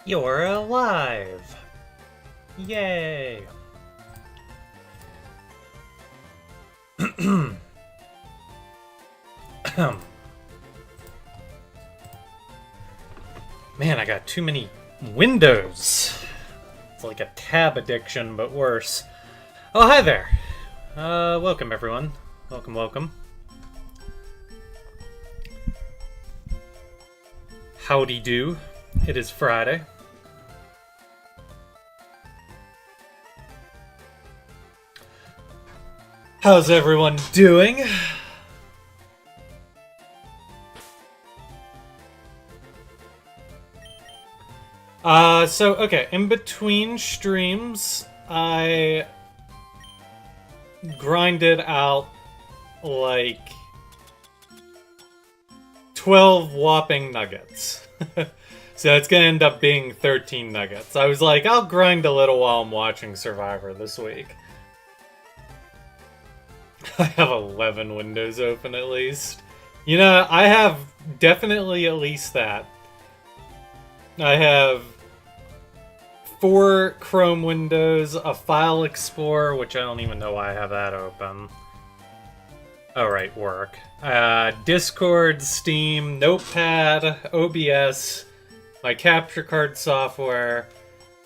You're alive! Yay! Man, I got too many windows. It's like a tab addiction, but worse. Oh, hi there! Welcome everyone. Welcome, welcome. Howdy do. It is Friday. How's everyone doing? Okay, in between streams, I grinded out like 12 whopping nuggets. So it's gonna end up being 13 nuggets. I was like, I'll grind a little while I'm watching Survivor this week. I have 11 windows open at least. You know, I have definitely at least that. I have 4 Chrome windows, a File Explorer, which I don't even know why I have that open. Oh, right, work. Discord, Steam, Notepad, OBS, my capture card software,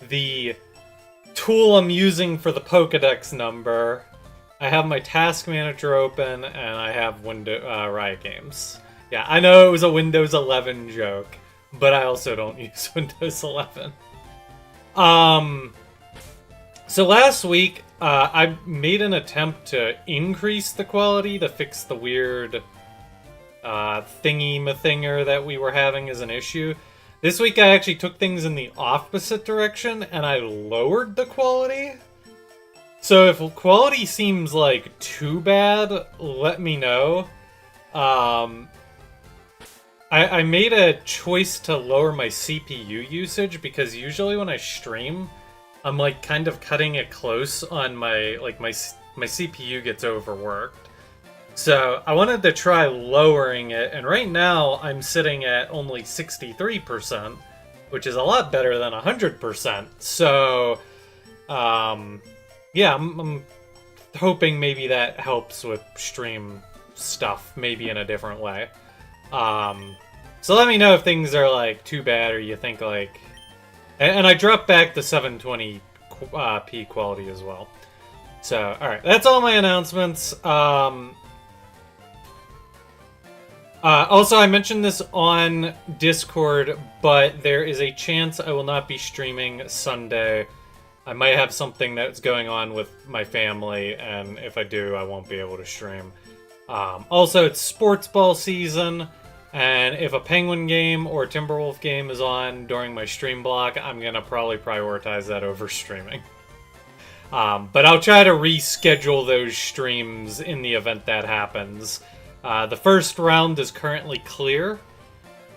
the tool I'm using for the Pokedex number. I have my task manager open, and I have Riot Games. Yeah, I know it was a Windows 11 joke, but I also don't use Windows 11. So last week, I made an attempt to increase the quality to fix the weird thingy-ma-thinger that we were having as an issue. This week I actually took things in the opposite direction, and I lowered the quality. So if quality seems like too bad, let me know. I made a choice to lower my CPU usage because usually when I stream, I'm like kind of cutting it close on my CPU gets overworked. So I wanted to try lowering it, and right now I'm sitting at only 63%, which is a lot better than 100%. So, yeah, I'm hoping maybe that helps with stream stuff, maybe in a different way. So let me know if things are like too bad or you think like, and I dropped back the 720p quality as well. So all right, that's all my announcements. Also, I mentioned this on Discord, but there is a chance I will not be streaming Sunday. I might have something that's going on with my family, and if I do, I won't be able to stream. Also, it's sports ball season, and if a Penguin game or Timberwolf game is on during my stream block, I'm gonna probably prioritize that over streaming. But I'll try to reschedule those streams in the event that happens. The first round is currently clear.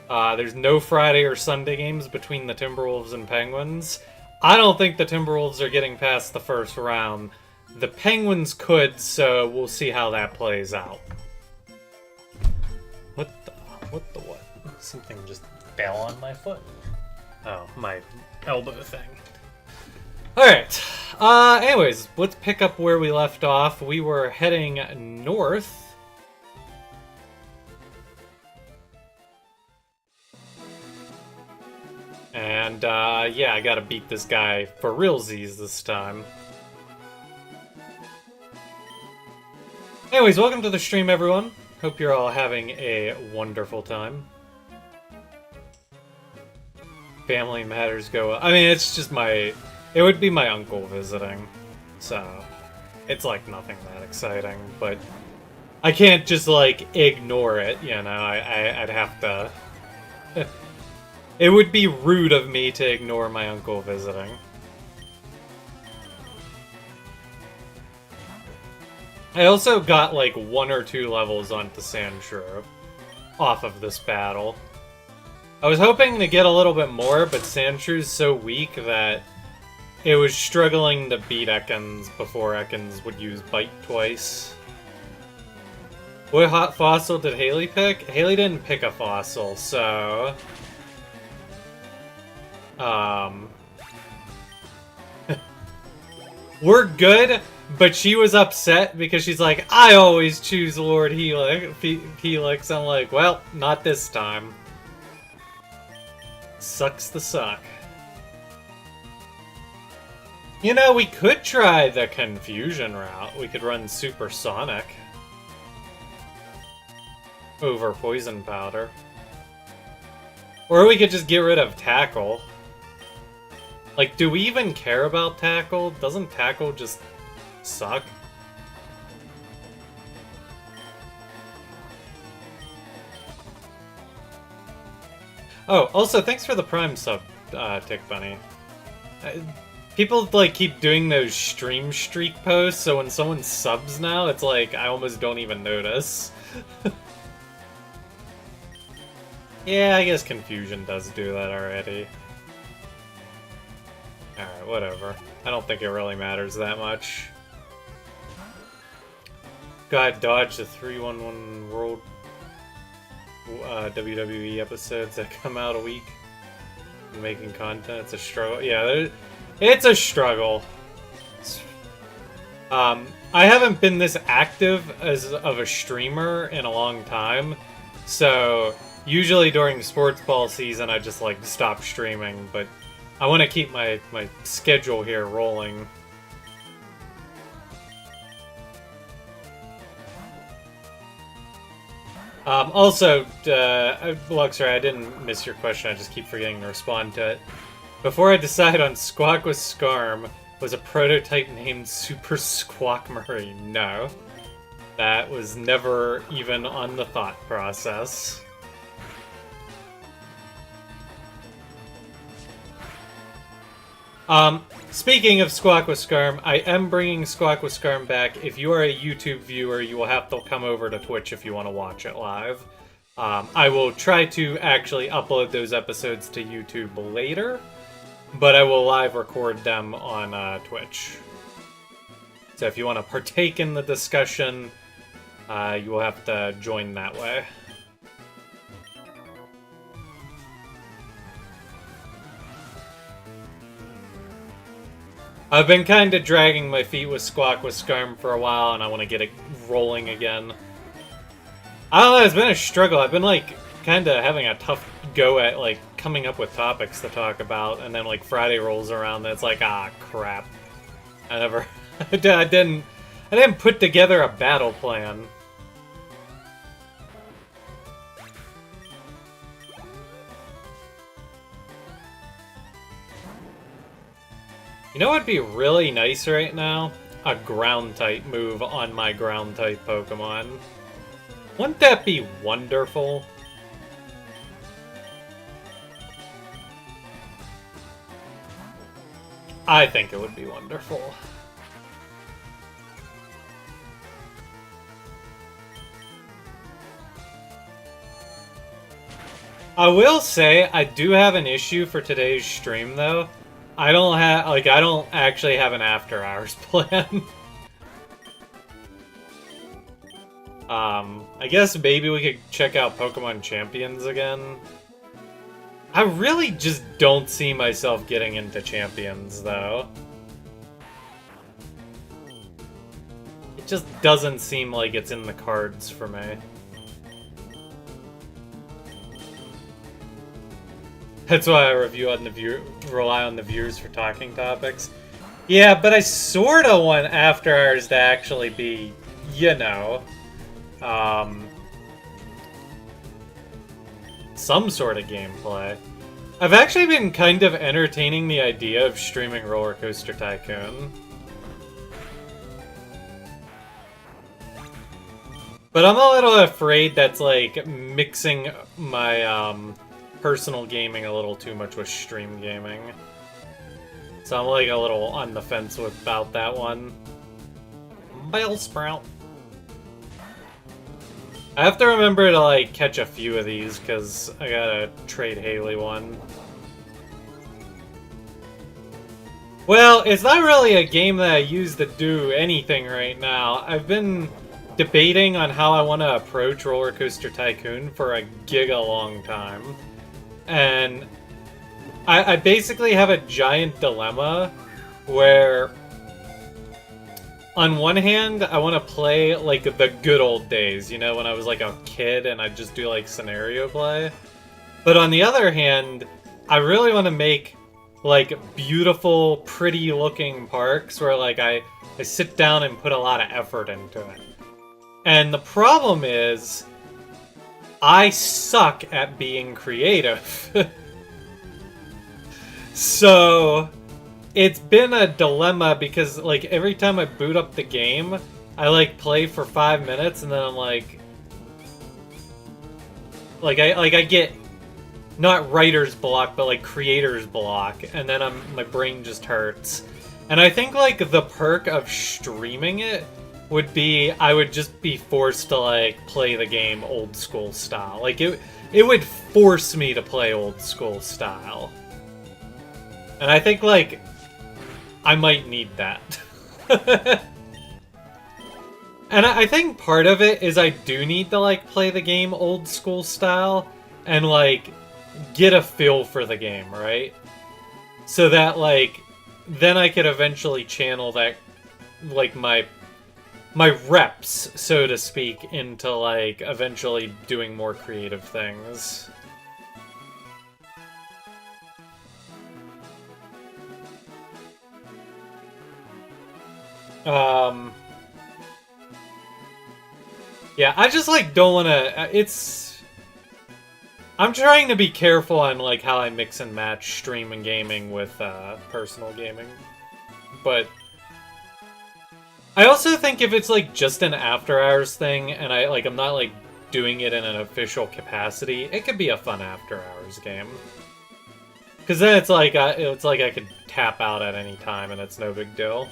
There's no Friday or Sunday games between the Timberwolves and Penguins. I don't think the Timberwolves are getting past the first round. The Penguins could, so we'll see how that plays out. What what? Something just fell on my foot. Oh, my elbow thing. Alright. Anyways, let's pick up where we left off. We were heading north. And, yeah, I gotta beat this guy for realsies this time. Anyways, welcome to the stream, everyone. Hope you're all having a wonderful time. Family matters go... I mean, it's just my... It would be my uncle visiting. So, it's, like, nothing that exciting. But I can't just, like, ignore it, you know? I'd have to... It would be rude of me to ignore my uncle visiting. I also got like 1 or 2 levels onto Sandshrew off of this battle. I was hoping to get a little bit more, but Sandshrew's so weak that it was struggling to beat Ekans before Ekans would use Bite twice. What hot fossil did Haley pick? Haley didn't pick a fossil, so... Um, we're good, but she was upset because she's like, I always choose Lord Helix. I'm like, well, not this time. Sucks to suck. You know, we could try the confusion route. We could run Supersonic over Poison Powder. Or we could just get rid of Tackle. Like, do we even care about Tackle? Doesn't Tackle just suck? Oh, also, thanks for the Prime sub, Tick Bunny. People, like, keep doing those stream streak posts, so when someone subs now, it's like, I almost don't even notice. Yeah, I guess Confusion does do that already. Alright, whatever. I don't think it really matters that much. Gotta dodge the 311 World WWE episodes that come out a week. Making content, it's a struggle. Yeah, it's a struggle. I haven't been this active of a streamer in a long time, so usually during sports ball season I just like stop streaming, but I want to keep my schedule here rolling. Also, Luxray, I didn't miss your question, I just keep forgetting to respond to it. Before I decide on Squawk with Scarm, was a prototype named Super Squawkmurray? No. That was never even on the thought process. Speaking of Squawk with Scarm, I am bringing Squawk with Scarm back. If you are a YouTube viewer, you will have to come over to Twitch if you want to watch it live. I will try to actually upload those episodes to YouTube later, but I will live record them on Twitch. So if you want to partake in the discussion, you will have to join that way. I've been kind of dragging my feet with Squawk with Scarm for a while, and I want to get it rolling again. I don't know, it's been a struggle. I've been, like, kind of having a tough go at, like, coming up with topics to talk about, and then, like, Friday rolls around, and it's like, ah, crap. I didn't put together a battle plan. You know what would be really nice right now? A ground-type move on my ground-type Pokemon. Wouldn't that be wonderful? I think it would be wonderful. I will say, I do have an issue for today's stream, though. I don't actually have an after-hours plan. I guess maybe we could check out Pokemon Champions again. I really just don't see myself getting into Champions, though. It just doesn't seem like it's in the cards for me. That's why I rely on the viewers for talking topics. Yeah, but I sorta want After Hours to actually be, you know, some sort of gameplay. I've actually been kind of entertaining the idea of streaming Roller Coaster Tycoon. But I'm a little afraid that's, like, mixing my, personal gaming a little too much with stream gaming. So I'm like a little on the fence about that one. Bellsprout. I have to remember to like catch a few of these because I gotta trade Haley one. Well, it's not really a game that I use to do anything right now. I've been debating on how I want to approach Roller Coaster Tycoon for a giga long time. And I basically have a giant dilemma where on one hand, I want to play like the good old days, you know, when I was like a kid and I'd just do like scenario play. But on the other hand, I really want to make like beautiful, pretty looking parks where like I sit down and put a lot of effort into it. And the problem is, I suck at being creative. So it's been a dilemma because like every time I boot up the game, I like play for 5 minutes and then I'm like I get not writer's block but like creator's block, and then my brain just hurts. And I think like the perk of streaming it would be I would just be forced to like play the game old school style. Like it would force me to play old school style. And I think like I might need that. And I think part of it is I do need to like play the game old school style and like get a feel for the game, right? So that like then I could eventually channel that like my reps, so to speak, into like eventually doing more creative things. Yeah, I just like don't want to. I'm trying to be careful on like how I mix and match stream and gaming with personal gaming, but I also think if it's like just an after hours thing and I'm not like doing it in an official capacity, it could be a fun after hours game. Because then it's like I could tap out at any time and it's no big deal.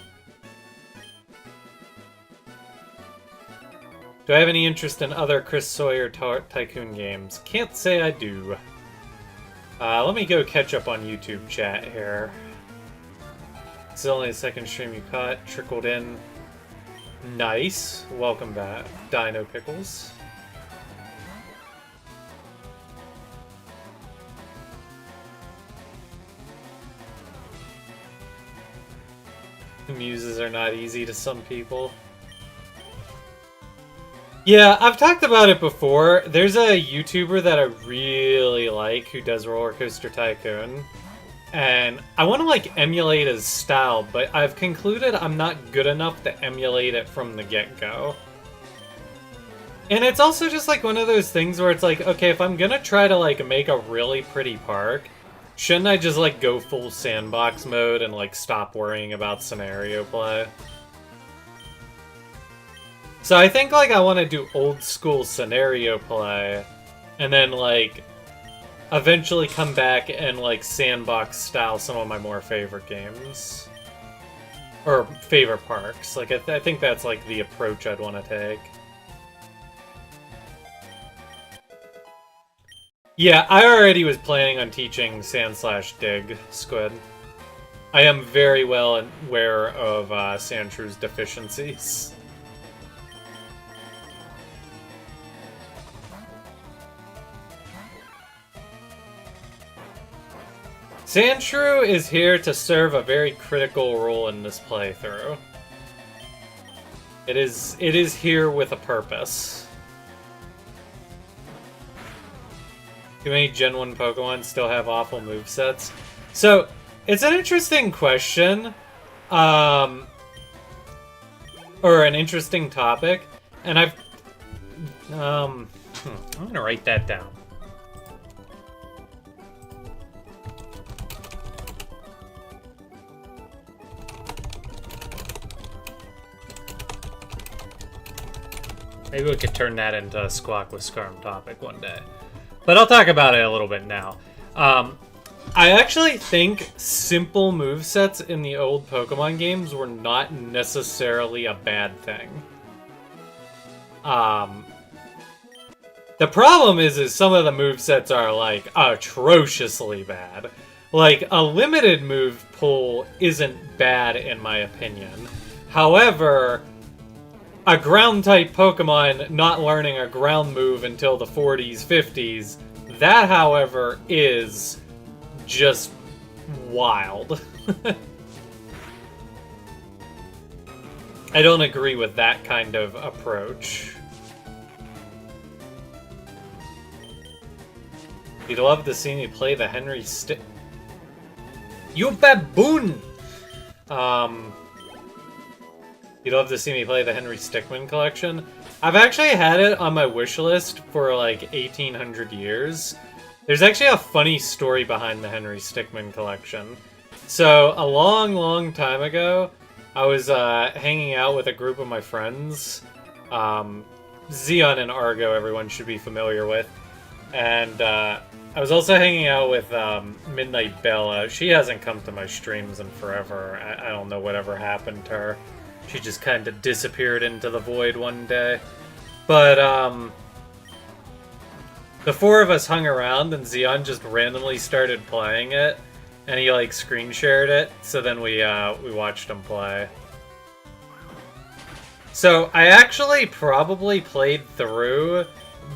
Do I have any interest in other Chris Sawyer Tycoon games? Can't say I do. Let me go catch up on YouTube chat here. This is only the second stream you caught. Trickled in. Nice. Welcome back, Dino Pickles. The muses are not easy to some people. Yeah, I've talked about it before. There's a YouTuber that I really like who does Roller Coaster Tycoon. And I want to like emulate his style, but I've concluded I'm not good enough to emulate it from the get-go. And it's also just like one of those things where it's like, okay, if I'm gonna try to like make a really pretty park, shouldn't I just like go full sandbox mode and like stop worrying about scenario play? So I think like I want to do old school scenario play, and then like eventually come back and like sandbox style some of my more favorite games. Or favorite parks. Like I think that's like the approach I'd want to take. Yeah, I already was planning on teaching Sand/Dig, Squid. I am very well aware of Sandshrews' deficiencies. Sandshrew is here to serve a very critical role in this playthrough. It is here with a purpose. Too many Gen 1 Pokemon still have awful movesets? So, it's an interesting question. Or an interesting topic. And I'm gonna write that down. Maybe we could turn that into a Squawk with Scarm topic one day. But I'll talk about it a little bit now. I actually think simple movesets in the old Pokemon games were not necessarily a bad thing. The problem is some of the movesets are, like, atrociously bad. Like, a limited move pool isn't bad in my opinion. However, a ground-type Pokemon not learning a ground move until the 40s, 50s, that, however, is just wild. I don't agree with that kind of approach. You'd love to see me play the Henry Stick. You baboon! You'd love to see me play the Henry Stickmin collection. I've actually had it on my wish list for like 1800 years. There's actually a funny story behind the Henry Stickmin collection. So, a long, long time ago, I was hanging out with a group of my friends. Xeon and Argo, everyone should be familiar with. And I was also hanging out with Midnight Bella. She hasn't come to my streams in forever. I don't know whatever happened to her. She just kind of disappeared into the void one day. But the four of us hung around, and Xeon just randomly started playing it. And he, like, screen shared it, so then we watched him play. So, I actually probably played through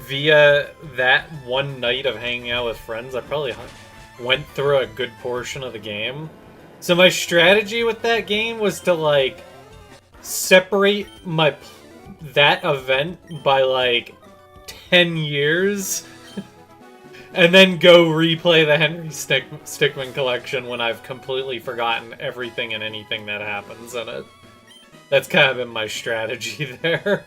via that one night of hanging out with friends. I probably went through a good portion of the game. So my strategy with that game was to, like, separate that event by, like, 10 years... and then go replay the Henry Stickmin collection when I've completely forgotten everything and anything that happens in it. That's kind of been my strategy there.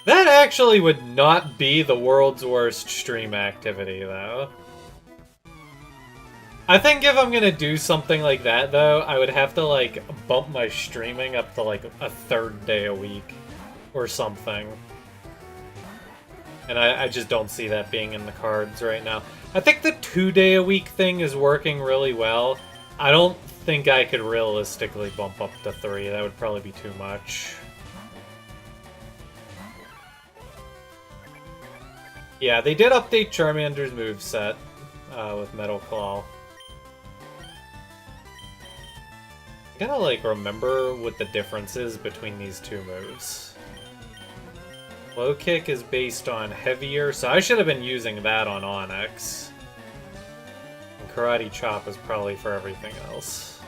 That actually would not be the world's worst stream activity, though. I think if I'm gonna do something like that, though, I would have to, like, bump my streaming up to, like, a third day a week. Or something. And I just don't see that being in the cards right now. I think the 2-day-a-week thing is working really well. I don't think I could realistically bump up to 3. That would probably be too much. Yeah, they did update Charmander's moveset with Metal Claw. I gotta, like, remember what the difference is between these two moves. Low kick is based on heavier, so I should have been using that on Onyx. And Karate Chop is probably for everything else.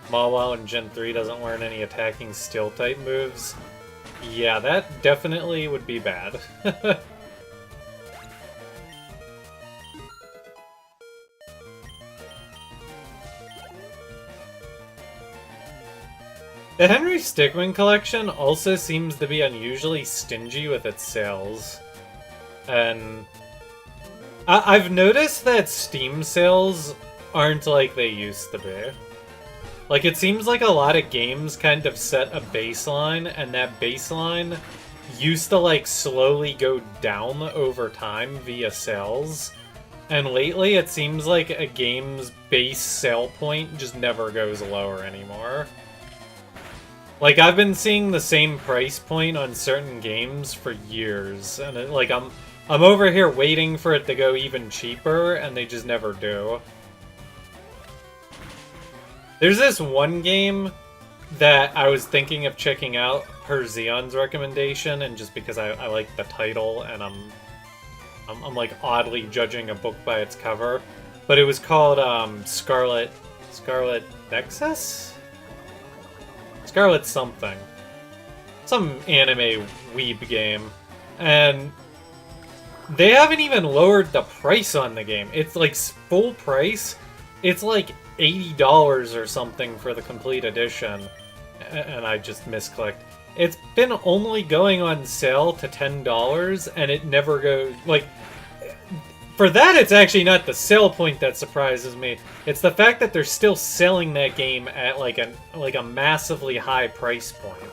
Mawile in Gen 3 doesn't learn any attacking steel-type moves. Yeah, that definitely would be bad. The Henry Stickmin collection also seems to be unusually stingy with its sales. And I've noticed that Steam sales aren't like they used to be. Like, it seems like a lot of games kind of set a baseline, and that baseline used to, like, slowly go down over time via sales. And lately, it seems like a game's base sale point just never goes lower anymore. Like, I've been seeing the same price point on certain games for years, and I'm over here waiting for it to go even cheaper, and they just never do. There's this one game that I was thinking of checking out per Xeon's recommendation, and just because I like the title, and I'm like oddly judging a book by its cover, but it was called Scarlet Nexus? Scarlet something. Some anime weeb game. And they haven't even lowered the price on the game. It's like full price. It's like $80 or something for the complete edition. And I just misclicked. It's been only going on sale to $10, and it never goes... Like, for that, it's actually not the sale point that surprises me. It's the fact that they're still selling that game at like a massively high price point.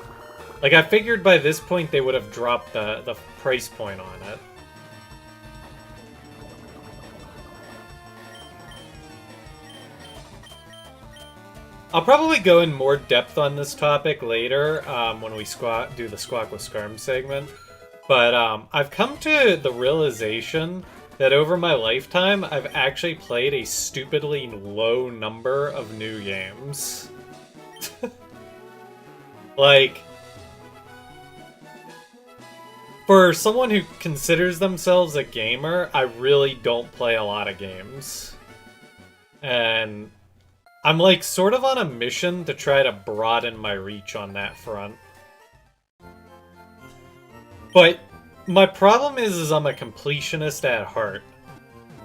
Like, I figured by this point they would have dropped the price point on it. I'll probably go in more depth on this topic later when we do the Squawk with Scarm segment. But I've come to the realization that over my lifetime, I've actually played a stupidly low number of new games. Like, For someone who considers themselves a gamer, I really don't play a lot of games. And I'm like sort of on a mission to try to broaden my reach on that front. But my problem is I'm a completionist at heart.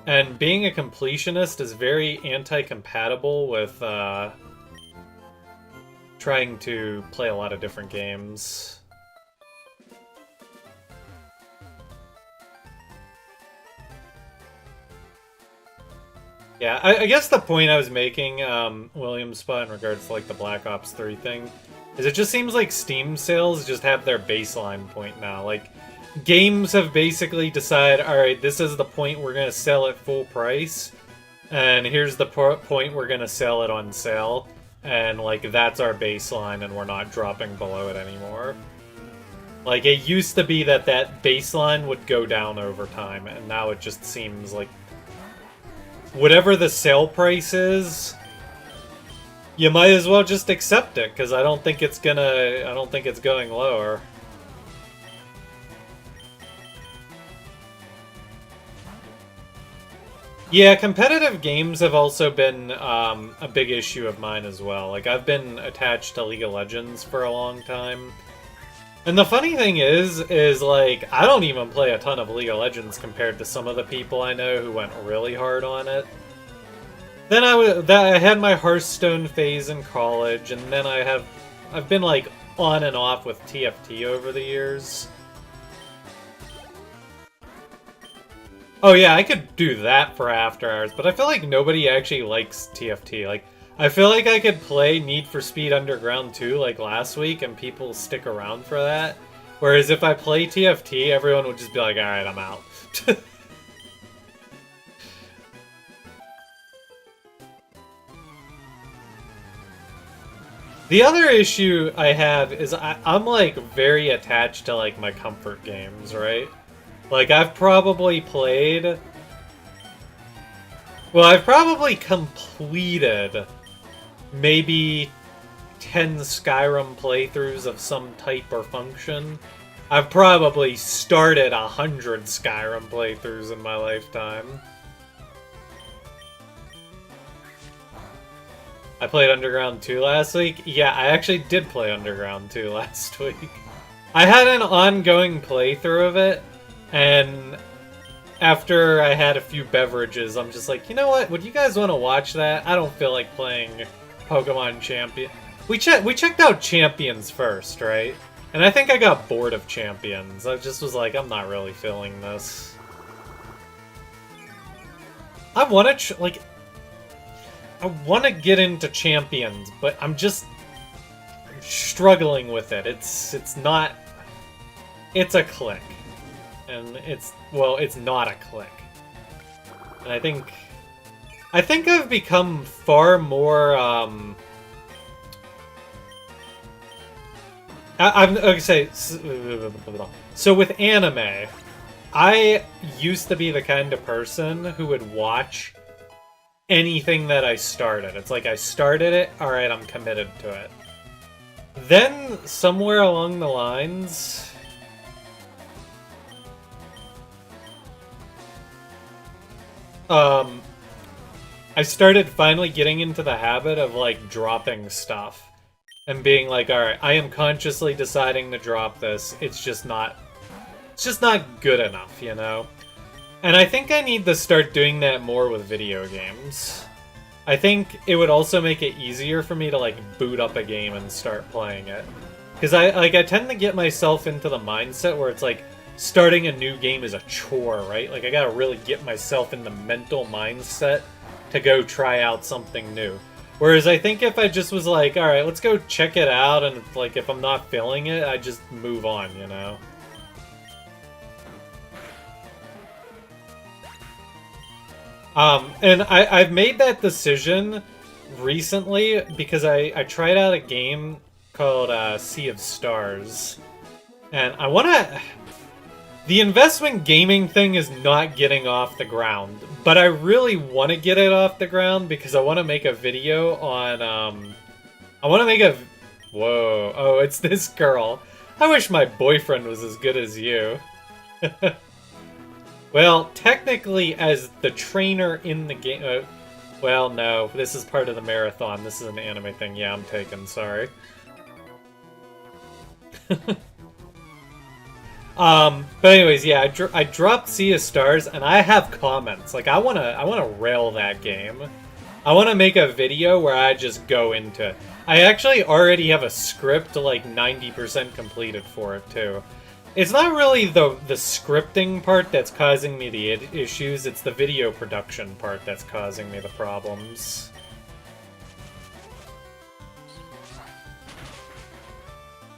And being a completionist is very anti-compatible with trying to play a lot of different games. Yeah, I guess the point I was making, William Spot, in regards to like the Black Ops 3 thing, is it just seems like Steam sales just have their baseline point now. Like, games have basically decided, alright, this is the point we're gonna sell at full price, and here's the point we're gonna sell it on sale, and like, that's our baseline, and we're not dropping below it anymore. Like, it used to be that that baseline would go down over time, and now it just seems like whatever the sale price is, you might as well just accept it, because I don't think it's going lower. Yeah, competitive games have also been a big issue of mine as well. Like, I've been attached to League of Legends for a long time. And the funny thing is like, I don't even play a ton of League of Legends compared to some of the people I know who went really hard on it. Then I had my Hearthstone phase in college, and then I've been like on and off with TFT over the years. Oh yeah, I could do that for After Hours, but I feel like nobody actually likes TFT. Like, I feel like I could play Need for Speed Underground 2 like last week and people stick around for that. Whereas if I play TFT, everyone would just be like, alright, I'm out. The other issue I have is I'm like very attached to like my comfort games, right? Like, I've probably played... Well, I've probably completed maybe 10 Skyrim playthroughs of some type or function. I've probably started 100 Skyrim playthroughs in my lifetime. I played Underground 2 last week. Yeah, I actually did play Underground 2 last week. I had an ongoing playthrough of it, and after I had a few beverages, I'm just like, you know what? Would you guys want to watch that? I don't feel like playing Pokemon Champion. We checked out Champions first, right? And I think I got bored of Champions. I just was like, I'm not really feeling this. I want to I want to get into Champions, but I'm just struggling with it. It's not. It's a click, and it's not a click. And I think I've become far more. I'm okay. Say so with anime. I used to be the kind of person who would watch anything that I started. It's like I started it, alright, I'm committed to it. Then, somewhere along the lines... I started finally getting into the habit of, like, dropping stuff. And being like, alright, I am consciously deciding to drop this, it's just not good enough, you know? And I think I need to start doing that more with video games. I think it would also make it easier for me to, like, boot up a game and start playing it. Because I tend to get myself into the mindset where it's like, starting a new game is a chore, right? Like, I gotta really get myself in the mental mindset to go try out something new. Whereas I think if I just was like, alright, let's go check it out, and, like, if I'm not feeling it, I just move on, you know? And I've made that decision recently because I tried out a game called Sea of Stars. And I wanna... The investment gaming thing is not getting off the ground, but I really want to get it off the ground because I want to make a video on, I want to make a... Whoa. Oh, it's this girl. I wish my boyfriend was as good as you. Well, technically, as the trainer in the game... well, no. This is part of the marathon. This is an anime thing. Yeah, I'm taken. Sorry. But anyways, yeah, I dropped Sea of Stars, and I have comments. Like, I wanna rail that game. I wanna make a video where I just go into it. I actually already have a script, like, 90% completed for it, too. It's not really the scripting part that's causing me the issues, it's the video production part that's causing me the problems.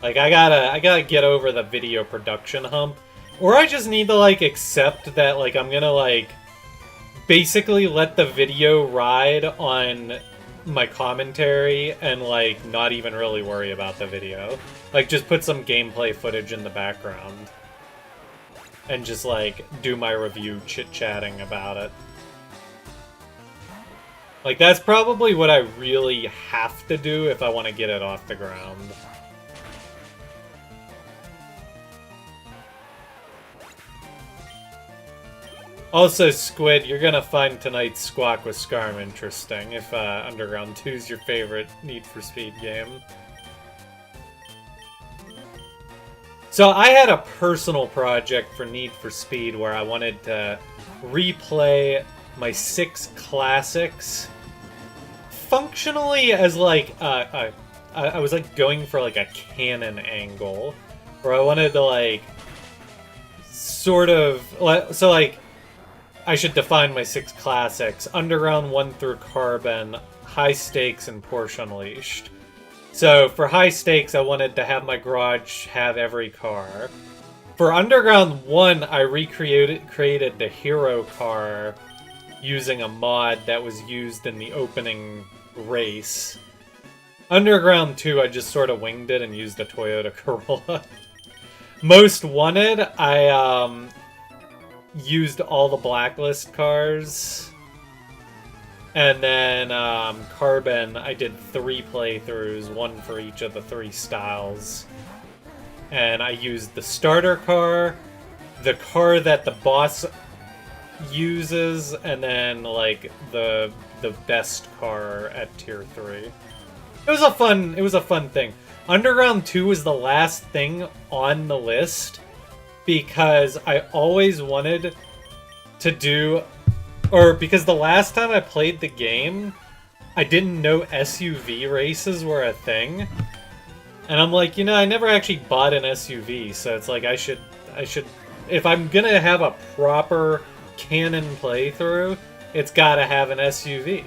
Like, I gotta get over the video production hump. Or I just need to, like, accept that, like, I'm gonna, like, basically let the video ride on my commentary and, like, not even really worry about the video. Like, just put some gameplay footage in the background. And just, like, do my review chit-chatting about it. Like, that's probably what I really have to do if I want to get it off the ground. Also, Squid, you're gonna find tonight's Squawk with Scarm interesting if Underground 2 is your favorite Need for Speed game. So I had a personal project for Need for Speed where I wanted to replay my 6 classics functionally as like I was like going for like a canon angle where I wanted to like sort of so like I should define my 6 classics: Underground 1 through Carbon, High Stakes, and Porsche Unleashed. So for High Stakes, I wanted to have my garage have every car. For Underground 1, I created the hero car using a mod that was used in the opening race. Underground 2, I just sort of winged it and used the Toyota Corolla. Most Wanted, I used all the Blacklist cars. And then Carbon, I did 3 playthroughs, 1 for each of the 3 styles. And I used the starter car, the car that the boss uses, and then like the best car at tier 3. It was a fun thing. Underground 2 was the last thing on the list because I always wanted to do, or because the last time I played the game, I didn't know SUV races were a thing. And I'm like, you know, I never actually bought an SUV, so it's like I should, if I'm gonna have a proper canon playthrough, it's gotta have an SUV.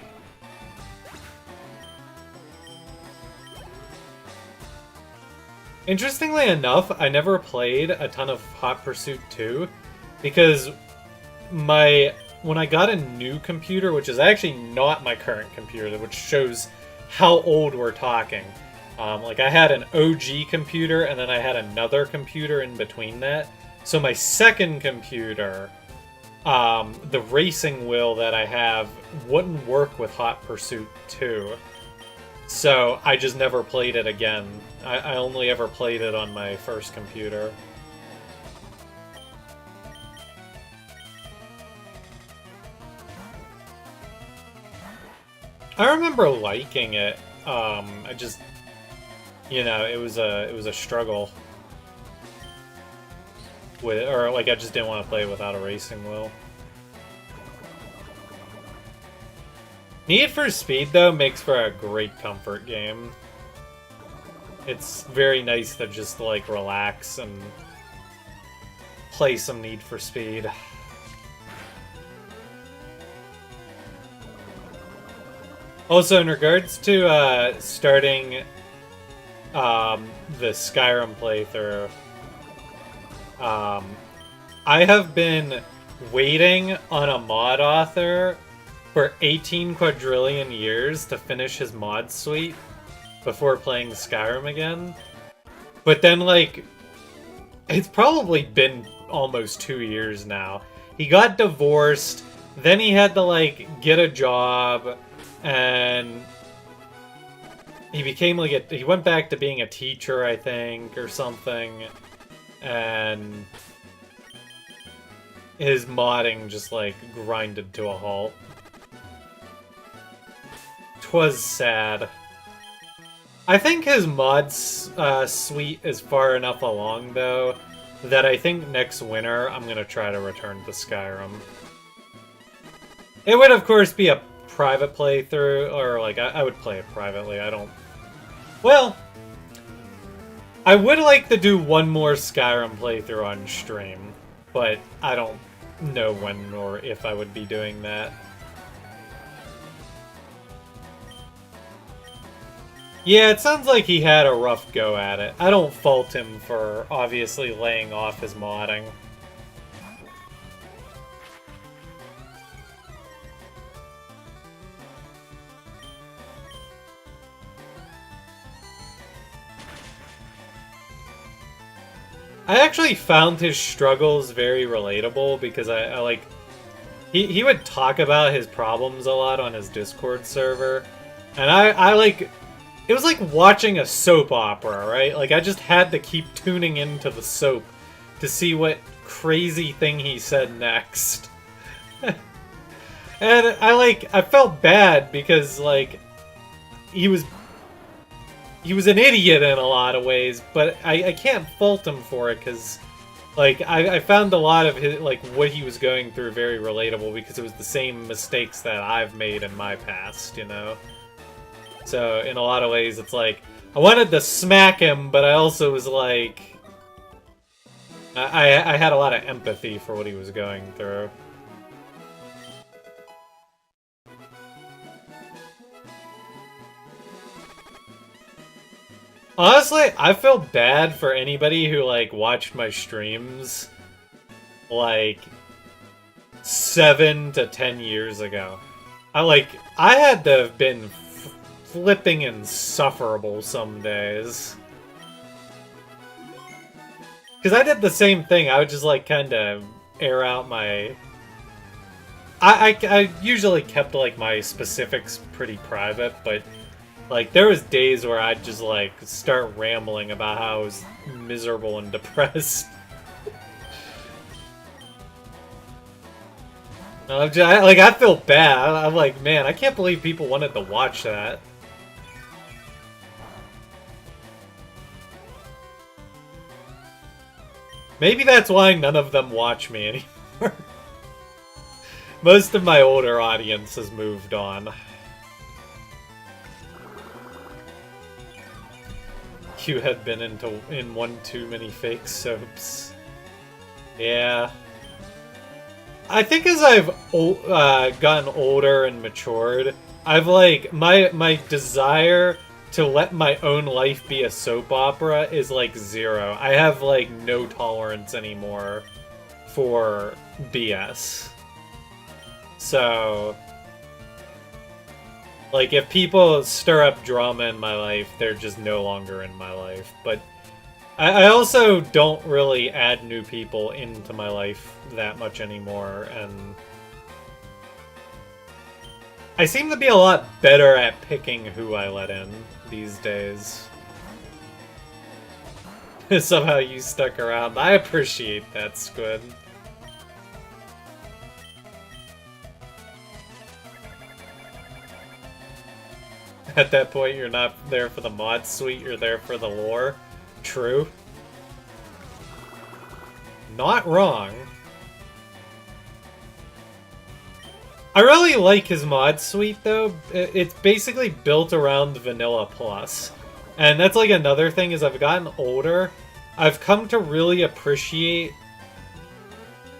Interestingly enough, I never played a ton of Hot Pursuit 2 because when I got a new computer, which is actually not my current computer, which shows how old we're talking. Like, I had an OG computer, and then I had another computer in between that. So my second computer, the racing wheel that I have wouldn't work with Hot Pursuit 2. So I just never played it again. I only ever played it on my first computer. I remember liking it. I just, you know, it was a struggle with, or like I just didn't want to play without a racing wheel. Need for Speed though makes for a great comfort game. It's very nice to just like relax and play some Need for Speed. Also, in regards to starting the Skyrim playthrough, I have been waiting on a mod author for 18 quadrillion years to finish his mod suite before playing Skyrim again. But then, like, it's probably been almost 2 years now. He got divorced, then he had to, like, get a job, and he became, like, he went back to being a teacher, I think, or something, and his modding just, like, grinded to a halt. 'Twas sad. I think his mods suite is far enough along, though, that I think next winter I'm gonna try to return to Skyrim. It would, of course, be a private playthrough, or, like, I would play it privately. I don't... Well, I would like to do one more Skyrim playthrough on stream, but I don't know when or if I would be doing that. Yeah, it sounds like he had a rough go at it. I don't fault him for obviously laying off his modding. I actually found his struggles very relatable because I like... He would talk about his problems a lot on his Discord server. And I like... It was like watching a soap opera, right? Like, I just had to keep tuning into the soap to see what crazy thing he said next. And I felt bad because, like, he was an idiot in a lot of ways, but I can't fault him for it because, like, I found a lot of his, like, what he was going through very relatable because it was the same mistakes that I've made in my past, you know? So, in a lot of ways, it's like, I wanted to smack him, but I also was like... I had a lot of empathy for what he was going through. Honestly, I feel bad for anybody who, like, watched my streams, like, 7 to 10 years ago. I had to have been flipping insufferable some days. Because I did the same thing. I would just, like, kind of air out my... I usually kept, like, my specifics pretty private, but, like, there was days where I'd just, like, start rambling about how I was miserable and depressed. I feel bad. I'm like, man, I can't believe people wanted to watch that. Maybe that's why none of them watch me anymore. Most of my older audience has moved on. You had been in one too many fake soaps. Yeah. I think as I've gotten older and matured, I've like my desire to let my own life be a soap opera is like zero. I have like no tolerance anymore for BS. So, like, if people stir up drama in my life, they're just no longer in my life. But I also don't really add new people into my life that much anymore, and I seem to be a lot better at picking who I let in these days. Somehow you stuck around. I appreciate that, Squid. At that point, you're not there for the mod suite, you're there for the lore. True. Not wrong. I really like his mod suite, though. It's basically built around Vanilla Plus. And that's like another thing, is I've gotten older, I've come to really appreciate...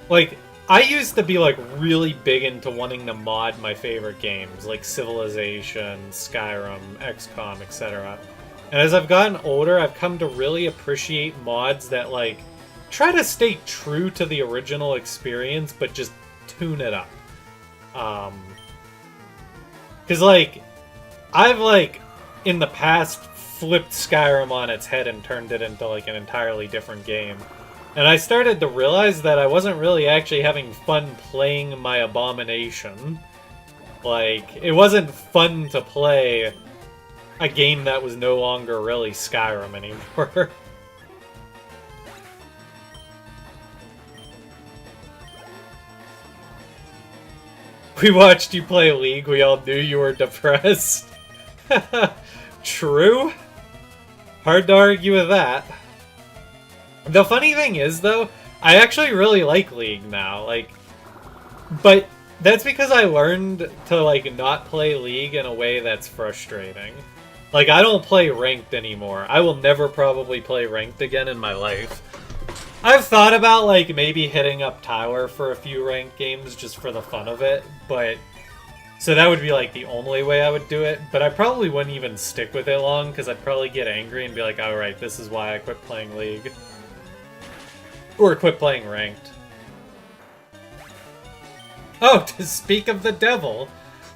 Like, I used to be like really big into wanting to mod my favorite games, like Civilization, Skyrim, XCOM, etc. And as I've gotten older, I've come to really appreciate mods that like try to stay true to the original experience, but just tune it up. Cause like, I've like, in the past, flipped Skyrim on its head and turned it into like an entirely different game. And I started to realize that I wasn't really actually having fun playing my abomination. Like, it wasn't fun to play a game that was no longer really Skyrim anymore. We watched you play League, we all knew you were depressed. True. Hard to argue with that. The funny thing is, though, I actually really like League now. Like, but that's because I learned to, like, not play League in a way that's frustrating. Like, I don't play Ranked anymore. I will never probably play Ranked again in my life. I've thought about, like, maybe hitting up Tyler for a few Ranked games just for the fun of it, but... So that would be, like, the only way I would do it, but I probably wouldn't even stick with it long, because I'd probably get angry and be like, alright, this is why I quit playing League. Or quit playing Ranked. Oh, to speak of the devil,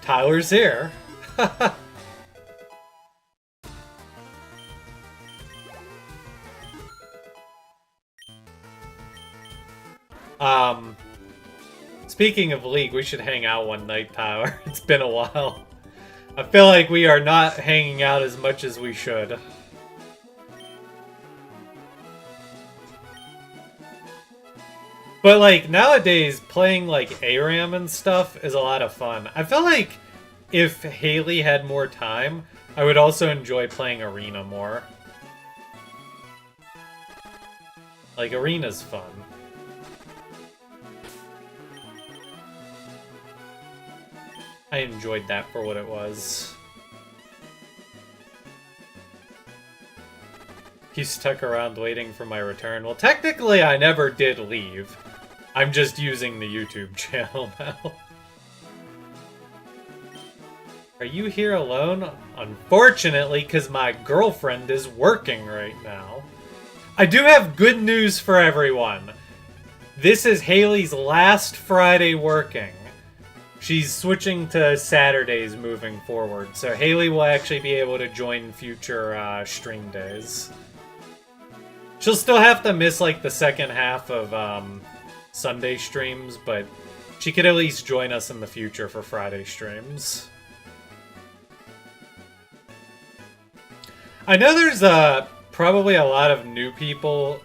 Tyler's here. Speaking of League, we should hang out one night, Tyler. It's been a while. I feel like we are not hanging out as much as we should. But, like, nowadays, playing, like, ARAM and stuff is a lot of fun. I feel like if Haley had more time, I would also enjoy playing Arena more. Like, Arena's fun. I enjoyed that for what it was. You stuck around waiting for my return. Well, technically, I never did leave. I'm just using the YouTube channel now. Are you here alone? Unfortunately, because my girlfriend is working right now. I do have good news for everyone. This is Haley's last Friday working. She's switching to Saturdays moving forward, so Haley will actually be able to join future stream days. She'll still have to miss, like, the second half of Sunday streams, but she could at least join us in the future for Friday streams. I know there's probably a lot of new people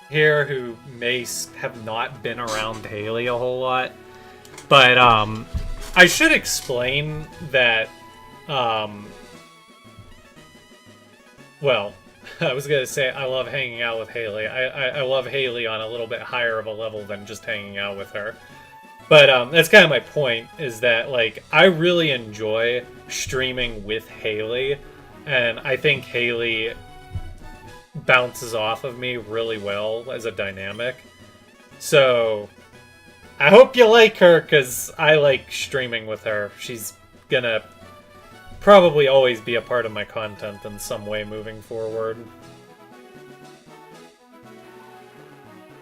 here who may have not been around Haley a whole lot. But, I should explain that, well, I was gonna say I love hanging out with Haley. I love Haley on a little bit higher of a level than just hanging out with her. But, that's kind of my point, is that, like, I really enjoy streaming with Haley, and I think Haley bounces off of me really well as a dynamic. So... I hope you like her, because I like streaming with her. She's gonna probably always be a part of my content in some way moving forward.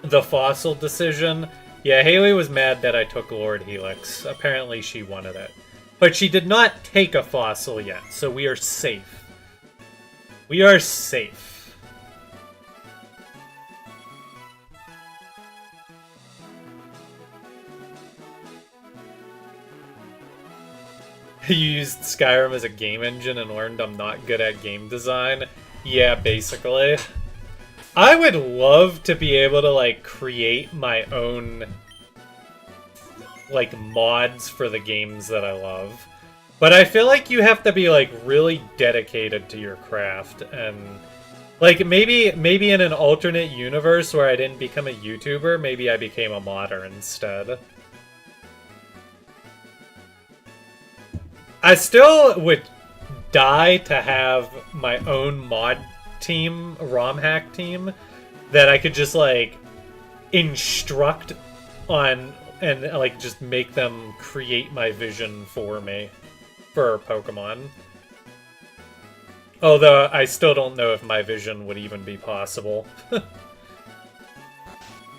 The fossil decision? Yeah, Haley was mad that I took Lord Helix. Apparently she wanted it. But she did not take a fossil yet, so we are safe. We are safe. You used Skyrim as a game engine and learned I'm not good at game design? Yeah, basically. I would love to be able to, like, create my own, like, mods for the games that I love. But I feel like you have to be, like, really dedicated to your craft, and... Like, maybe in an alternate universe where I didn't become a YouTuber, maybe I became a modder instead. I still would die to have my own mod team, ROM hack team, that I could just, like, instruct on and, like, just make them create my vision for me for Pokemon. Although I still don't know if my vision would even be possible.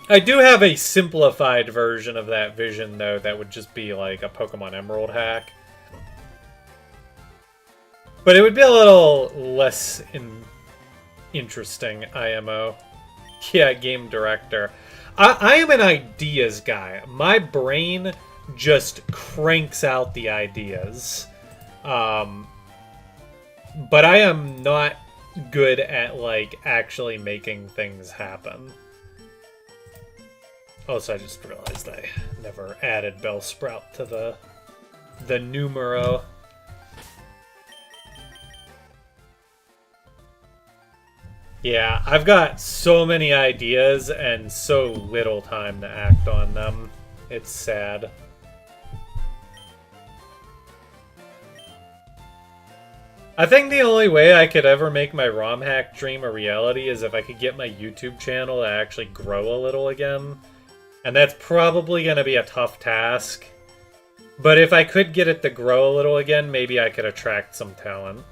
I do have a simplified version of that vision, though, that would just be, like, a Pokemon Emerald hack. But it would be a little less interesting, IMO. Yeah, game director. I am an ideas guy. My brain just cranks out the ideas. But I am not good at, like, actually making things happen. Also, I just realized I never added Bellsprout to the the numero. Yeah, I've got so many ideas and so little time to act on them. It's sad. I think the only way I could ever make my ROM hack dream a reality is if I could get my YouTube channel to actually grow a little again. And that's probably going to be a tough task. But if I could get it to grow a little again, maybe I could attract some talent.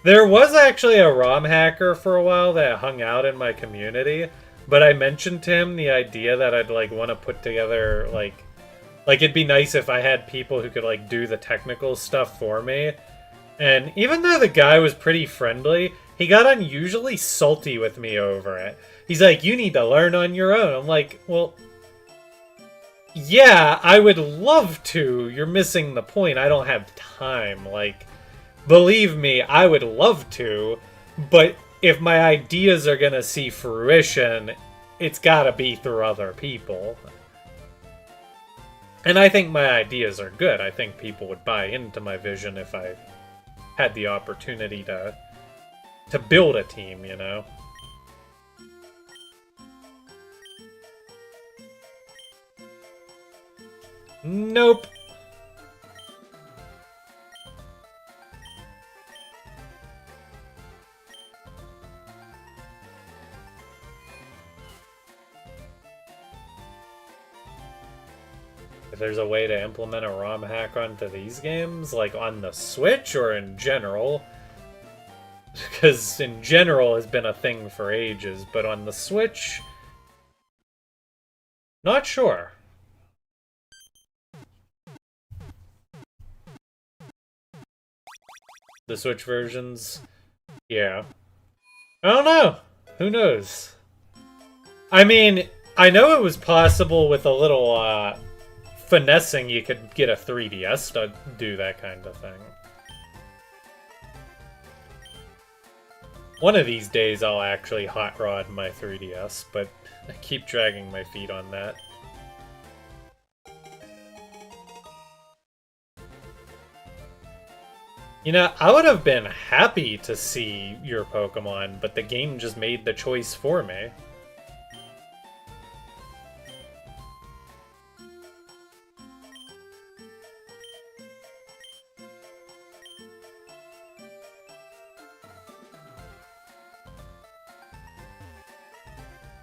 There was actually a ROM hacker for a while that hung out in my community, but I mentioned to him the idea that I'd like want to put together like it'd be nice if I had people who could like do the technical stuff for me. And even though the guy was pretty friendly, he got unusually salty with me over it. He's like, "You need to learn on your own." I'm like, "Well, yeah, I would love to. You're missing the point. I don't have time." Like, believe me, I would love to, but if my ideas are gonna see fruition, it's gotta be through other people. And I think my ideas are good. I think people would buy into my vision if I had the opportunity to build a team, you know? Nope. If there's a way to implement a ROM hack onto these games, like on the Switch or in general, because in general has been a thing for ages, but on the Switch, not sure. The Switch versions, yeah. I don't know. Who knows? I mean, I know it was possible with a little, finessing, you could get a 3DS to do that kind of thing. One of these days I'll actually hot rod my 3DS, but I keep dragging my feet on that. You know, I would have been happy to see your Pokemon, but the game just made the choice for me.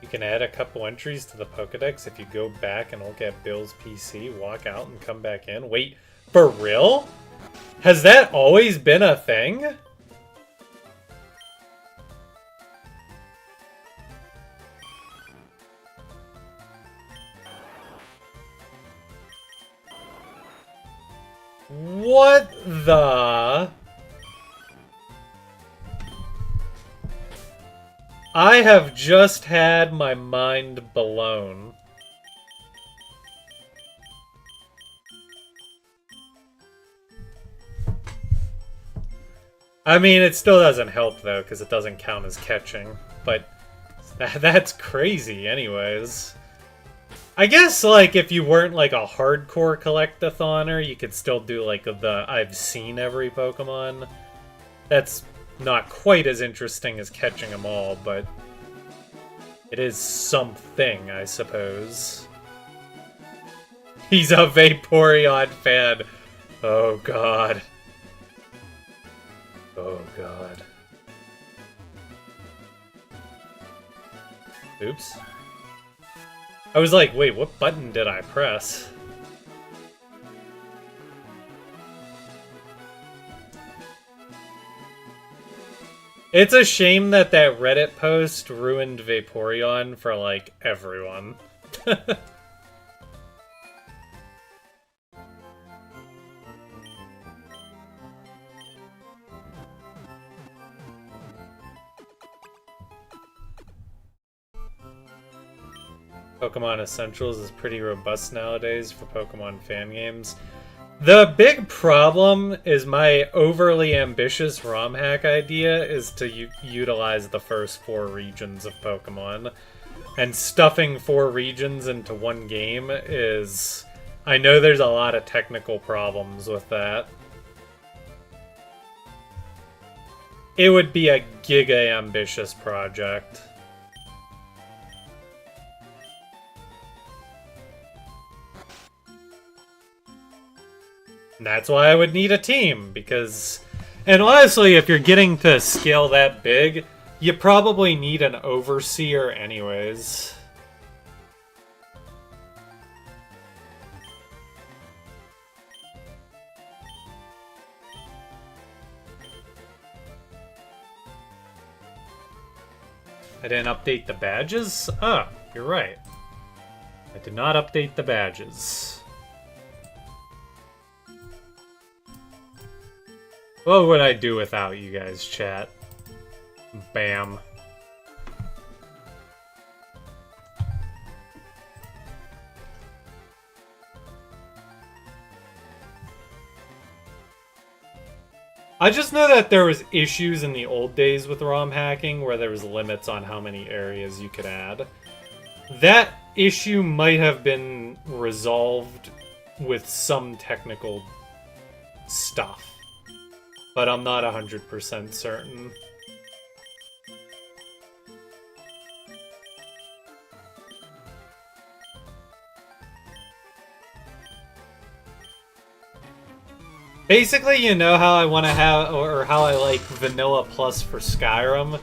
You can add a couple entries to the Pokedex if you go back and look at Bill's PC, walk out, and come back in. Wait, for real? Has that always been a thing? What the... I have just had my mind blown. I mean, it still doesn't help, though, because it doesn't count as catching. But that's crazy, anyways. I guess, like, if you weren't, like, a hardcore collect-a-thoner, you could still do, like, the I've seen every Pokemon. That's not quite as interesting as catching them all, but it is something, I suppose. He's a Vaporeon fan. Oh, God. Oh, God. Oops. I was like, wait, what button did I press? It's a shame that that Reddit post ruined Vaporeon for, like, everyone. Pokemon Essentials is pretty robust nowadays for Pokemon fan games. The big problem is my overly ambitious ROM hack idea is to utilize the first 4 regions of Pokemon. And stuffing 4 regions into one game is... I know there's a lot of technical problems with that. It would be a giga-ambitious project. And that's why I would need a team, because... And honestly, if you're getting to scale that big, you probably need an overseer anyways. I didn't update the badges? Ah, you're right. I did not update the badges. What would I do without you guys, chat? Bam. I just know that there was issues in the old days with ROM hacking where there was limits on how many areas you could add. That issue might have been resolved with some technical stuff, but I'm not 100% certain. Basically, you know how I want to have, or how I like Vanilla Plus for Skyrim?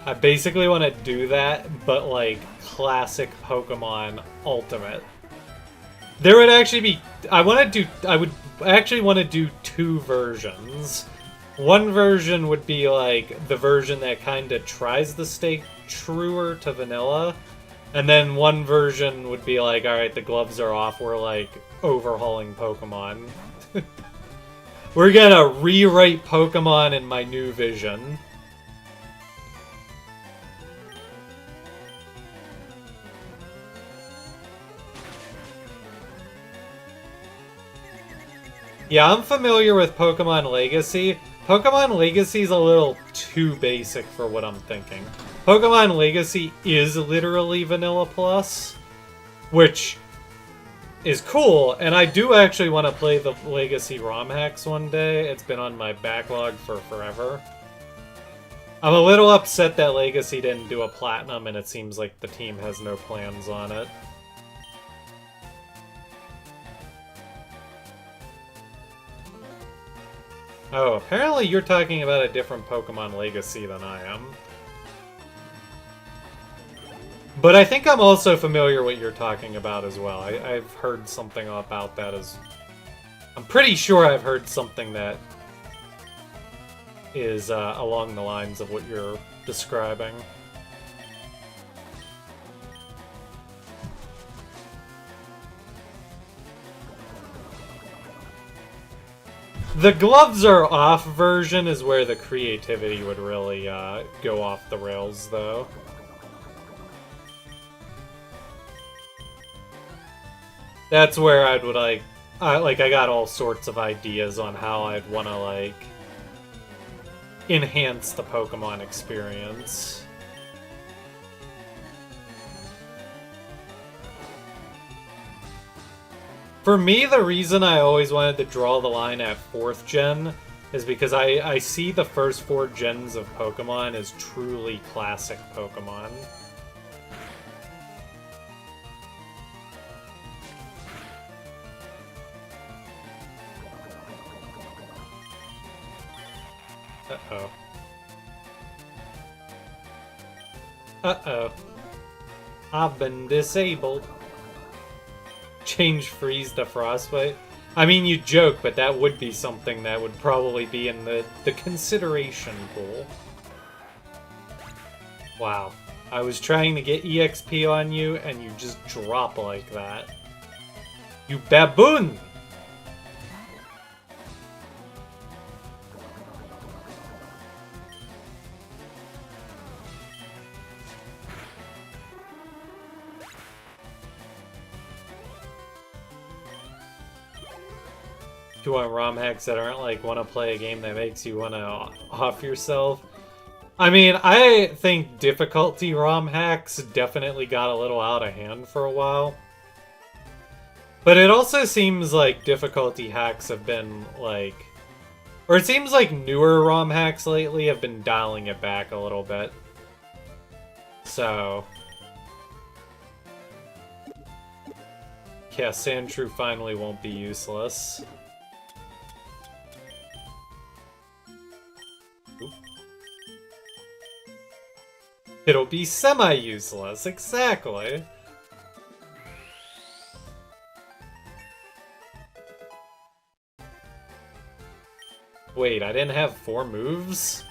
I basically want to do that, but like classic Pokemon Ultimate. There would actually be, I would actually want to do 2 versions. One version would be like the version that kind of tries to stay truer to vanilla. And then one version would be like, alright, the gloves are off, we're like overhauling Pokemon. We're gonna rewrite Pokemon in my new vision. Yeah, I'm familiar with Pokemon Legacy. Pokemon Legacy is a little too basic for what I'm thinking. Pokemon Legacy is literally Vanilla Plus, which is cool, and I do actually want to play the Legacy ROM hacks one day. It's been on my backlog for forever. I'm a little upset that Legacy didn't do a Platinum, and it seems like the team has no plans on it. Oh, apparently you're talking about a different Pokemon Legacy than I am. But I think I'm also familiar what you're talking about as well. I've heard something about that as... I'm pretty sure I've heard something that is along the lines of what you're describing. The gloves are off version is where the creativity would really go off the rails, though. That's where I would I got all sorts of ideas on how I'd want to like enhance the Pokemon experience. For me, the reason I always wanted to draw the line at 4th gen is because I see the first 4 gens of Pokemon as truly classic Pokemon. Uh-oh. Uh-oh. I've been disabled. Change Freeze to Frostbite. I mean, you joke, but that would be something that would probably be in the consideration pool. Wow. I was trying to get EXP on you, and you just drop like that. You baboon! You want ROM hacks that aren't like want to play a game that makes you want to off yourself? I mean, I think difficulty ROM hacks definitely got a little out of hand for a while. But it also seems like difficulty hacks have been, like... Or it seems like newer ROM hacks lately have been dialing it back a little bit. So... yeah, Sandshrew finally won't be useless. Oop. It'll be semi-useless, exactly. Wait, I didn't have 4 moves?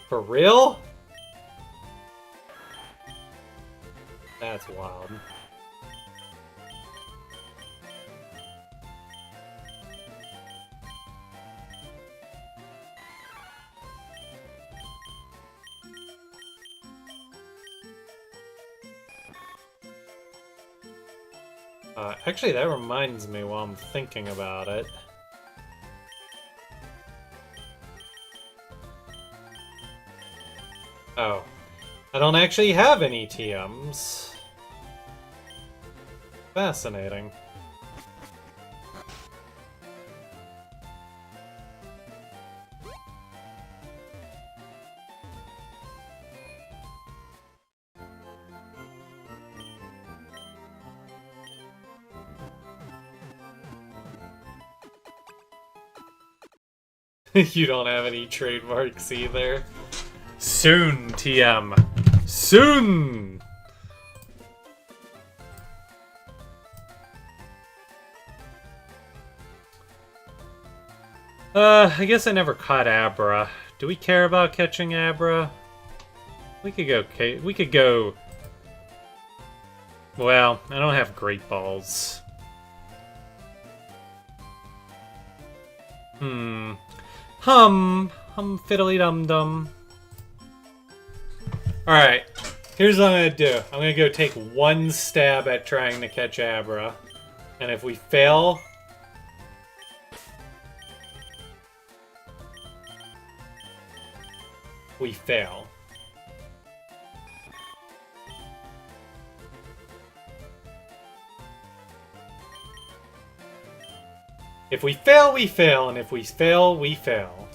For real? That's wild. Actually, that reminds me while I'm thinking about it. Oh. I don't actually have any TMs. Fascinating. You don't have any trademarks either. Soon, TM. Soon! I guess I never caught Abra. Do we care about catching Abra? We could go... Well, I don't have Great Balls. Hum fiddly dum dum. Alright, here's what I'm gonna do. I'm gonna go take one stab at trying to catch Abra. And if we fail... we fail. If we fail, we fail, and if we fail, we fail.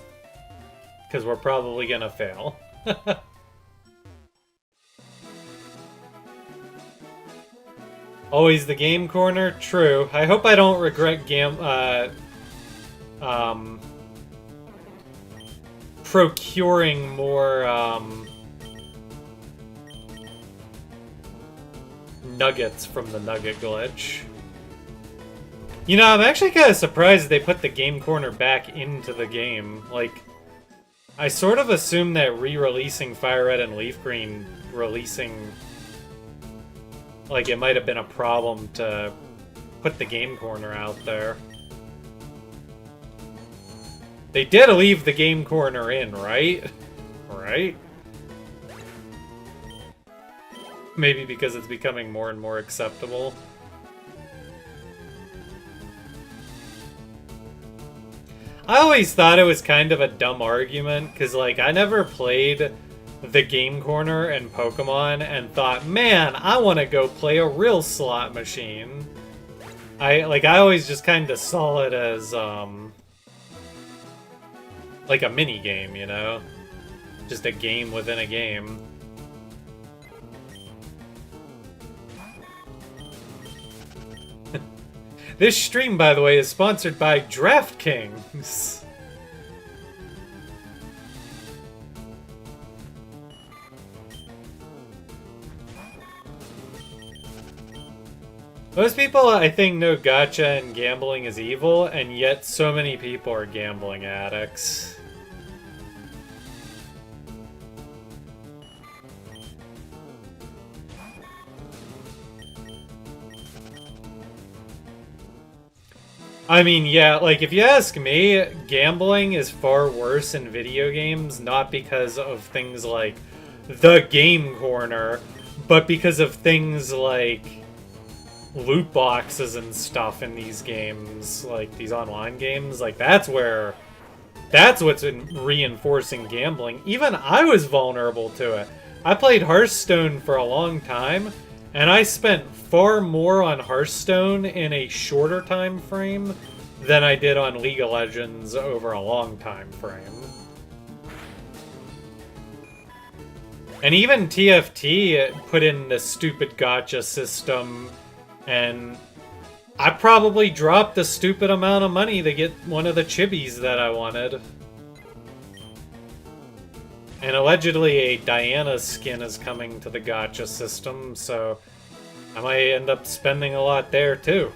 Because we're probably gonna fail. Always the game corner? True. I hope I don't regret procuring more, nuggets from the nugget glitch. You know, I'm actually kind of surprised they put the game corner back into the game. Like, I sort of assumed that re-releasing Fire Red and Leaf Green, releasing... like, it might have been a problem to put the game corner out there. They did leave the game corner in, right? Right? Maybe because it's becoming more and more acceptable. I always thought it was kind of a dumb argument, because, like, I never played the game corner in Pokemon and thought, man, I want to go play a real slot machine. I always just kind of saw it as, like a mini game, you know? Just a game within a game. This stream, by the way, is sponsored by DraftKings. Most people, I think, know gacha and gambling is evil, and yet so many people are gambling addicts. I mean, yeah, like, if you ask me, gambling is far worse in video games, not because of things like the game corner, but because of things like loot boxes and stuff in these games, like these online games. Like, that's where That's what's reinforcing gambling. Even I was vulnerable to it. I played Hearthstone for a long time, and I spent far more on Hearthstone in a shorter time frame than I did on League of Legends over a long time frame. And even TFT put in the stupid gacha system, and I probably dropped a stupid amount of money to get one of the chibis that I wanted. And allegedly a Diana skin is coming to the gacha system, so I might end up spending a lot there too.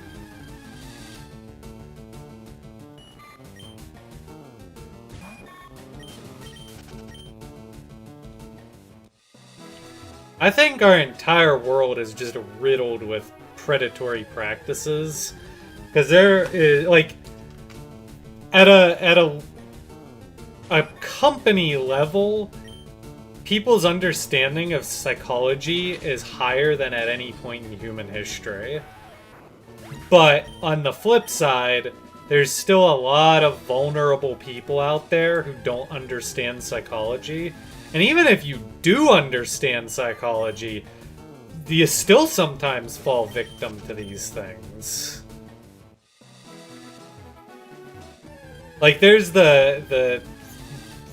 I think our entire world is just riddled with predatory practices, because there is, like, at a company level, people's understanding of psychology is higher than at any point in human history. But on the flip side, there's still a lot of vulnerable people out there who don't understand psychology. And even if you do understand psychology, you still sometimes fall victim to these things. Like, there's the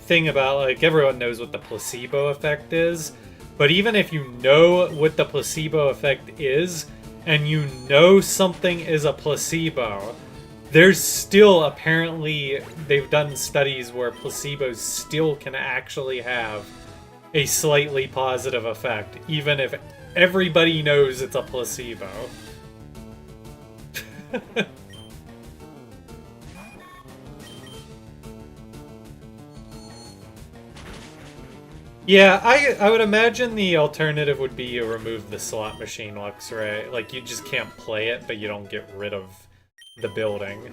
thing about, like, everyone knows what the placebo effect is, but even if you know what the placebo effect is, and you know something is a placebo, there's still, apparently, they've done studies where placebos still can actually have a slightly positive effect, even if everybody knows it's a placebo. Yeah, I would imagine the alternative would be you remove the slot machine looks, right? Like, you just can't play it, but you don't get rid of the building.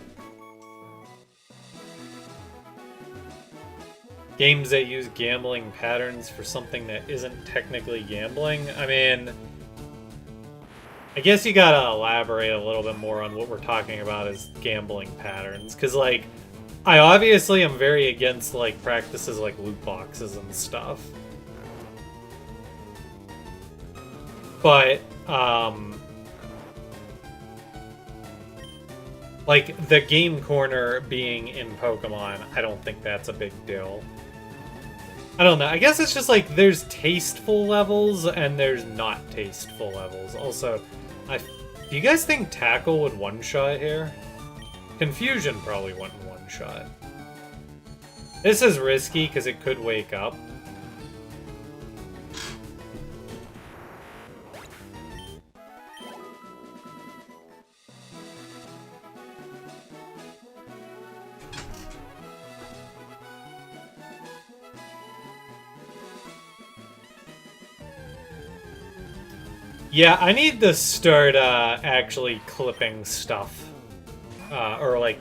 Games that use gambling patterns for something that isn't technically gambling? I mean, I guess you gotta elaborate a little bit more on what we're talking about as gambling patterns. Because, like, I obviously am very against, like, practices like loot boxes and stuff. But, like, the game corner being in Pokemon, I don't think that's a big deal. I don't know. I guess it's just, like, there's tasteful levels and there's not tasteful levels. Also, do you guys think Tackle would one-shot here? Confusion probably wouldn't one-shot. This is risky because it could wake up. Yeah, I need to start actually clipping stuff. Or, like,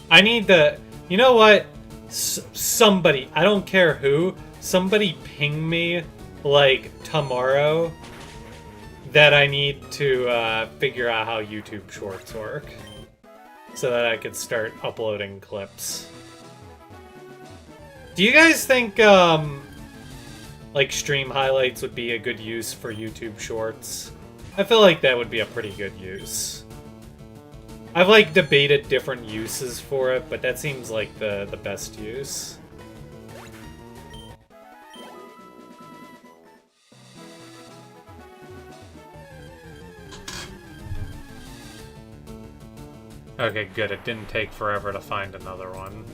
I need to... You know what? Somebody, I don't care who, somebody ping me, like, tomorrow that I need to figure out how YouTube Shorts work. So that I could start uploading clips. Do you guys think, like, stream highlights would be a good use for YouTube Shorts? I feel like that would be a pretty good use. I've, like, debated different uses for it, but that seems like the best use. Okay, good. It didn't take forever to find another one.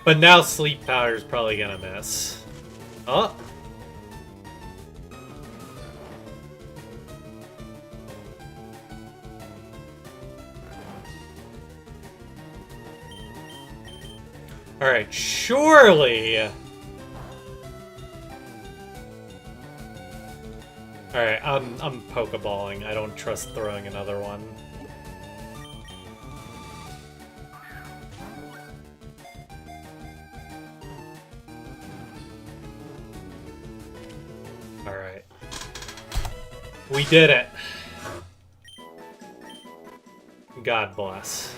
But now Sleep Powder's probably gonna miss. Oh! Alright, surely... Alright, I'm Pokeballing. I don't trust throwing another one. Alright. We did it. God bless.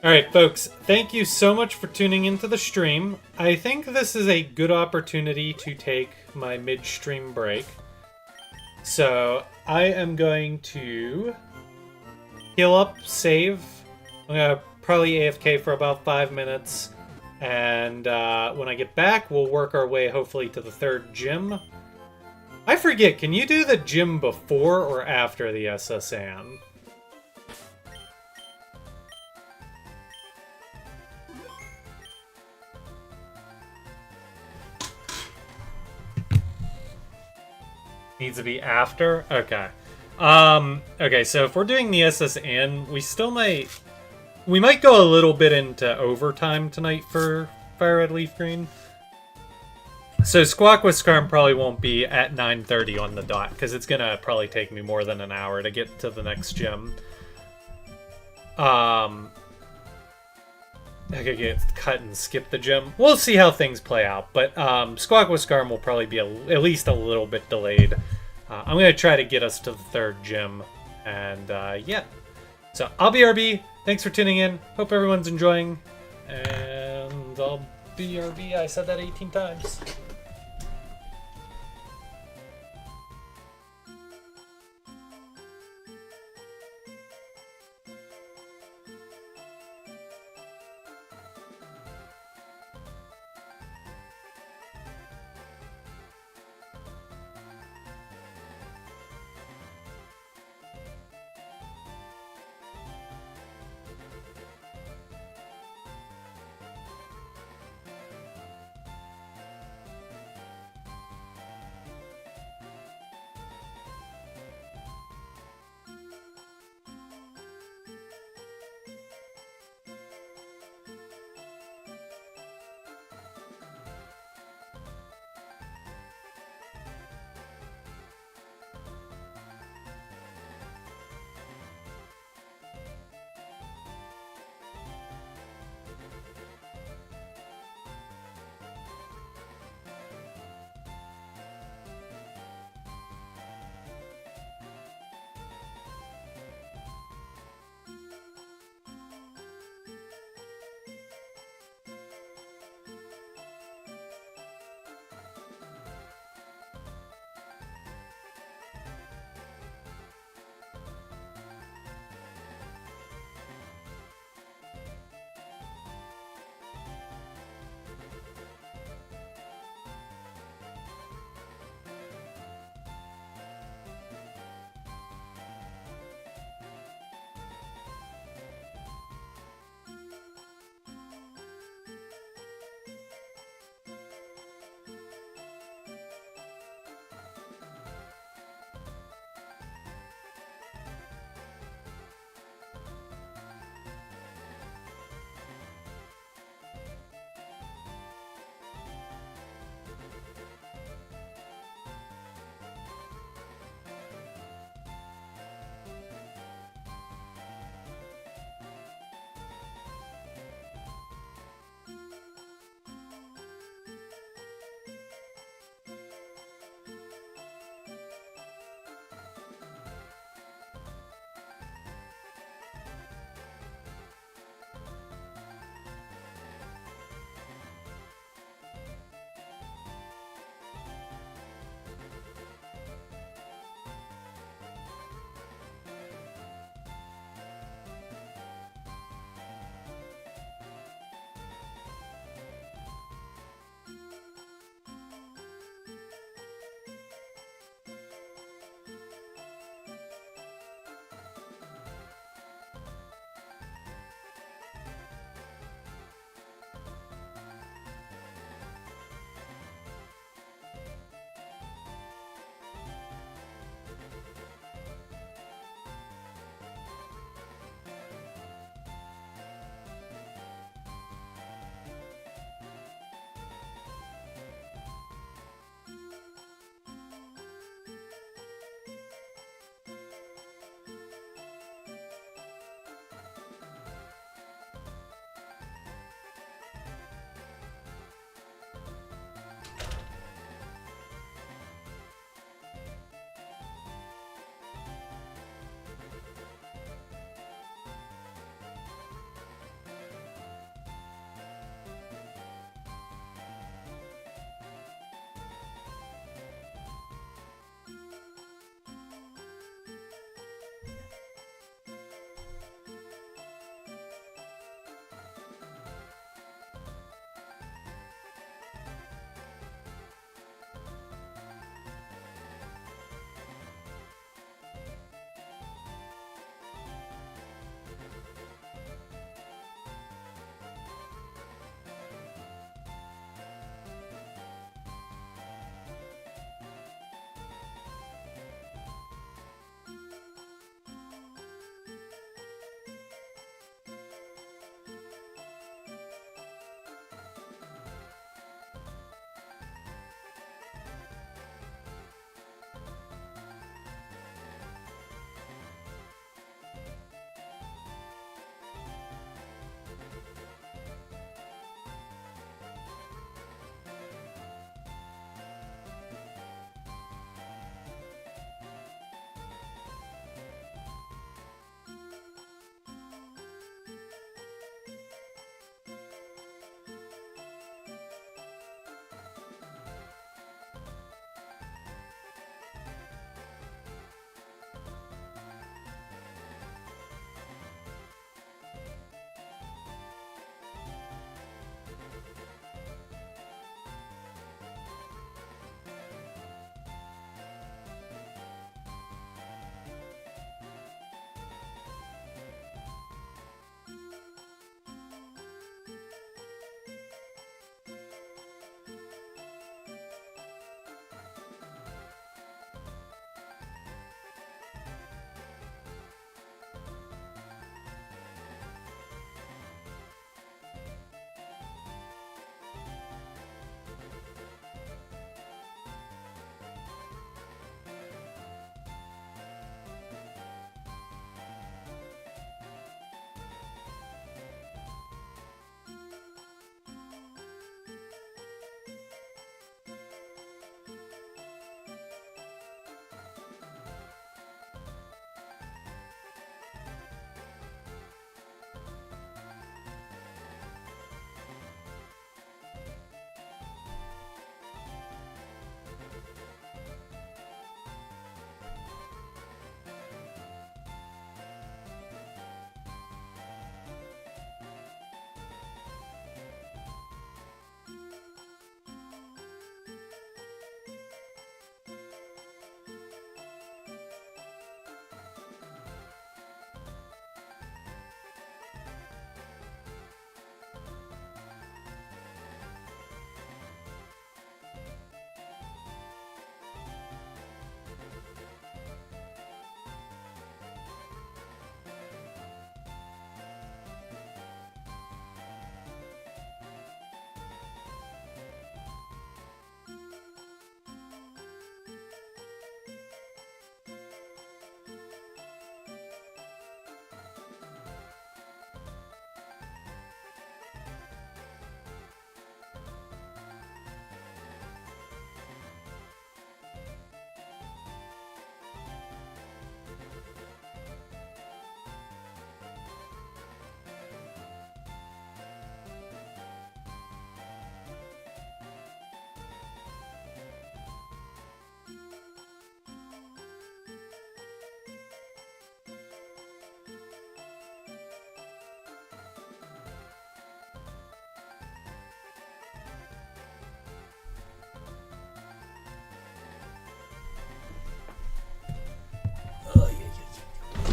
Alright, folks, thank you so much for tuning into the stream. I think this is a good opportunity to take my midstream break. So, I am going to heal up, save. I'm going to probably AFK for about 5 minutes. And when I get back, we'll work our way, hopefully, to the third gym. I forget, can you do the gym before or after the SSN? Needs to be after? Okay. Okay, so if we're doing the SSN, we might go a little bit into overtime tonight for Fire Red Leaf Green. So Squawk with Skarm probably won't be at 9:30 on the dot, because it's gonna probably take me more than an hour to get to the next gym. I could get cut and skip the gym. We'll see how things play out, but Squawk with Skarm will probably be at least a little bit delayed. I'm going to try to get us to the third gym, and yeah. So, I'll be RB. Thanks for tuning in. Hope everyone's enjoying, and I'll be RB. I said that 18 times.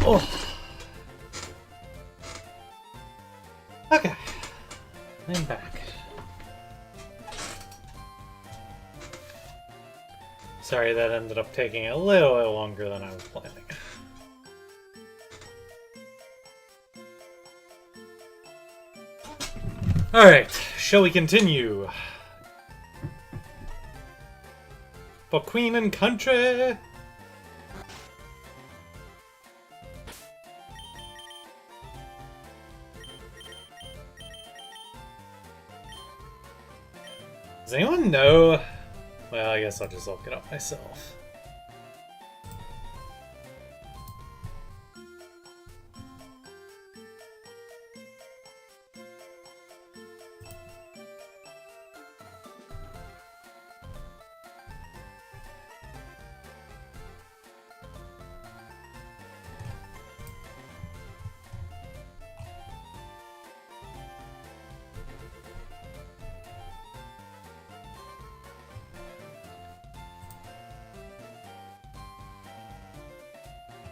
Oh. Okay. I'm back. Sorry, that ended up taking a little bit longer than I was planning. Alright, shall we continue? For Queen and Country! Does anyone know? Well, I guess I'll just look it up myself.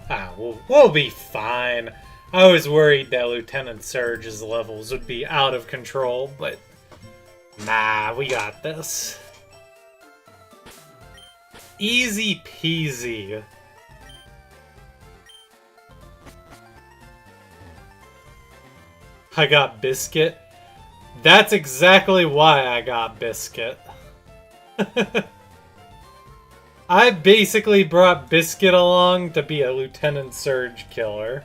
Ah, we'll be fine. I was worried that Lieutenant Surge's levels would be out of control, but nah, we got this. Easy peasy. I got Biscuit. That's exactly why I got Biscuit. I basically brought Biscuit along to be a Lieutenant Surge killer.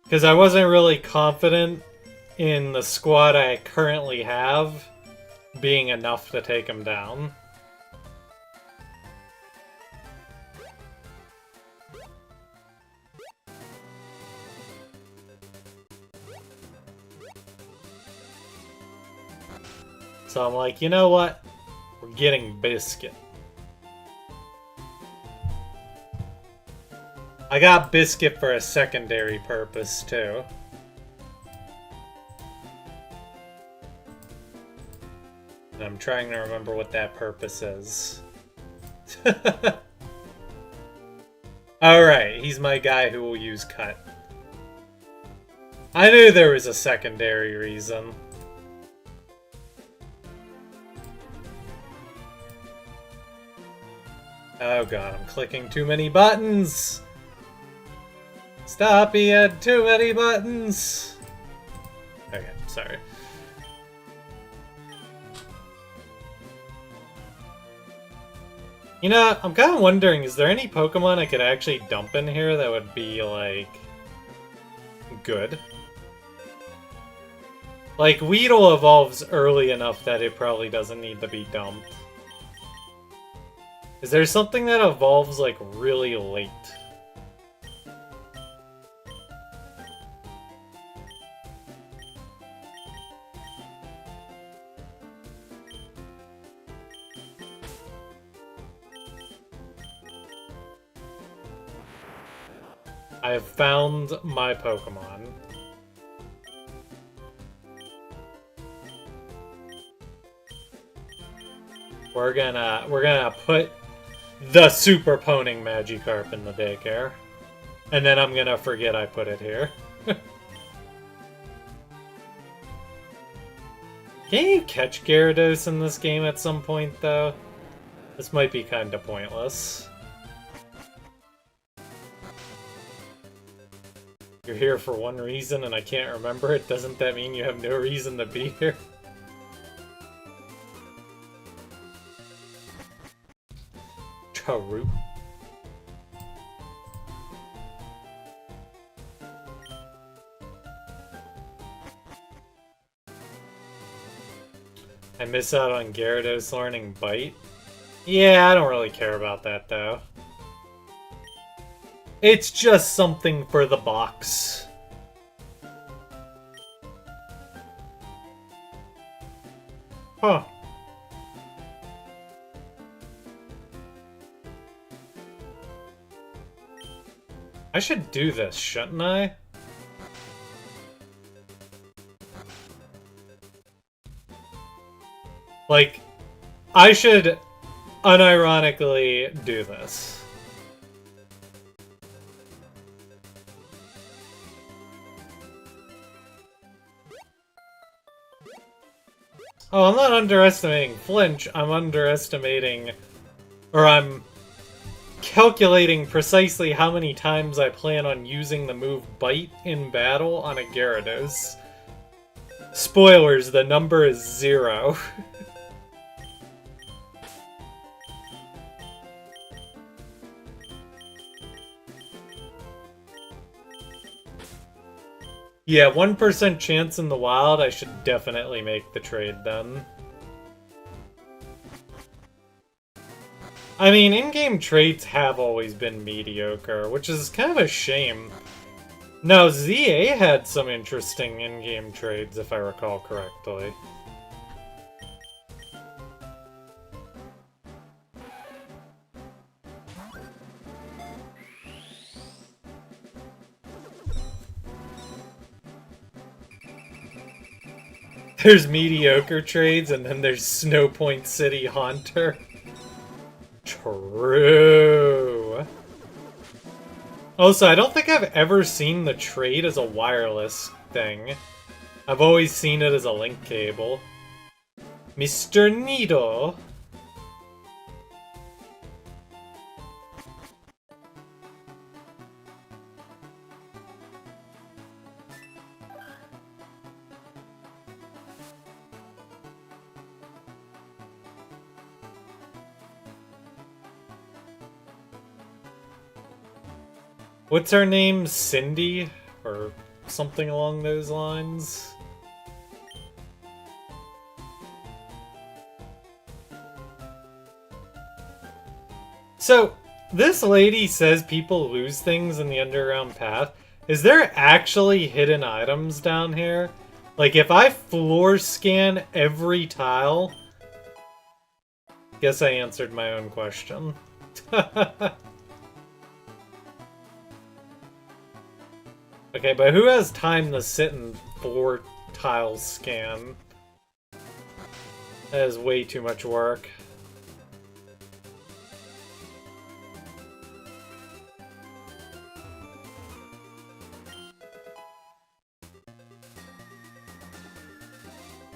Because I wasn't really confident in the squad I currently have being enough to take him down. So I'm like, you know what? We're getting Biscuit. I got Biscuit for a secondary purpose, too. And I'm trying to remember what that purpose is. Alright, he's my guy who will use Cut. I knew there was a secondary reason. Oh god, I'm clicking too many buttons! Stop, he had too many buttons! Okay, sorry. You know, I'm kind of wondering, is there any Pokemon I could actually dump in here that would be, like, good? Like, Weedle evolves early enough that it probably doesn't need to be dumped. Is there something that evolves, like, really late? I have found my Pokemon. We're gonna put the Super Poning Magikarp in the daycare. And then I'm gonna forget I put it here. Can you catch Gyarados in this game at some point, though? This might be kinda pointless. You're here for one reason and I can't remember it. Doesn't that mean you have no reason to be here? True. I miss out on Gyarados learning Bite. Yeah, I don't really care about that, though. It's just something for the box. Huh. I should do this, shouldn't I? Like, I should unironically do this. Oh, I'm not underestimating flinch, I'm underestimating... Or I'm calculating precisely how many times I plan on using the move Bite in battle on a Gyarados. Spoilers, the number is 0. Yeah, 1% chance in the wild, I should definitely make the trade then. I mean, in-game trades have always been mediocre, which is kind of a shame. No, ZA had some interesting in-game trades, if I recall correctly. There's mediocre trades, and then there's Snowpoint City Haunter. True. Also, I don't think I've ever seen the trade as a wireless thing. I've always seen it as a link cable. Mr. Needle. What's her name? Cindy? Or something along those lines? So, this lady says people lose things in the underground path. Is there actually hidden items down here? Like, if I floor scan every tile... Guess I answered my own question. Okay, but who has time to sit and 4 tiles scan? That is way too much work.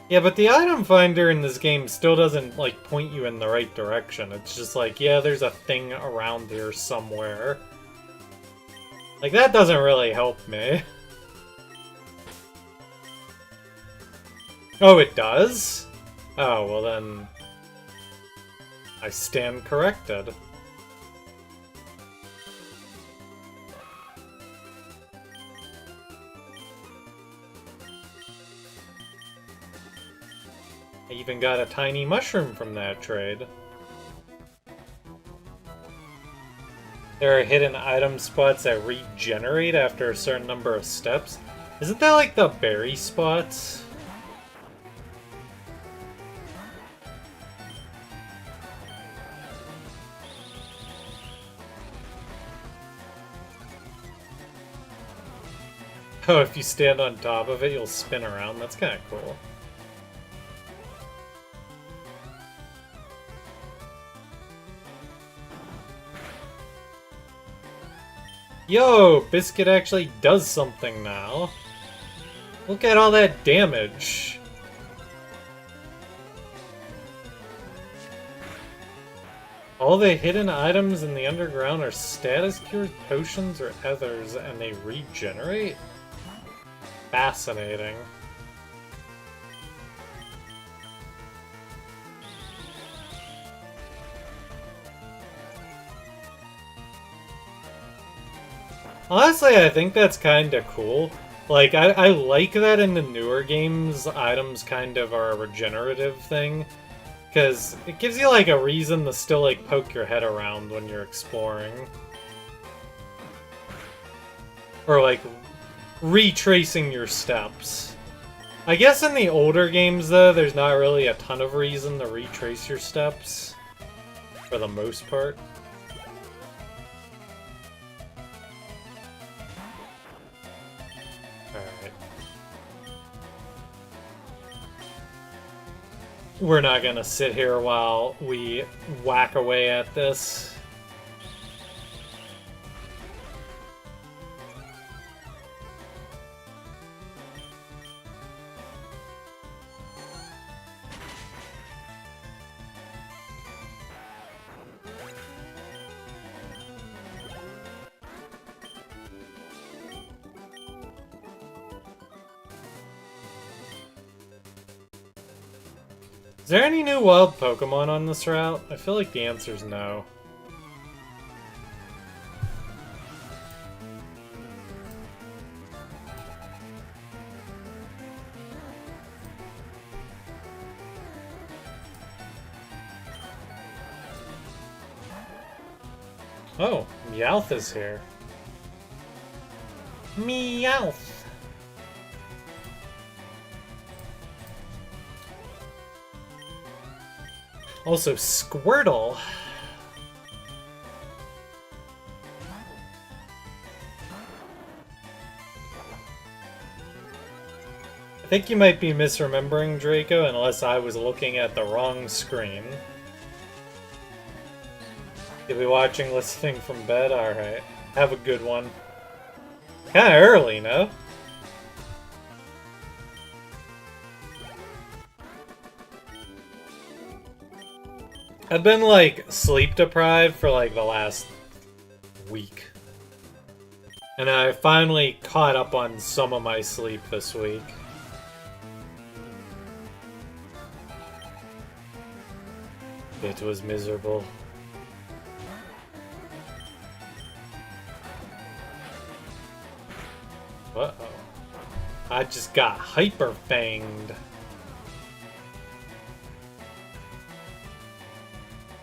Yeah, but the item finder in this game still doesn't, like, point you in the right direction. It's just like, yeah, there's a thing around here somewhere. Like, that doesn't really help me. Oh, it does? Oh, well then... I stand corrected. I even got a tiny mushroom from that trade. There are hidden item spots that regenerate after a certain number of steps. Isn't that like the berry spots? Oh, if you stand on top of it, you'll spin around. That's kind of cool. Yo, Biscuit actually does something now. Look at all that damage. All the hidden items in the underground are status cures, potions, or others, and they regenerate? Fascinating. Honestly, I think that's kind of cool. Like, I like that in the newer games, items kind of are a regenerative thing. Because it gives you, like, a reason to still, like, poke your head around when you're exploring. Or, like, retracing your steps. I guess in the older games, though, there's not really a ton of reason to retrace your steps. For the most part. we're not gonna sit here while we whack away at this. Is there any new wild Pokemon on this route? I feel like the answer is no. Oh, Meowth is here. Meowth! Also, Squirtle. I think you might be misremembering, Draco, unless I was looking at the wrong screen. You'll be watching listening from bed? Alright. Have a good one. Kinda early, no? I've been, like, sleep deprived for, like, the last week. And I finally caught up on some of my sleep this week. It was miserable. Uh-oh. I just got hyper fanged.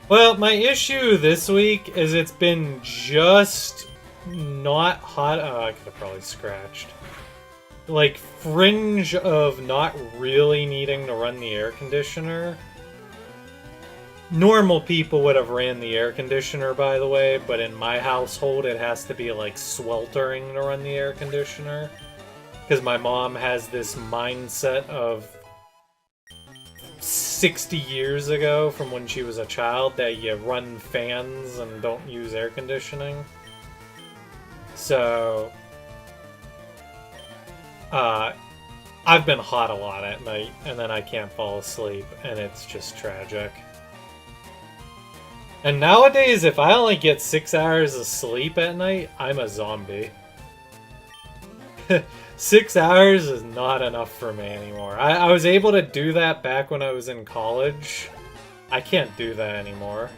Well, my issue this week is it's been just not hot. Oh, I could have probably scratched. Like, fringe of not really needing to run the air conditioner. Normal people would have ran the air conditioner, by the way, but in my household it has to be, like, sweltering to run the air conditioner. Because my mom has this mindset of 60 years ago from when she was a child that you run fans and don't use air conditioning. So, I've been hot a lot at night, and then I can't fall asleep, and it's just tragic. And nowadays, if I only get 6 hours of sleep at night, I'm a zombie. 6 hours is not enough for me anymore. I was able to do that back when I was in college. I can't do that anymore.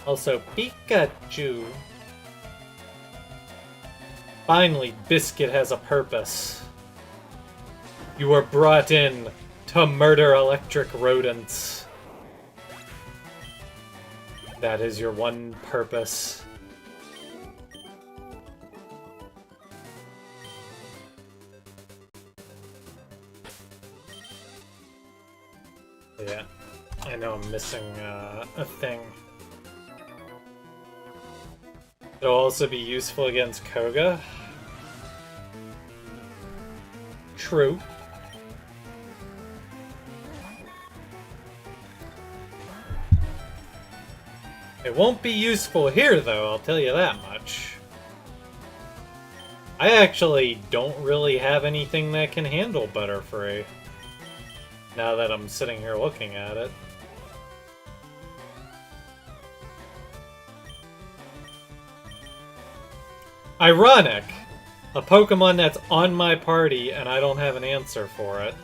Also, Pikachu. Finally, Biscuit has a purpose. You were brought in to murder electric rodents. That is your one purpose. Yeah, I know I'm missing a thing. It'll also be useful against Koga. True. It won't be useful here, though, I'll tell you that much. I actually don't really have anything that can handle Butterfree, now that I'm sitting here looking at it. Ironic! A Pokemon that's on my party and I don't have an answer for it.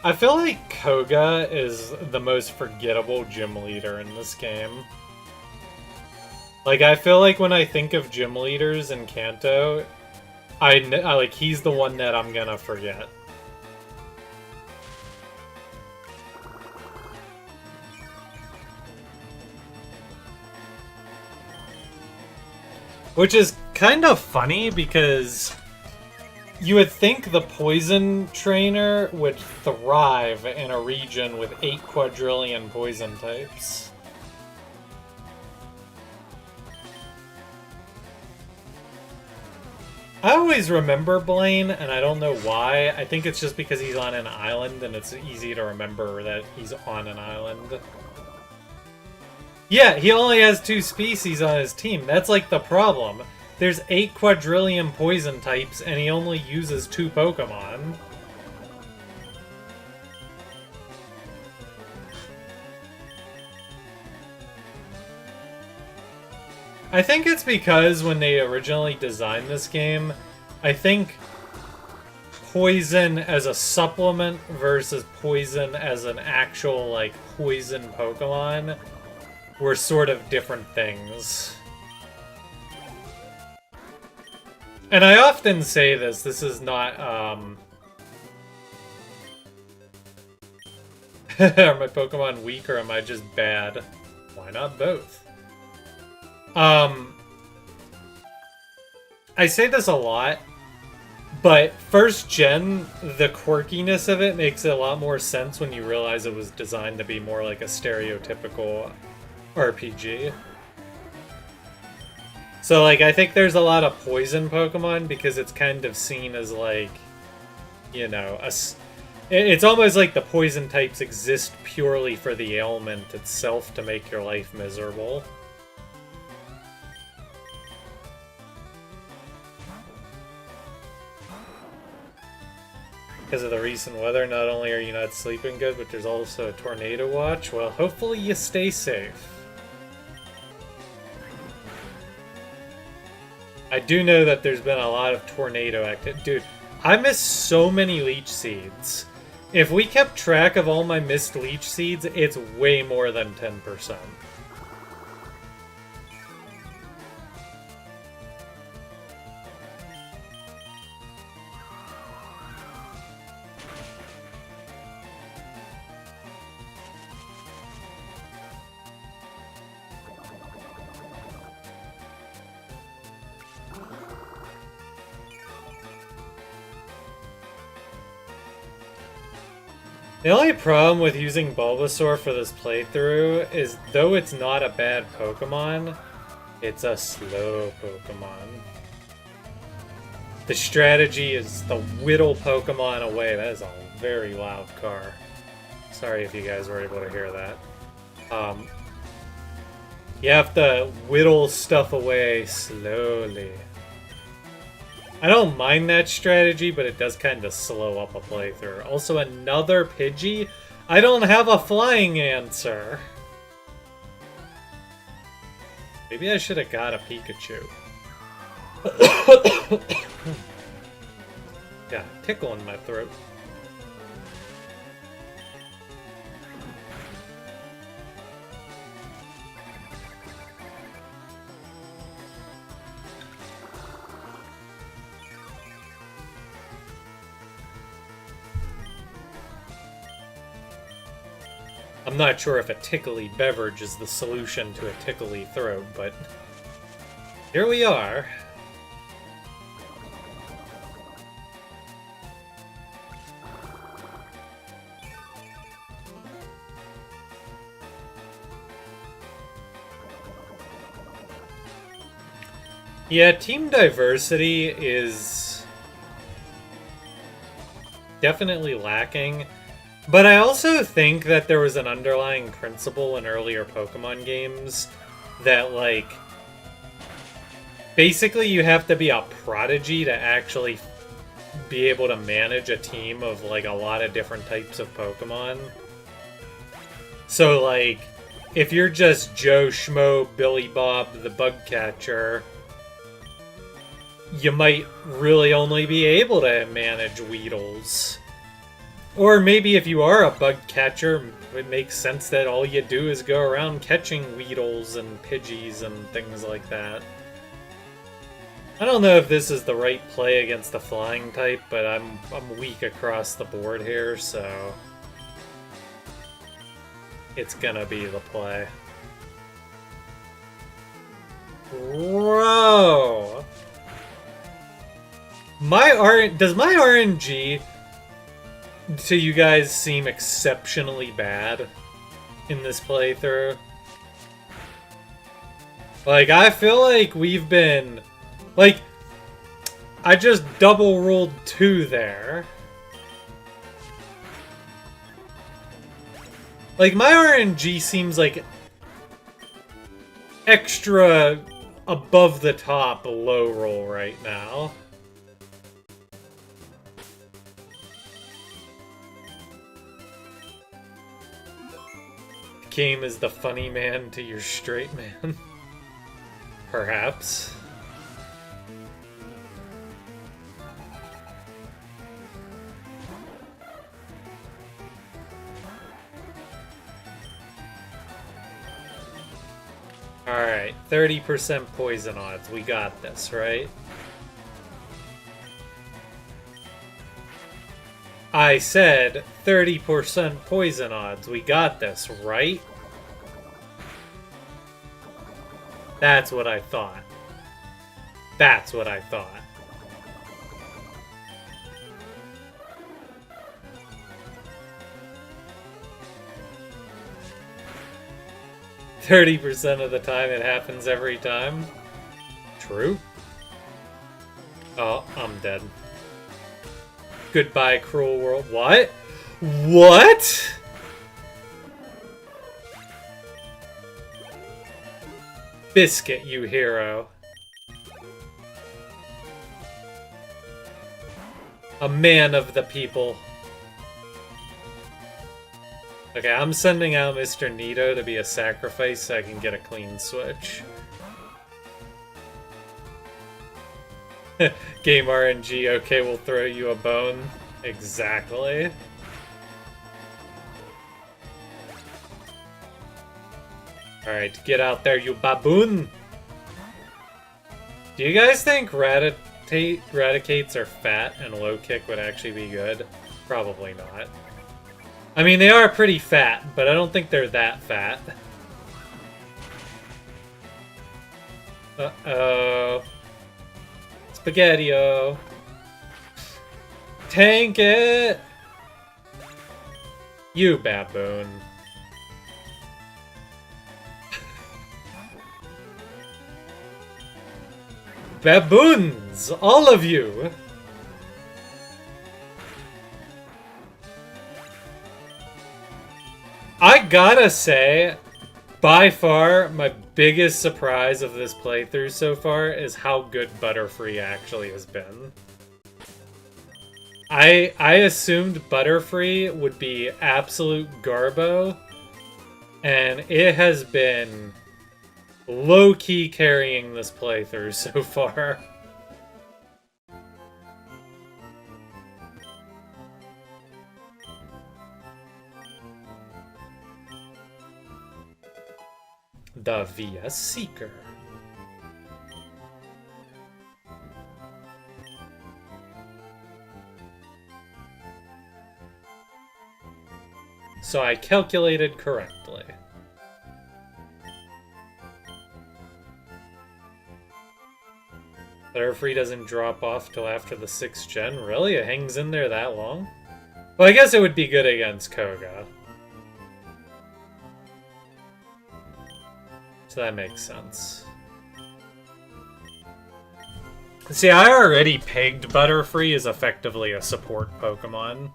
I feel like Koga is the most forgettable gym leader in this game. Like, I feel like when I think of gym leaders in Kanto, I like, he's the one that I'm gonna forget. Which is kind of funny because you would think the poison trainer would thrive in a region with 8 quadrillion poison types. I always remember Blaine, and I don't know why. I think it's just because he's on an island, and it's easy to remember that he's on an island. Yeah, he only has 2 species on his team. That's like the problem. There's 8 quadrillion poison types, and he only uses 2 Pokemon. I think it's because when they originally designed this game, I think poison as a supplement versus poison as an actual, like, poison Pokemon were sort of different things. And I often say this is not, are my Pokemon weak or am I just bad? Why not both? I say this a lot, but first gen, the quirkiness of it makes a lot more sense when you realize it was designed to be more like a stereotypical RPG. So, like, I think there's a lot of poison Pokemon because it's kind of seen as, like, you know, it's almost like the poison types exist purely for the ailment itself to make your life miserable. Because of the recent weather, not only are you not sleeping good, but there's also a tornado watch. Well, hopefully you stay safe. I do know that there's been a lot of tornado activity. Dude, I missed so many Leech Seeds. If we kept track of all my missed Leech Seeds, it's way more than 10%. The only problem with using Bulbasaur for this playthrough is, though it's not a bad Pokemon, it's a slow Pokemon. The strategy is to whittle Pokemon away. That is a very loud car. Sorry if you guys were able to hear that. You have to whittle stuff away slowly. I don't mind that strategy, but it does kind of slow up a playthrough. Also, another Pidgey? I don't have a flying answer. Maybe I should have got a Pikachu. Got a tickle in my throat. I'm not sure if a tickly beverage is the solution to a tickly throat, but here we are. Yeah, team diversity is definitely lacking. But I also think that there was an underlying principle in earlier Pokemon games that, like, basically you have to be a prodigy to actually be able to manage a team of, like, a lot of different types of Pokemon. So, like, if you're just Joe Schmo, Billy Bob, the bug catcher, you might really only be able to manage Weedles. Or maybe if you are a bug catcher, it makes sense that all you do is go around catching Weedles and Pidgeys and things like that. I don't know if this is the right play against the flying type, but I'm weak across the board here, so it's gonna be the play. Bro! Does my RNG to you guys seem exceptionally bad in this playthrough? Like, I feel like we've been... Like, I just double rolled 2 there. Like, my RNG seems like extra above the top low roll right now. Game is the funny man to your straight man. Perhaps. Alright, 30% poison odds. We got this, right? I said 30% poison odds. We got this, right? That's what I thought. That's what I thought. "30% of the time it happens every time." True. Oh, I'm dead. Goodbye, cruel world. What? What? Biscuit, you hero. A man of the people. Okay, I'm sending out Mr. Nito to be a sacrifice so I can get a clean switch. Game RNG, okay, we'll throw you a bone. Exactly. Alright, get out there, you baboon! Do you guys think Raticates are fat and low kick would actually be good? Probably not. I mean, they are pretty fat, but I don't think they're that fat. Uh-oh. Spaghetti-o. Tank it! You baboon. Baboons! All of you! I gotta say, by far, my biggest surprise of this playthrough so far is how good Butterfree actually has been. I assumed Butterfree would be absolute garbo, and it has been low-key carrying this playthrough so far. The VS Seeker. So I calculated correctly. Butterfree doesn't drop off till after the 6th gen? Really? It hangs in there that long? Well, I guess it would be good against Koga. So that makes sense. See, I already pegged Butterfree as effectively a support Pokemon.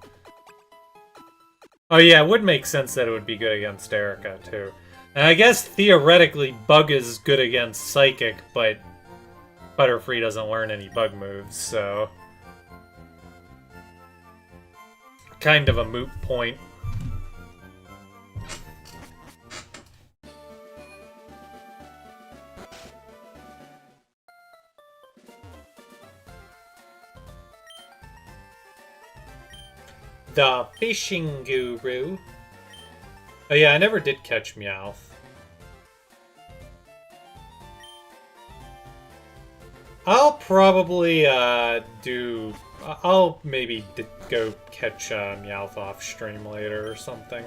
Oh yeah, it would make sense that it would be good against Erica, too. And I guess, theoretically, Bug is good against Psychic, but Butterfree doesn't learn any Bug moves, so... kind of a moot point. The Fishing Guru. Oh yeah, I never did catch Meowth. I'll probably do. I'll maybe go catch Meowth off stream later or something.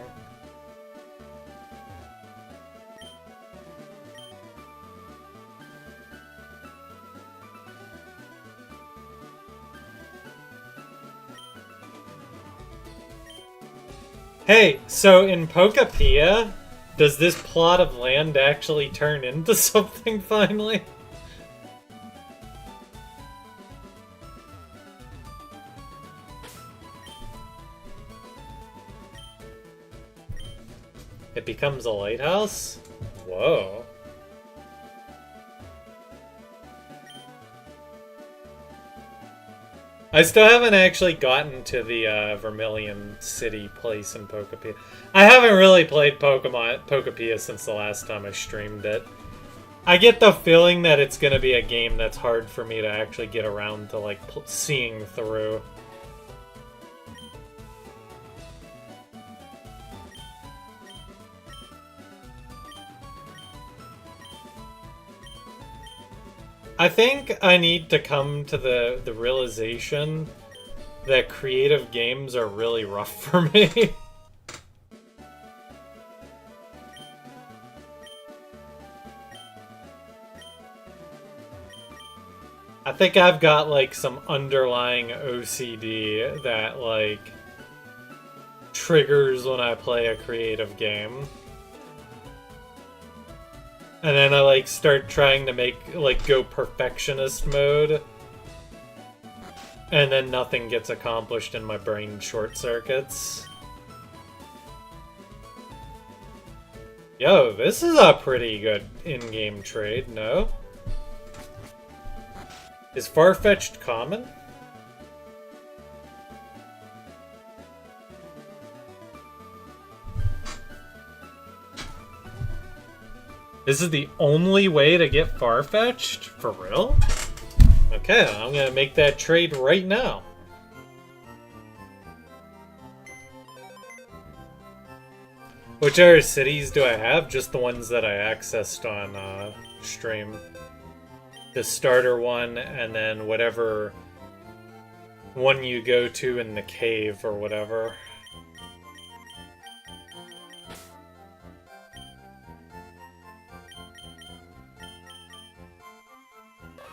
Hey, so in Pokapia, does this plot of land actually turn into something finally? It becomes a lighthouse? Whoa. I still haven't actually gotten to the Vermilion City place in Pokapia. I haven't really played Pokapia since the last time I streamed it. I get the feeling that it's gonna be a game that's hard for me to actually get around to, like, seeing through. I think I need to come to the realization that creative games are really rough for me. I think I've got, like, some underlying OCD that, like, triggers when I play a creative game. And then I, like, start trying to make, like, go perfectionist mode. And then nothing gets accomplished and my brain short circuits. Yo, this is a pretty good in-game trade, no? Is Farfetch'd common? This is the only way to get Farfetch'd? For real? Okay, I'm gonna make that trade right now. Which other cities do I have? Just the ones that I accessed on stream. The starter one, and then whatever one you go to in the cave or whatever.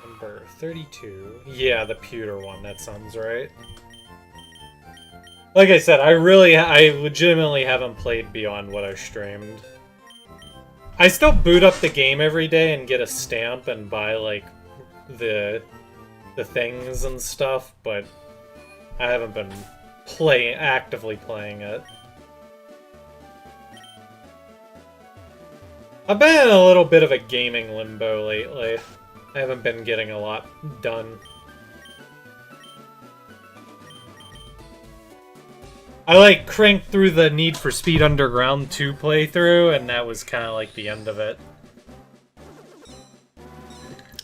Number 32. Yeah, the pewter one, that sounds right. Like I said, I legitimately haven't played beyond what I streamed. I still boot up the game every day and get a stamp and buy, like, the things and stuff, but I haven't been actively playing it. I've been in a little bit of a gaming limbo lately. I haven't been getting a lot done. I, like, cranked through the Need for Speed Underground 2 playthrough, and that was kind of like the end of it.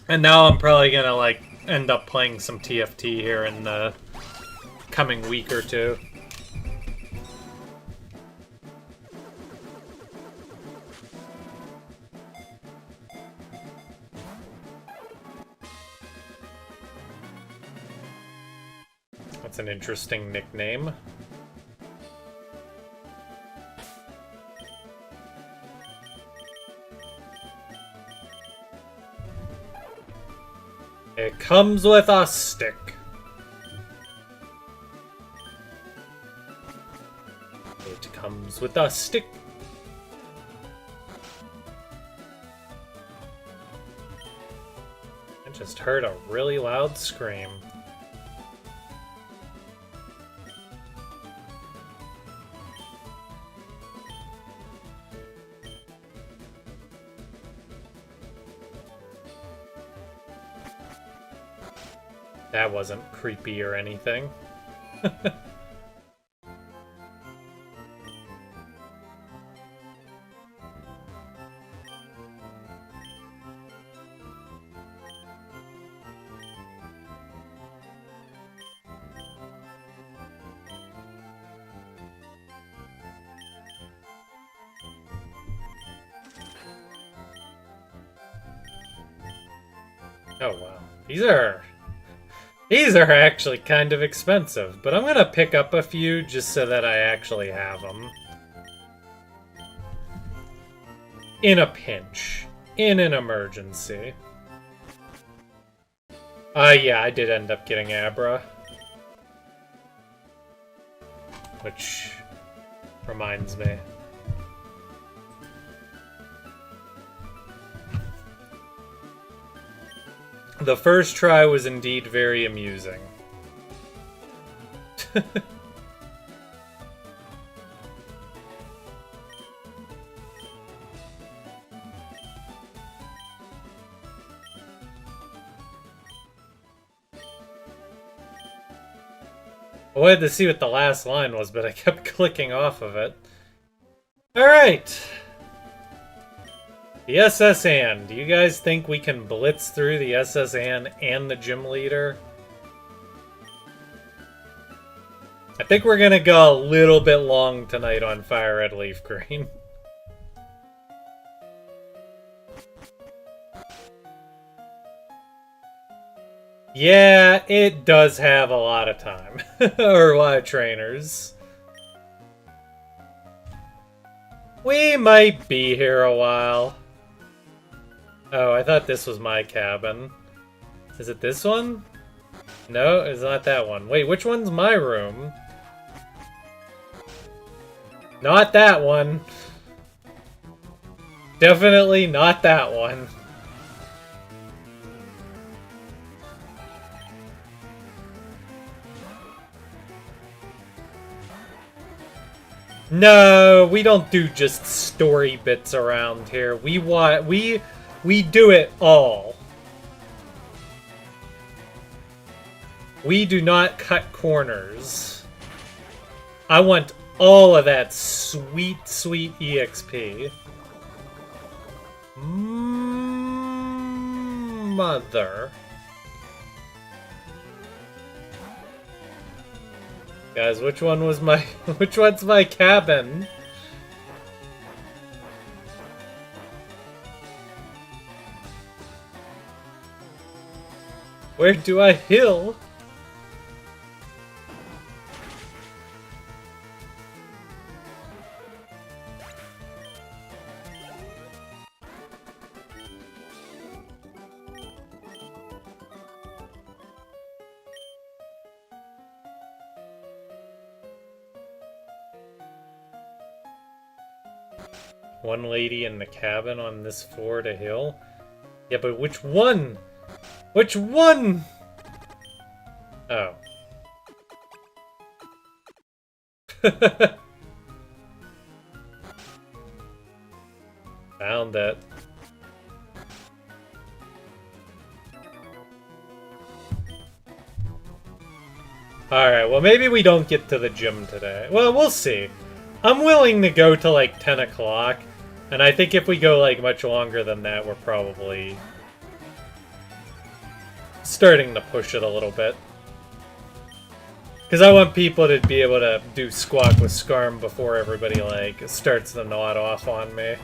And now I'm probably gonna, like, end up playing some TFT here in the coming week or two. That's an interesting nickname. It comes with a stick. It comes with a stick. I just heard a really loud scream. That wasn't creepy or anything. Oh wow. These are actually kind of expensive, but I'm gonna pick up a few just so that I actually have them. In a pinch. In an emergency. Yeah, I did end up getting Abra. Which reminds me. The first try was indeed very amusing. I wanted to see what the last line was, but I kept clicking off of it. Alright! The SS Anne. Do you guys think we can blitz through the SS Anne and the gym leader? I think we're gonna go a little bit long tonight on Fire Red Leaf Green. Yeah, it does have a lot of time. Or a lot of trainers. We might be here a while. Oh, I thought this was my cabin. Is it this one? No, it's not that one. Wait, which one's my room? Not that one. Definitely not that one. No, we don't do just story bits around here. We do it all. We do not cut corners. I want all of that sweet, sweet EXP. Mother. Guys, which one's my cabin? Where do I heal? One lady in the cabin on this floor to heal? Yeah, but which one? Which one? Oh. Found it. Alright, well maybe we don't get to the gym today. Well, we'll see. I'm willing to go to like 10 o'clock. And I think if we go like much longer than that, we're probably starting to push it a little bit. Because I want people to be able to do Squawk with Scarm before everybody like starts the nod off on me.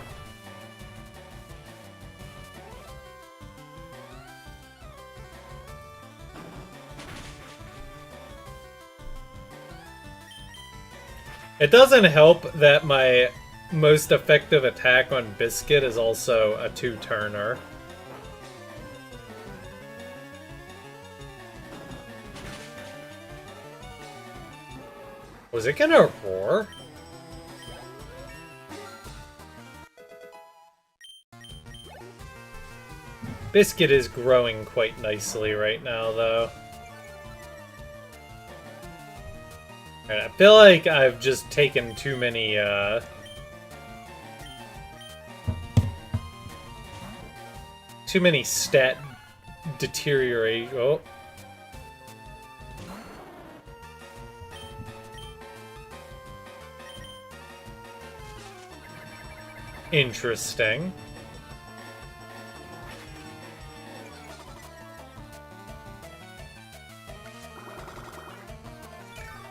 It doesn't help that my most effective attack on Biscuit is also a 2-turner. Was it gonna roar? Biscuit is growing quite nicely right now, though. Alright, I feel like I've just taken too many, too many stat deteriorate. Oh. Interesting.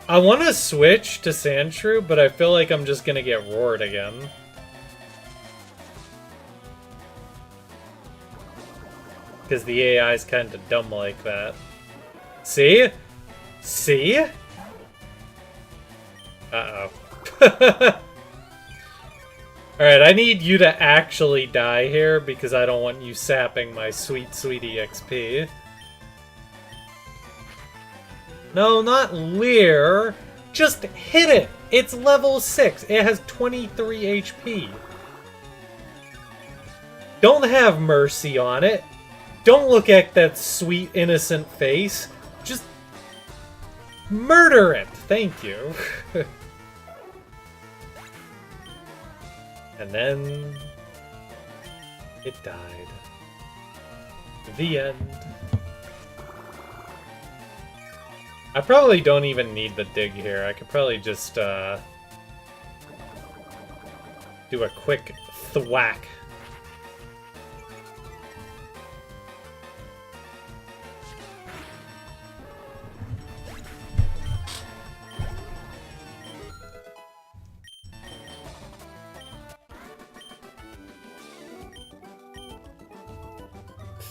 I want to switch to Sandshrew, but I feel like I'm just gonna get roared again. Because the AI is kind of dumb like that. See? See? Uh-oh. Alright, I need you to actually die here because I don't want you sapping my sweet, sweet EXP. No, not Leer. Just hit it! It's level 6. It has 23 HP. Don't have mercy on it. Don't look at that sweet, innocent face. Just murder it. Thank you. And then it died. The end. I probably don't even need the dig here. I could probably just do a quick thwack.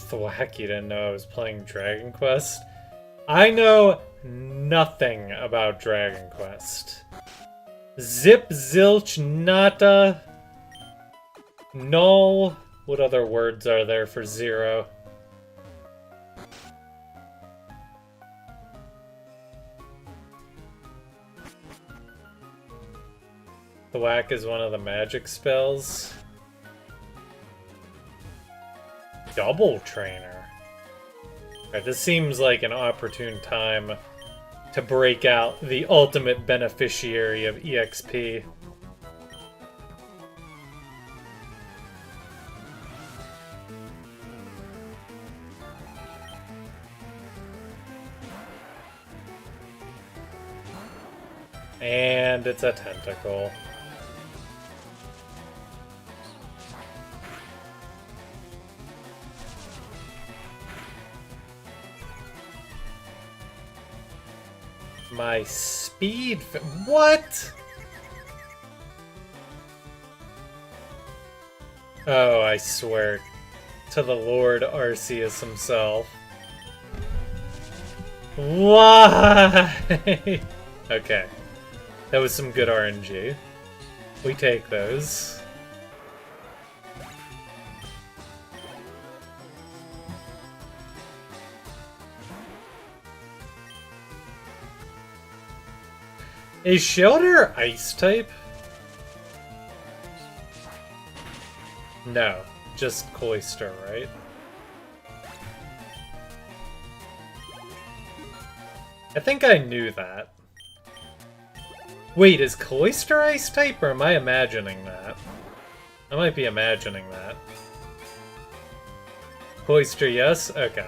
Thwack, you didn't know I was playing Dragon Quest? I know nothing about Dragon Quest. Zip, zilch, nata, null. What other words are there for 0? Thwack is one of the magic spells. Double Trainer. Right, this seems like an opportune time to break out the ultimate beneficiary of EXP. And it's a tentacle. My speed... What? Oh, I swear to the Lord Arceus himself. Why? Okay. That was some good RNG. We take those. Is Shelter Ice type? No, just Cloyster, right? I think I knew that. Wait, is Cloyster Ice type, or am I imagining that? I might be imagining that. Cloyster, yes? Okay.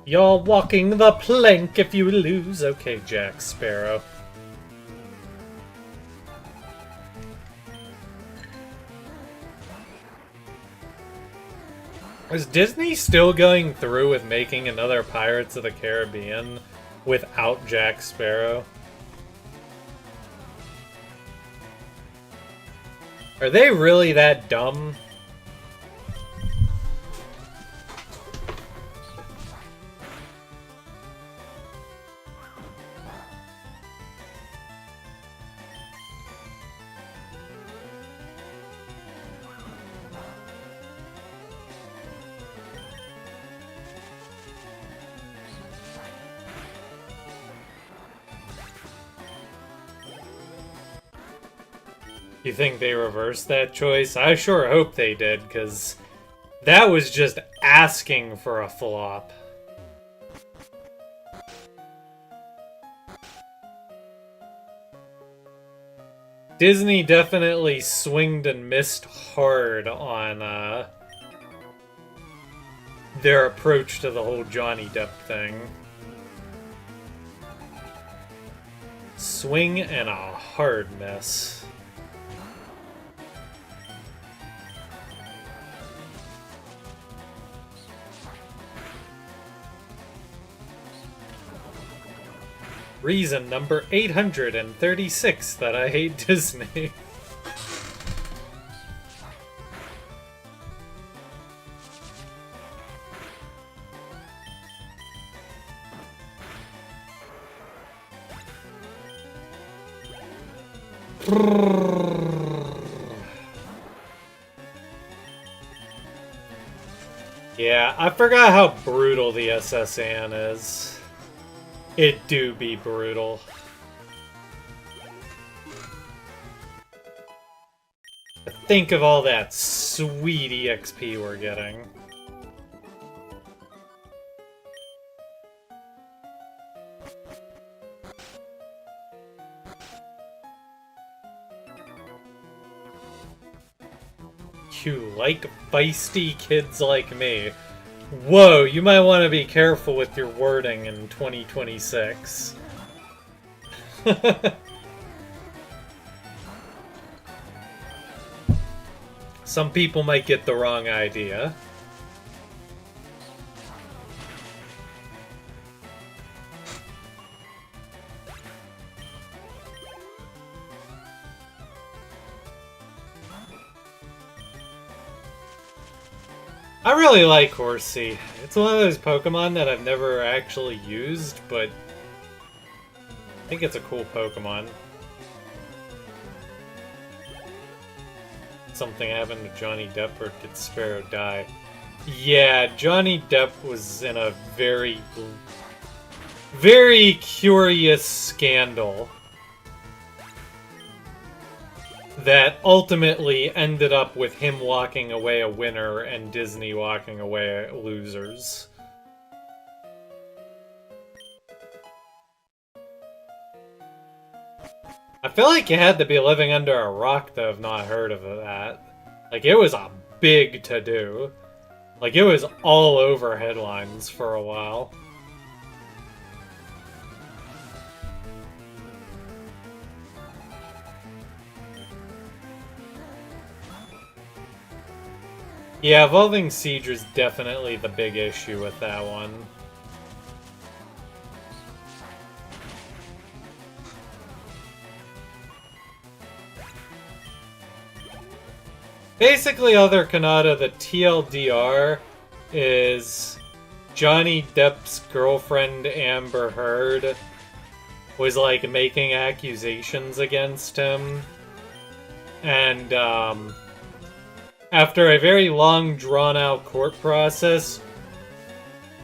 You're walking the plank if you lose. Okay, Jack Sparrow. Is Disney still going through with making another Pirates of the Caribbean without Jack Sparrow? Are they really that dumb? You think they reversed that choice? I sure hope they did, because that was just asking for a flop. Disney definitely swinged and missed hard on their approach to the whole Johnny Depp thing. Swing and a hard miss. Reason number 836 that I hate Disney. Yeah, I forgot how brutal the SS Anne is. It do be brutal. Think of all that sweet EXP we're getting. You like feisty kids like me. Whoa, you might want to be careful with your wording in 2026. Some people might get the wrong idea. I really like Horsey. It's one of those Pokemon that I've never actually used, but I think it's a cool Pokemon. Something happened to Johnny Depp, or did Sparrow die? Yeah, Johnny Depp was in a very, very curious scandal that ultimately ended up with him walking away a winner and Disney walking away losers. I feel like you had to be living under a rock to have not heard of that. Like, it was a big to-do. Like, it was all over headlines for a while. Yeah, Evolving Siege was definitely the big issue with that one. Basically, Other Kanata, the TLDR is Johnny Depp's girlfriend, Amber Heard, was, like, making accusations against him. And, after a very long, drawn-out court process,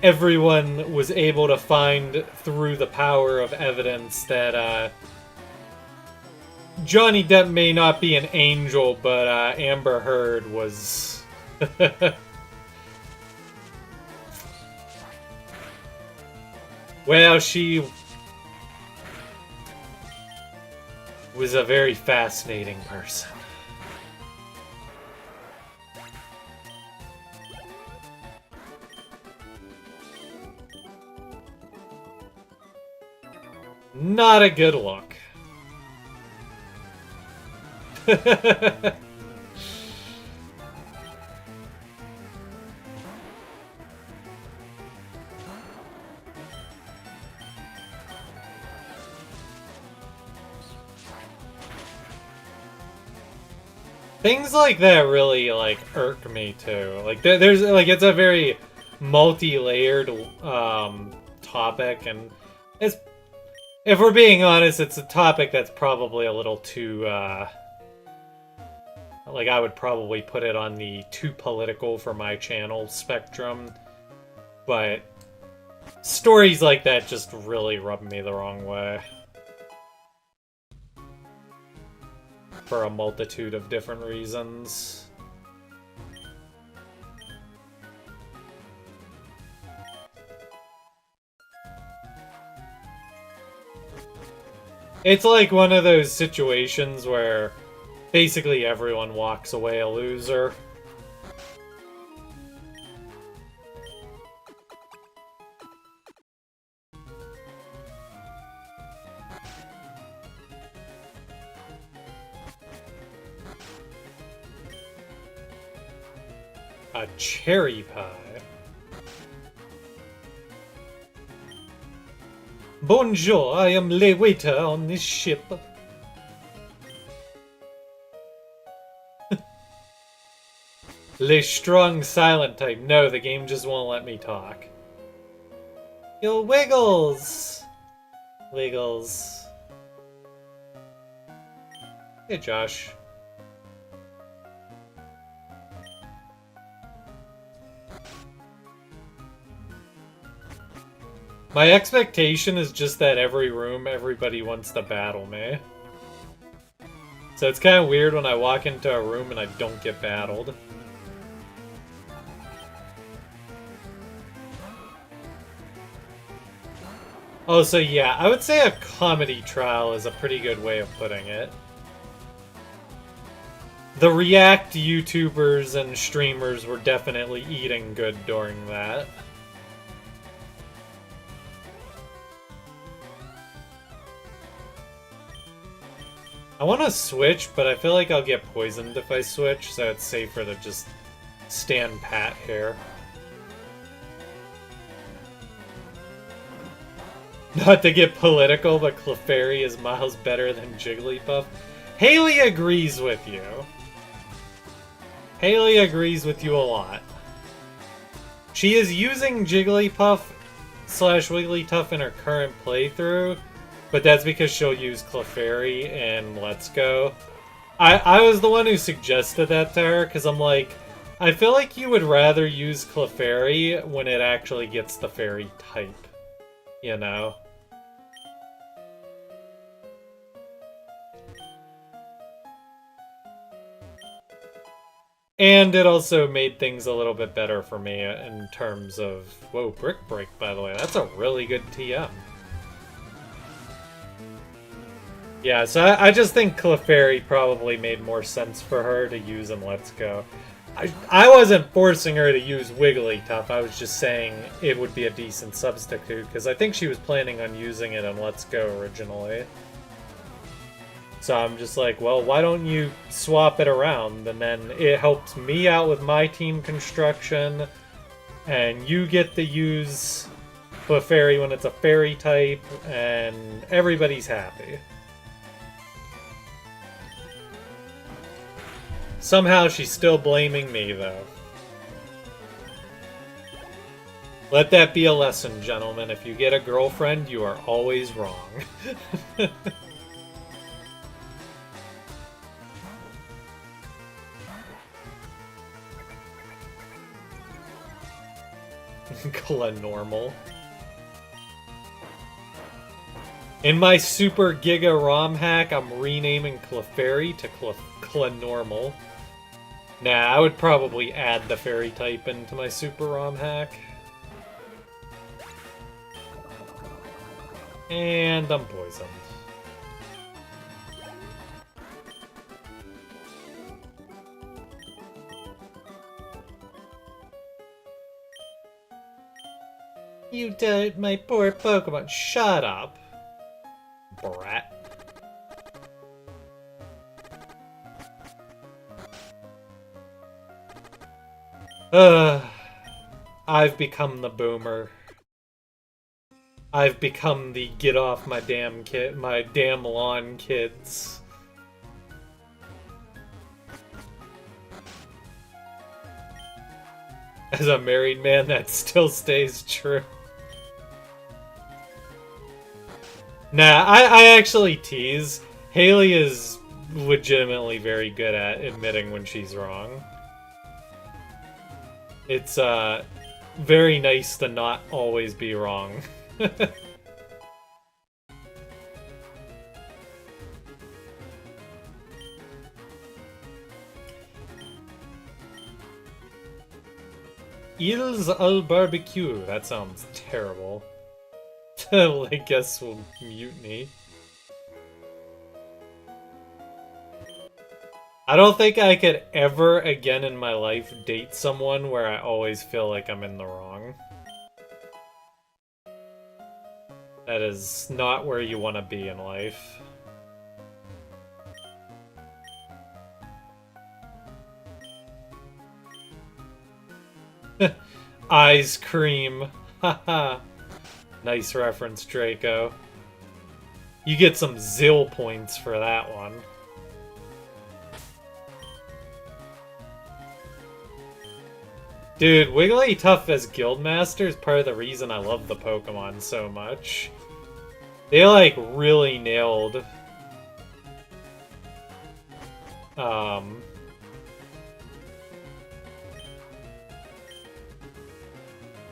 everyone was able to find, through the power of evidence, that, Johnny Depp may not be an angel, but, Amber Heard was... Well, she... was a very fascinating person. Not a good look. Things like that really, like, irk me too. Like, there's, like, it's a very multi-layered, topic, and it's, if we're being honest, it's a topic that's probably a little too, like, I would probably put it on the too political for my channel spectrum, but stories like that just really rub me the wrong way. For a multitude of different reasons. It's like one of those situations where basically everyone walks away a loser. A cherry pie. Bonjour, I am le waiter on this ship. Le strong silent type. No, the game just won't let me talk. Yo, Wiggles! Wiggles. Hey, Josh. My expectation is just that every room, everybody wants to battle me. So it's kind of weird when I walk into a room and I don't get battled. Oh, so yeah, I would say a comedy trial is a pretty good way of putting it. The React YouTubers and streamers were definitely eating good during that. I want to switch, but I feel like I'll get poisoned if I switch, so it's safer to just stand pat here. Not to get political, but Clefairy is miles better than Jigglypuff. Haley agrees with you. Haley agrees with you a lot. She is using Jigglypuff / Wigglytuff in her current playthrough, but that's because she'll use Clefairy in Let's Go. I was the one who suggested that to her, because I'm like, I feel like you would rather use Clefairy when it actually gets the fairy type. You know? And it also made things a little bit better for me in terms of... Whoa, Brick Break, by the way. That's a really good TM. Yeah, so I just think Clefairy probably made more sense for her to use in Let's Go. I wasn't forcing her to use Wigglytuff, I was just saying it would be a decent substitute, because I think she was planning on using it in Let's Go originally. So I'm just like, well, why don't you swap it around, and then it helps me out with my team construction, and you get to use Clefairy when it's a fairy type, and everybody's happy. Somehow she's still blaming me, though. Let that be a lesson, gentlemen. If you get a girlfriend, you are always wrong. Normal. In my Super Giga ROM hack, I'm renaming Clefairy to Normal. Nah, I would probably add the fairy type into my Super ROM hack. And I'm poisoned. You did my poor Pokemon. Shut up, brat. I've become the boomer. I've become the get off my damn lawn kids. As a married man, that still stays true. Nah, I actually tease. Haley is legitimately very good at admitting when she's wrong. It's, very nice to not always be wrong. Eels al barbecue. That sounds terrible. I guess we'll mutiny. I don't think I could ever again in my life date someone where I always feel like I'm in the wrong. That is not where you want to be in life. Ice cream. Haha. Nice reference, Draco. You get some Zill points for that one. Dude, Wigglytuff as Guildmaster is part of the reason I love the Pokemon so much. They, like, really nailed...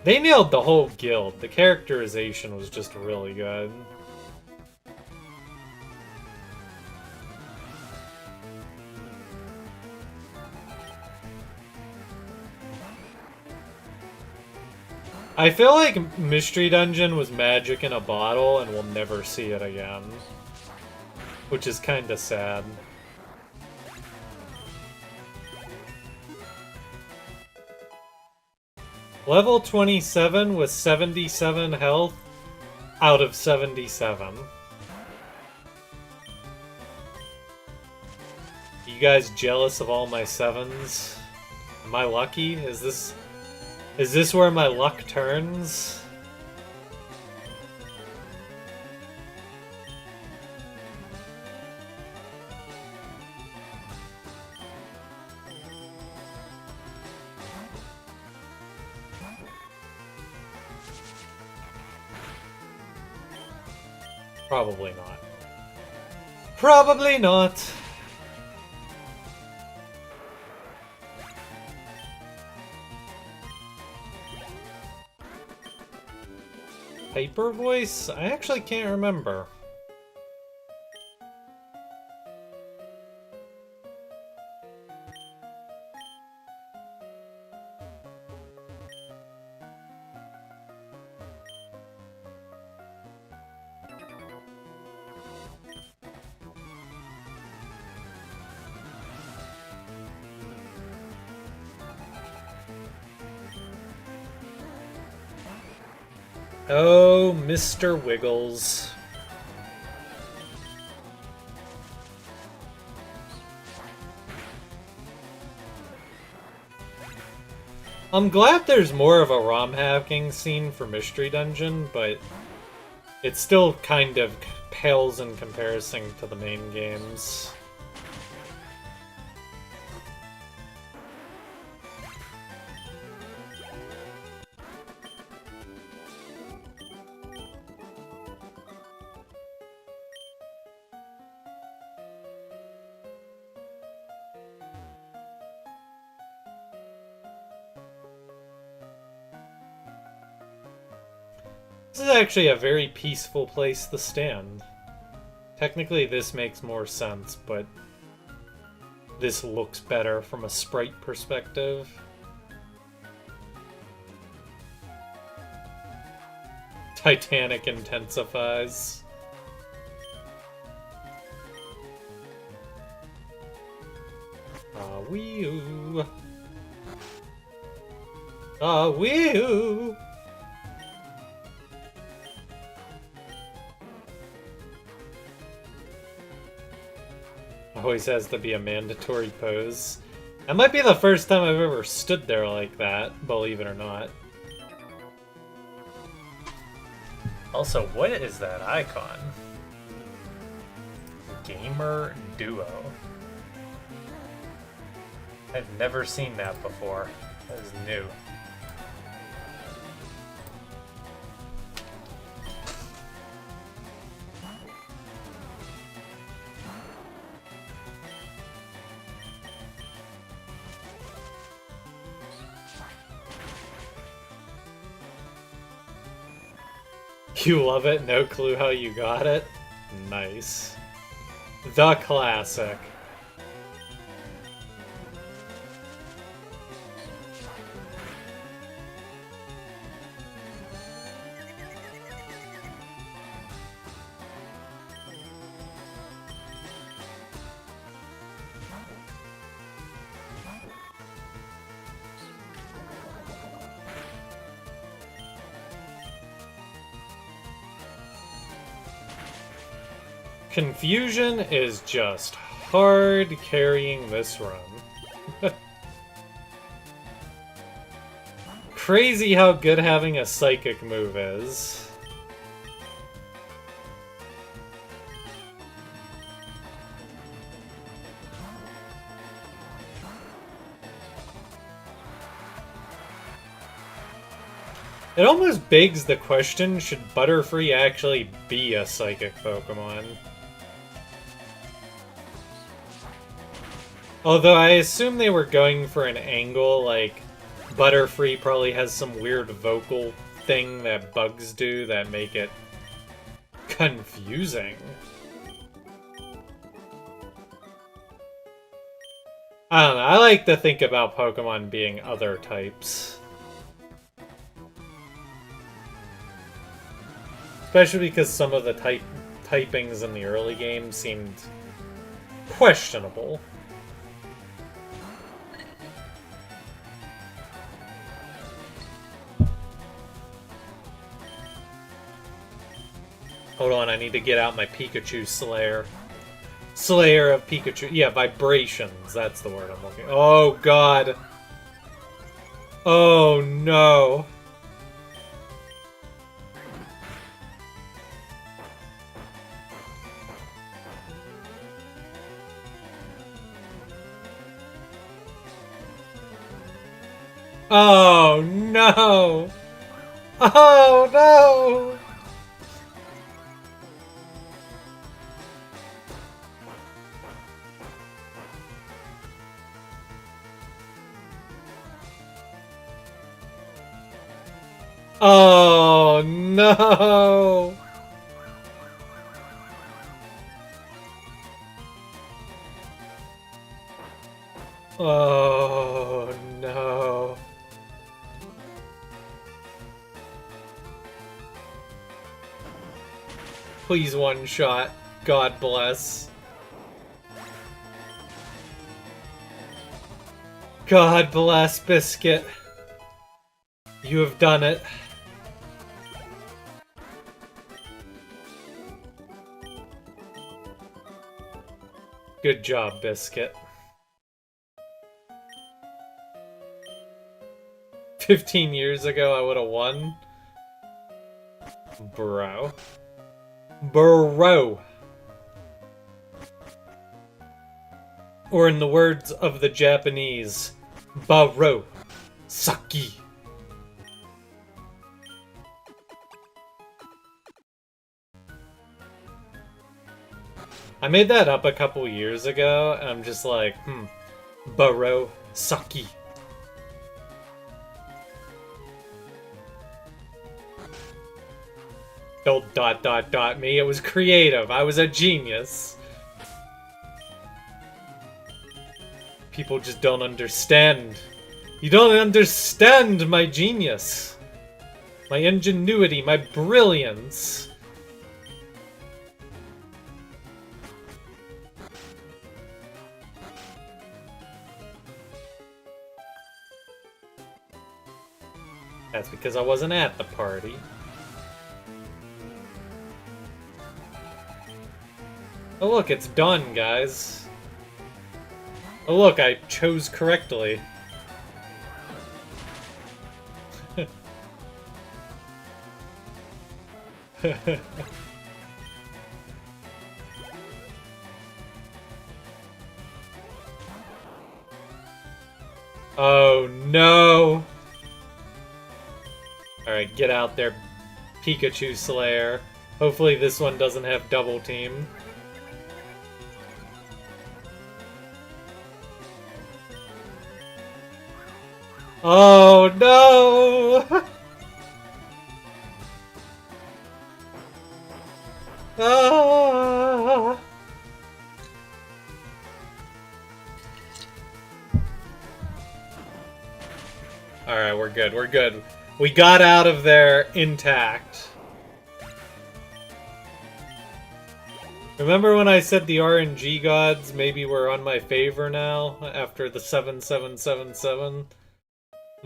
They nailed the whole guild. The characterization was just really good. I feel like Mystery Dungeon was magic in a bottle and we'll never see it again. Which is kinda sad. Level 27 with 77 health out of 77. You guys jealous of all my 7s? Am I lucky? Is this where my luck turns? Probably not. Probably not. Hyper voice? I actually can't remember. Oh, Mr. Wiggles. I'm glad there's more of a ROM hacking scene for Mystery Dungeon, but it still kind of pales in comparison to the main games. This is actually a very peaceful place to stand. Technically this makes more sense, but this looks better from a sprite perspective. Titanic intensifies. Wee-oo. Wee-oo. Always has to be a mandatory pose. That might be the first time I've ever stood there like that, believe it or not. Also, what is that icon? Gamer Duo. I've never seen that before. That is new. You love it? No clue how you got it? Nice. The classic. Confusion is just hard carrying this run. Crazy how good having a psychic move is. It almost begs the question, should Butterfree actually be a Psychic Pokemon? Although I assume they were going for an angle, like, Butterfree probably has some weird vocal thing that bugs do that make it confusing. I don't know, I like to think about Pokemon being other types. Especially because some of the typings in the early game seemed questionable. Hold on, I need to get out my Pikachu Slayer. Slayer of Pikachu. Yeah, vibrations. That's the word I'm looking. Oh, God. Oh, no. Oh, no. Oh, no. Oh, no! Oh, no. Please one shot. God bless. God bless, Biscuit. You have done it. Good job, Biscuit. 15 years ago, I would have won. Bro. Bro. Or in the words of the Japanese, Baro. Saki. I made that up a couple years ago, and I'm just like, Baro Saki. Don't ... me, it was creative, I was a genius. People just don't understand. You don't understand my genius. My ingenuity, my brilliance. That's because I wasn't at the party. Oh look, it's done, guys. Oh look, I chose correctly. Oh no! Alright, get out there, Pikachu Slayer. Hopefully this one doesn't have double team. Oh no! Ah! Alright, we're good, we're good. We got out of there intact. Remember when I said the RNG gods maybe were on my favor now after the 7777?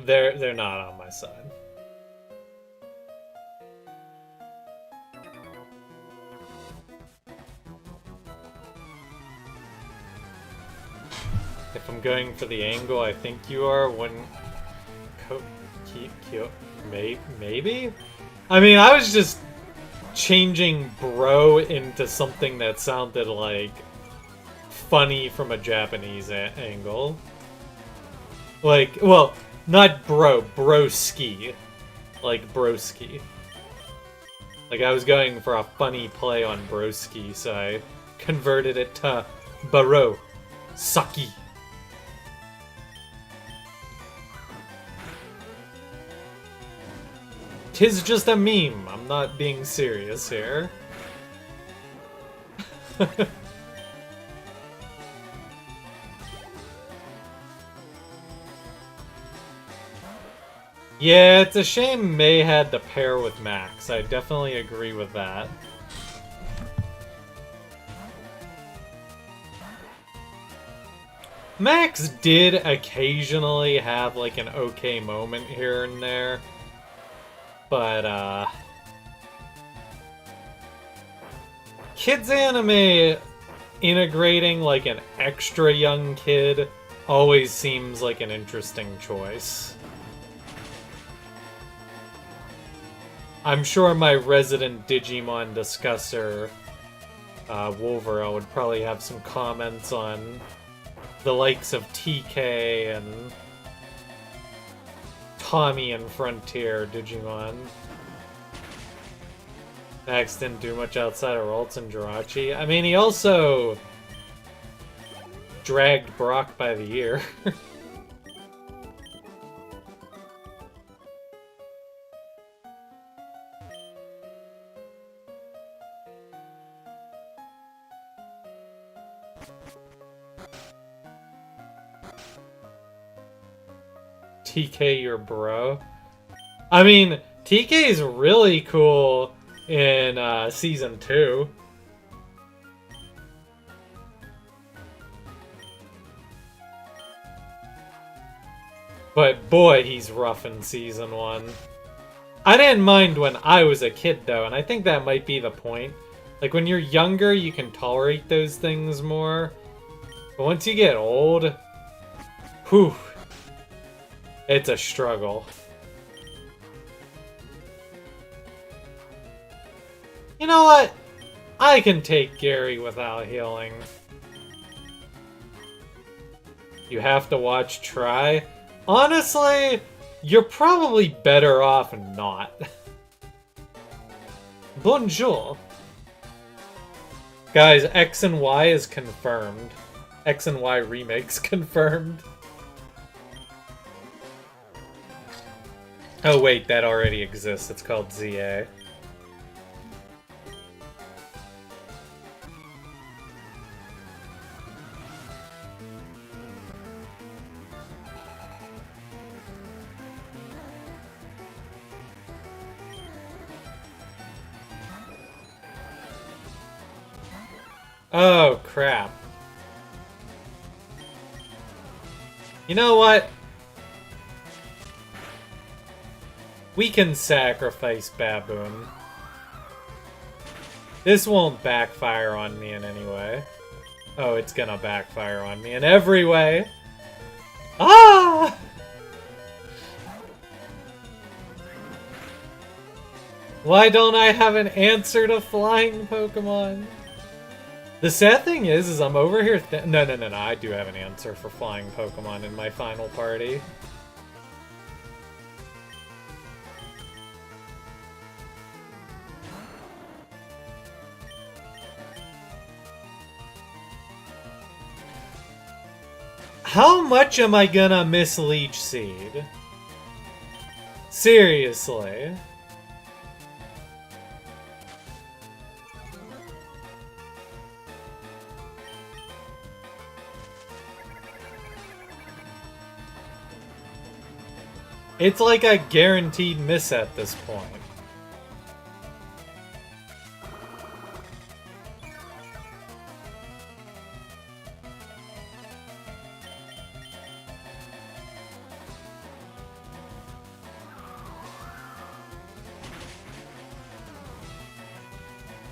They're not on my side. If I'm going for the angle I think you are, when maybe? I mean, I was just changing bro into something that sounded like funny from a Japanese angle. Like, well, not bro, broski. like broski. Like, I was going for a funny play on broski, so I converted it to baro saki. Tis just a meme. I'm not being serious here. Yeah, it's a shame May had to pair with Max. I definitely agree with that. Max did occasionally have, like, an okay moment here and there. But, kids anime integrating, like, an extra young kid always seems like an interesting choice. I'm sure my resident Digimon discusser, Wolverine, would probably have some comments on the likes of TK and Tommy and Frontier Digimon. Max didn't do much outside of Ralts and Jirachi. I mean, he also dragged Brock by the ear. TK your bro. I mean, TK is really cool in Season 2. But boy, he's rough in Season 1. I didn't mind when I was a kid, though, and I think that might be the point. Like, when you're younger, you can tolerate those things more. But once you get old, whew, it's a struggle. You know what? I can take Gary without healing. You have to watch Try? Honestly, you're probably better off not. Bonjour. Guys, X and Y is confirmed. X and Y remakes confirmed. Oh wait, that already exists. It's called ZA. Oh, crap. You know what? We can sacrifice Baboon. This won't backfire on me in any way. Oh, it's gonna backfire on me in every way. Ah! Why don't I have an answer to flying Pokemon? The sad thing is I'm over here no, I do have an answer for flying Pokemon in my final party. How much am I gonna miss Leech Seed? Seriously. It's like a guaranteed miss at this point.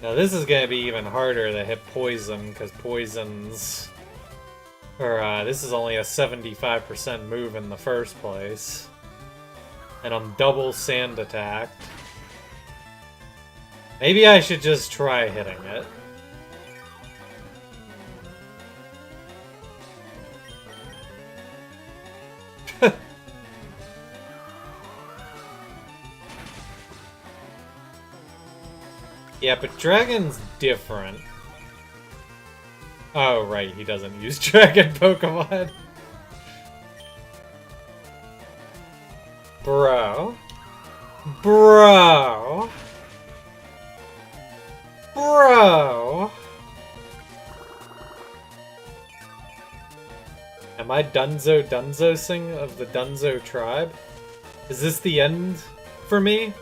Now this is gonna be even harder to hit Poison, because Poison's... this is only a 75% move in the first place. And I'm double sand attacked. Maybe I should just try hitting it. Yeah, but Dragon's different. Oh, right, he doesn't use Dragon Pokemon. Bro. Bro. Bro. Am I Dunzo of the Dunzo tribe? Is this the end for me?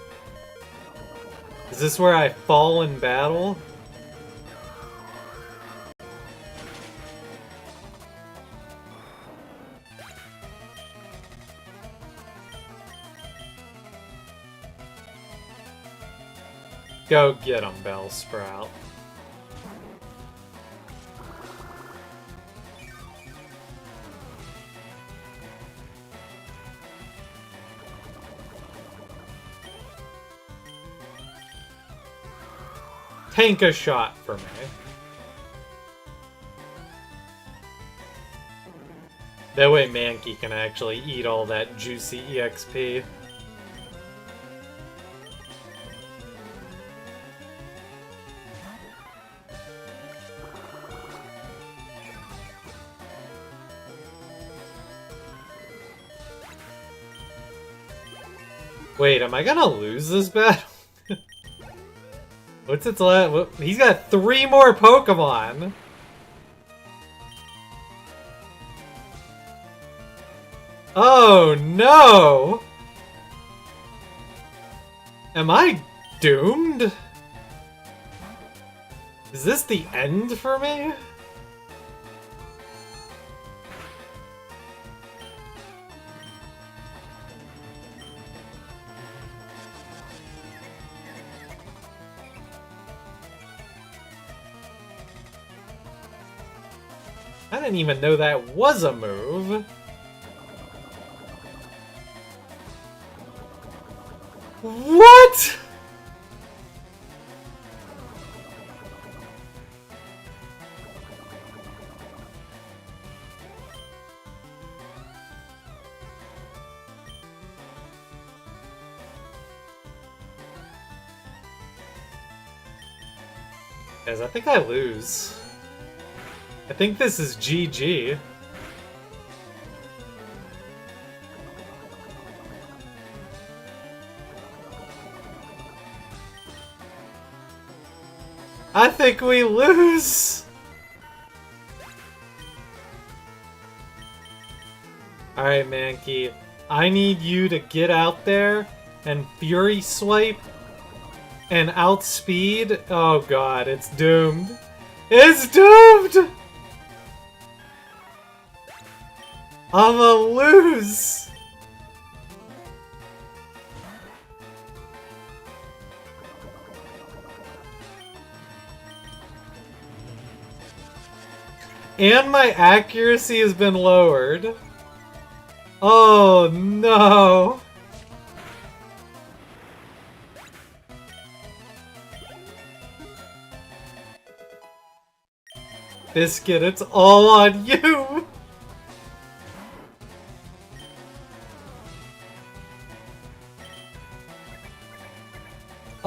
Is this where I fall in battle? Go get him, Bellsprout. Tank a shot for me. That way Mankey can actually eat all that juicy EXP. Wait, am I gonna lose this battle? What's its last? He's got 3 more Pokemon! Oh no! Am I doomed? Is this the end for me? I didn't even know that was a move. What? Guys, I think I lose. I think this is GG. I think we lose! Alright, Mankey. I need you to get out there and Fury Swipe and outspeed. Oh god, it's doomed. It's doomed! I'ma lose! And my accuracy has been lowered. Oh no! Biscuit, it's all on you!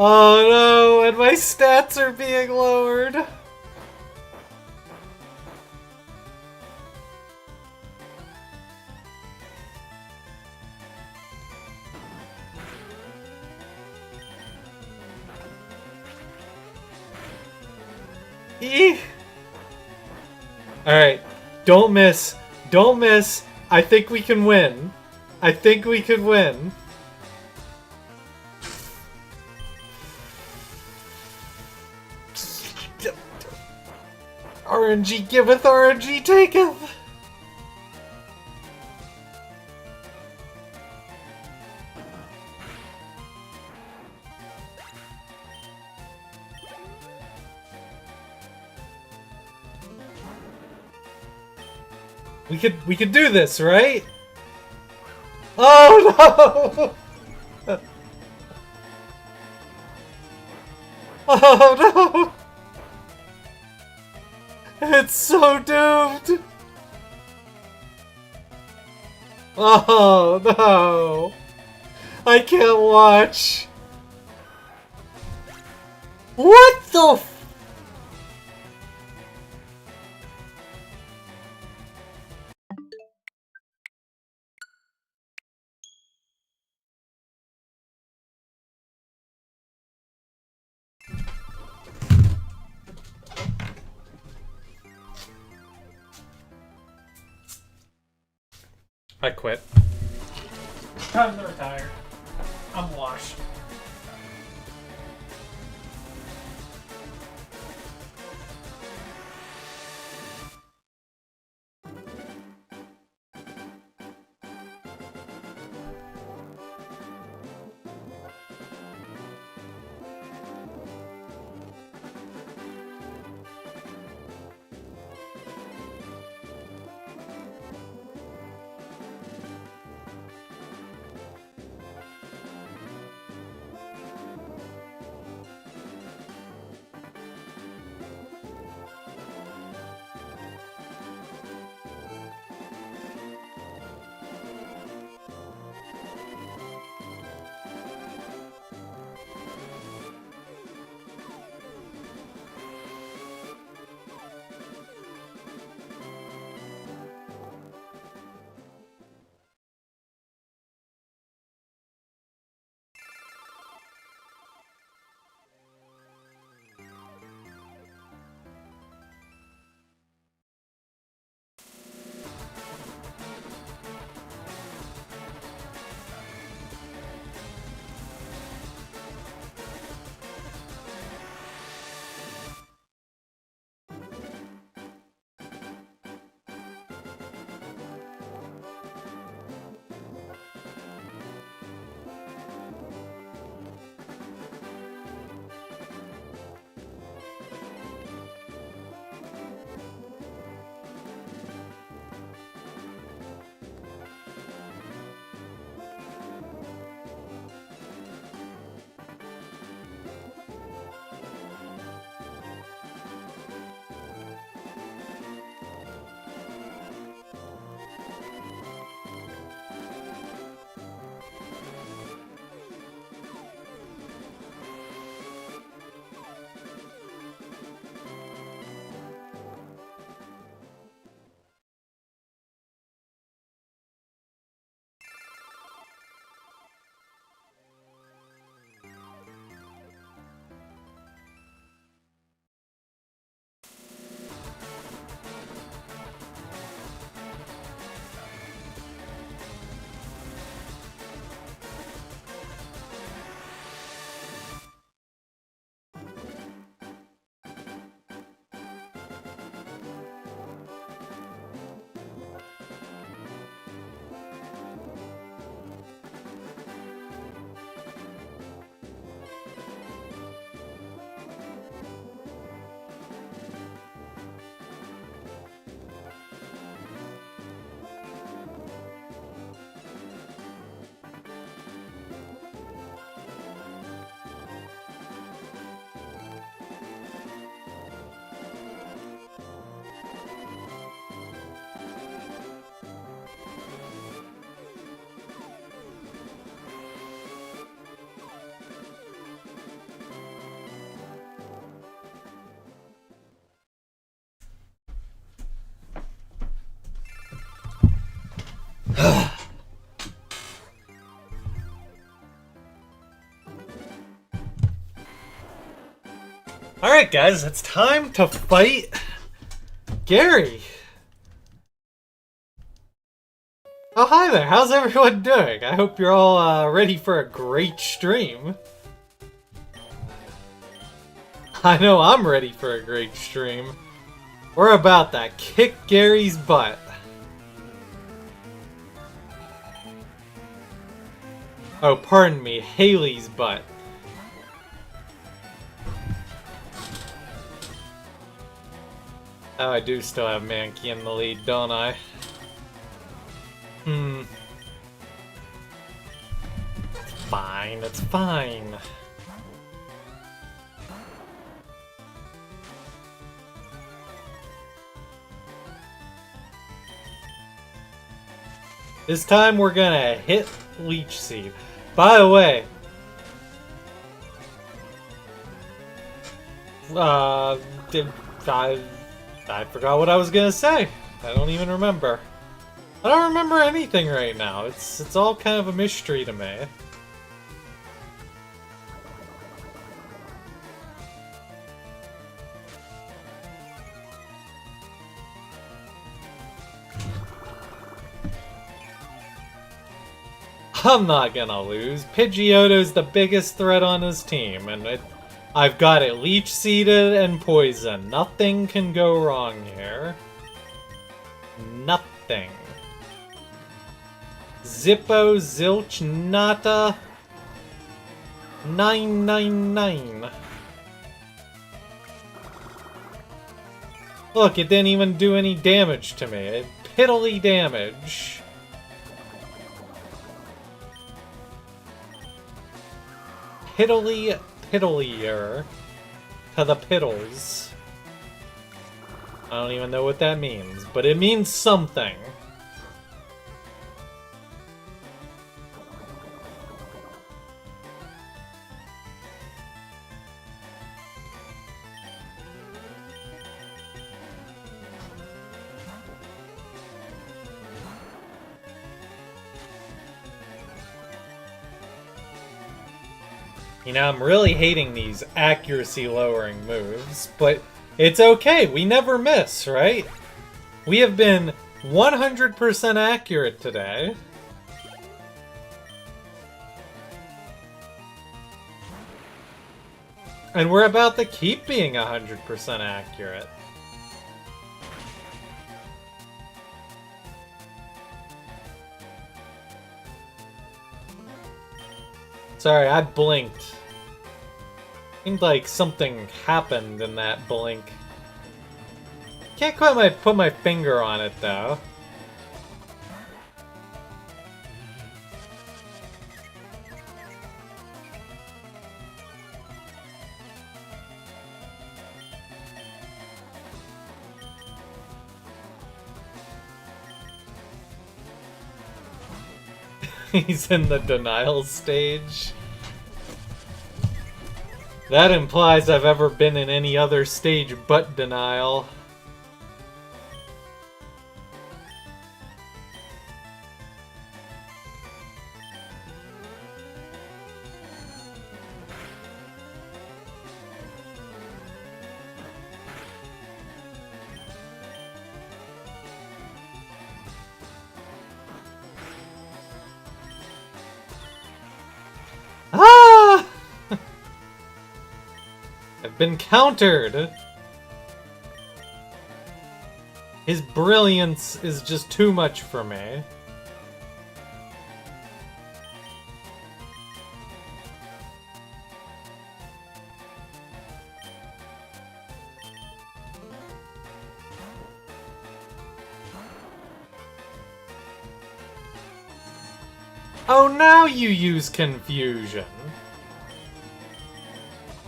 Oh no, and my stats are being lowered! Alright, don't miss. Don't miss. I think we can win. I think we could win. RNG giveth, RNG taketh! We could do this, right? Oh no! Oh no! It's so doomed! Oh no! I can't watch! What the f- I quit. Time to retire. I'm washed. Alright, guys, it's time to fight Gary. Oh, hi there. How's everyone doing? I hope you're all ready for a great stream. I know I'm ready for a great stream. We're about to kick Gary's butt. Oh, pardon me, Haley's butt. Oh, I do still have Mankey in the lead, don't I? It's fine, it's fine. This time we're gonna hit Leech Seed. By the way, Did I forgot what I was gonna say. I don't even remember. I don't remember anything right now. It's all kind of a mystery to me. I'm not gonna lose. Pidgeotto's the biggest threat on his team, and I've got it leech seeded and poison. Nothing can go wrong here. Nothing. Zippo, Zilch, Nata. 999. Look, it didn't even do any damage to me. Piddly damage. Piddlier to the piddles. I don't even know what that means, but it means something. You know, I'm really hating these accuracy-lowering moves, but it's okay, we never miss, right? We have been 100% accurate today. And we're about to keep being 100% accurate. Sorry, I blinked. Seemed like something happened in that blink. Can't quite put my finger on it, though. He's in the denial stage. That implies I've ever been in any other stage but denial. Ah! I've been countered! His brilliance is just too much for me. Oh, now you use confusion.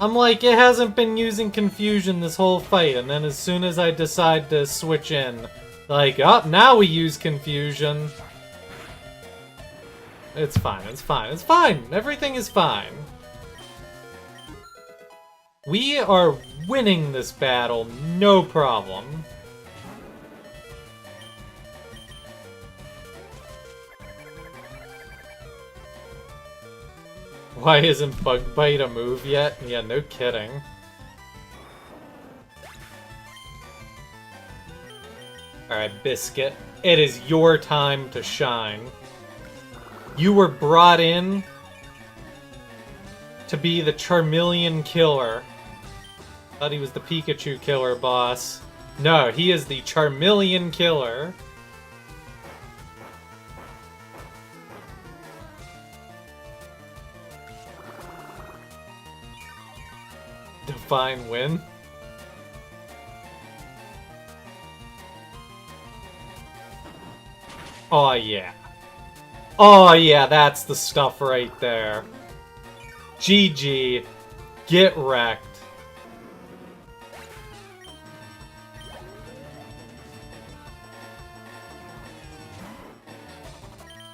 I'm like, it hasn't been using confusion this whole fight, and then as soon as I decide to switch in, like, oh, now we use confusion. It's fine, it's fine, it's fine! Everything is fine. We are winning this battle, no problem. Why isn't Bug Bite a move yet? Yeah, no kidding. Alright, Biscuit. It is your time to shine. You were brought in to be the Charmeleon killer. Thought he was the Pikachu killer boss. No, he is the Charmeleon killer. Divine win. Oh yeah. Oh yeah, that's the stuff right there. GG. Get wrecked.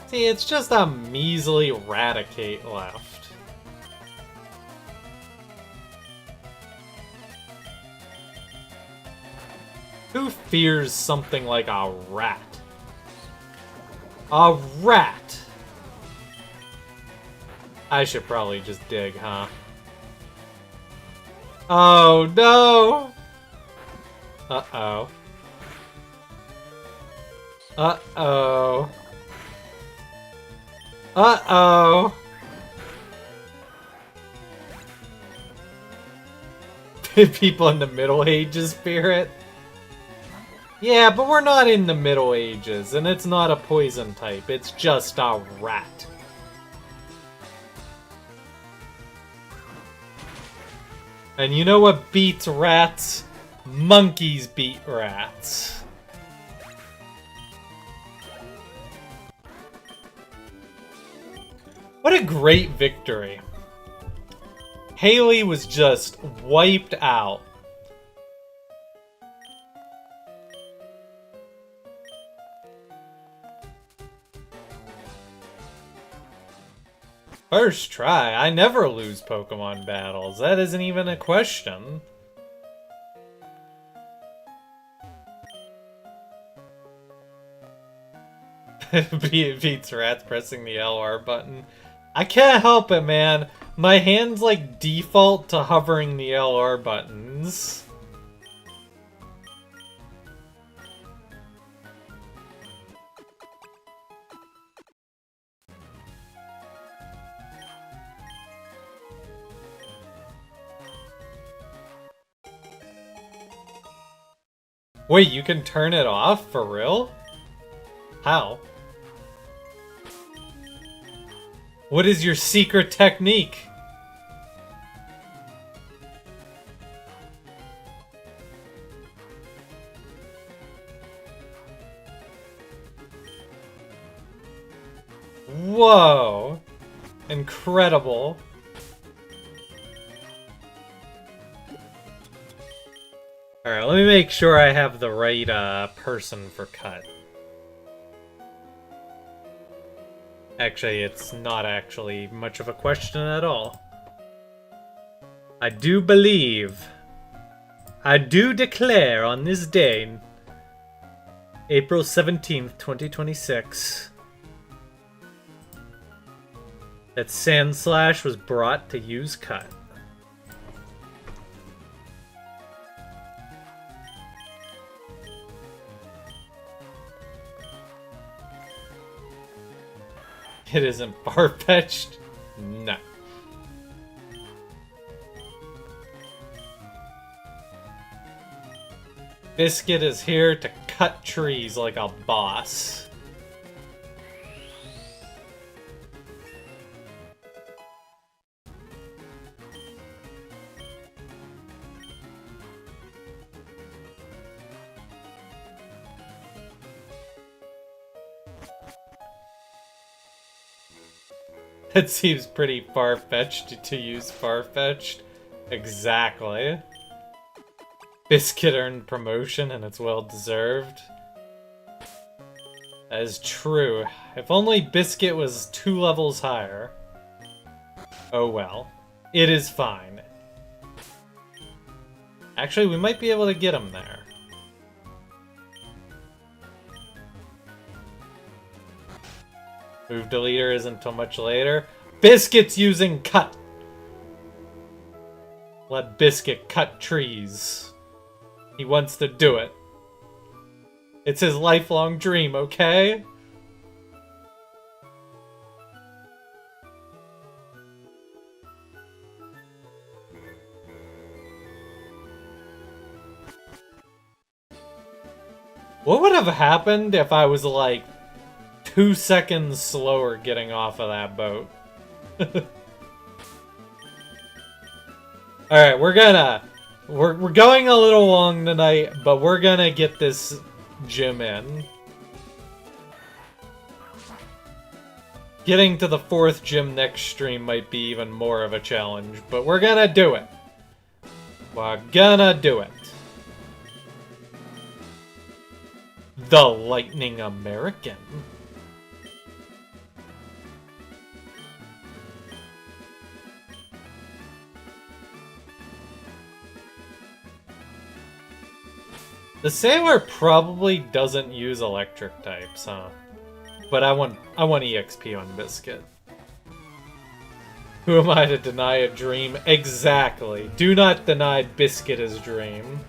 See, it's just a measly Raticate left. Who fears something like a rat? A rat! I should probably just dig, huh? Oh, no! Uh-oh. Uh-oh. Uh-oh. People in the Middle Ages fear it. Yeah, but we're not in the Middle Ages, and it's not a poison type. It's just a rat. And you know what beats rats? Monkeys beat rats. What a great victory. Haley was just wiped out. First try. I never lose Pokemon battles. That isn't even a question. It beats rats pressing the LR button. I can't help it, man. My hands like default to hovering the LR buttons. Wait, you can turn it off? For real? How? What is your secret technique? Whoa! Incredible. Alright, let me make sure I have the right person for cut. Actually, it's not actually much of a question at all. I do believe, I do declare on this day, April 17th, 2026, that Sandslash was brought to use cut. It isn't far-fetched? No. Biscuit is here to cut trees like a boss. It seems pretty far-fetched to use far-fetched. Exactly. Biscuit earned promotion, and it's well-deserved. That is true. If only Biscuit was 2 levels higher. Oh well. It is fine. Actually, we might be able to get him there. Move deleter isn't until much later. Biscuit's using cut! Let Biscuit cut trees. He wants to do it. It's his lifelong dream, okay? What would have happened if I was like 2 seconds slower getting off of that boat? Alright, we're going a little long tonight, but we're gonna get this gym in. Getting to the 4th gym next stream might be even more of a challenge, but we're gonna do it. We're gonna do it. The Lightning American. The Sailor probably doesn't use electric types, huh? But I want EXP on Biscuit. Who am I to deny a dream? Exactly. Do not deny Biscuit his dream.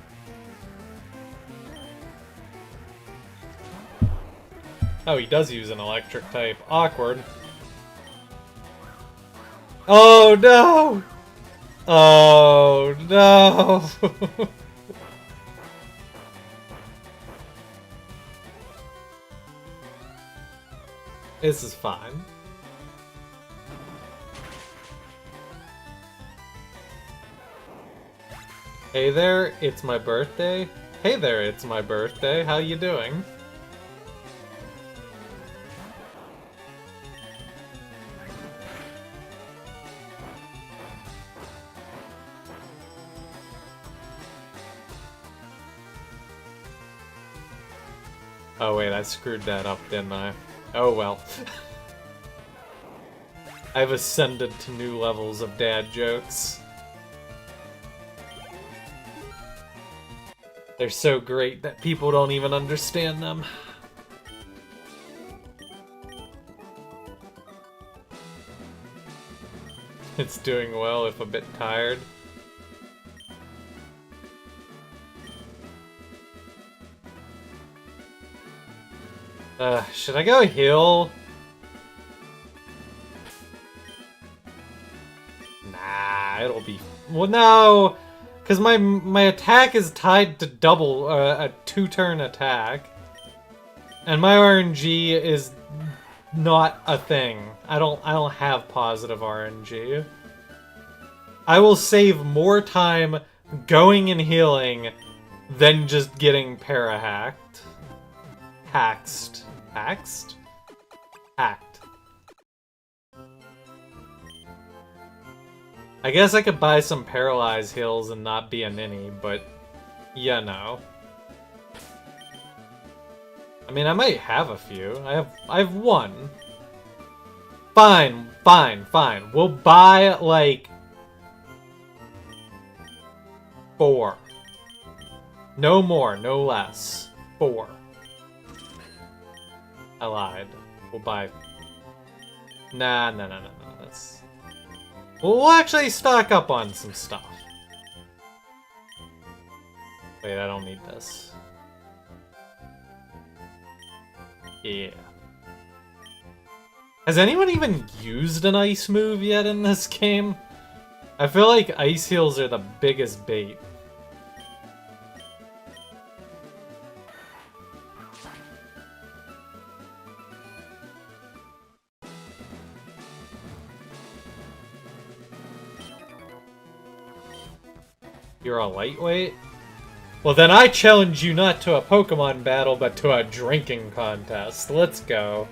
Oh, he does use an electric type. Awkward. Oh no! Oh no! This is fine. Hey there, it's my birthday. Hey there, it's my birthday. How you doing? Oh wait, I screwed that up, didn't I? Oh well. I've ascended to new levels of dad jokes. They're so great that people don't even understand them. It's doing well, if a bit tired. Should I go heal? Nah, it'll be... Well, no! Because my attack is tied to double, a 2-turn attack. And my RNG is not a thing. I don't have positive RNG. I will save more time going and healing than just getting para-hacked. Hacked. I guess I could buy some paralyze heals and not be a ninny, but yeah, no. I mean, I might have a few. I have one. Fine. We'll buy like 4. No more, no less. 4. I lied. We'll buy... Nah. That's... We'll actually stock up on some stuff. Wait, I don't need this. Yeah. Has anyone even used an ice move yet in this game? I feel like ice heals are the biggest bait. You're a lightweight? Well, then I challenge you not to a Pokemon battle, but to a drinking contest. Let's go.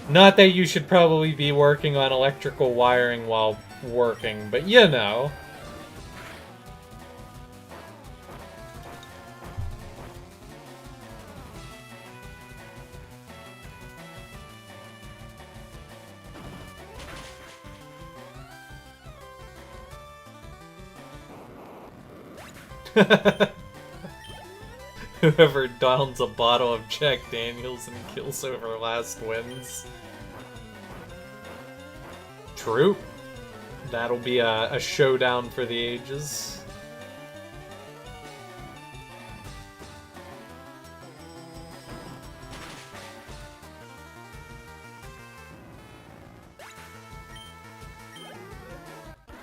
Not that you should probably be working on electrical wiring while working, but you know. Whoever downs a bottle of Jack Daniels and kills over last wins. True. That'll be a showdown for the ages.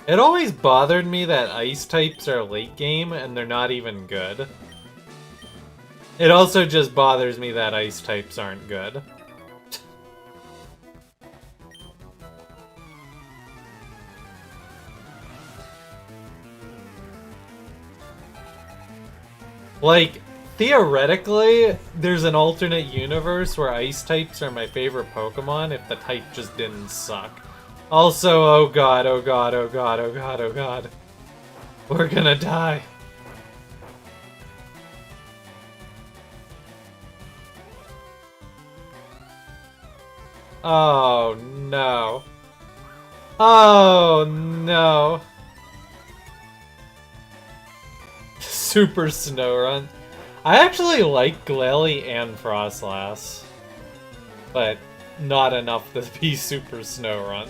It always bothered me that ice types are late game and they're not even good. It also just bothers me that ice types aren't good. Like, theoretically, there's an alternate universe where ice types are my favorite Pokemon if the type just didn't suck. Also, oh god. We're gonna die. Oh no. Oh no. Super Snow Run. I actually like Glalie and Frostlass, but not enough to be Super Snow Run.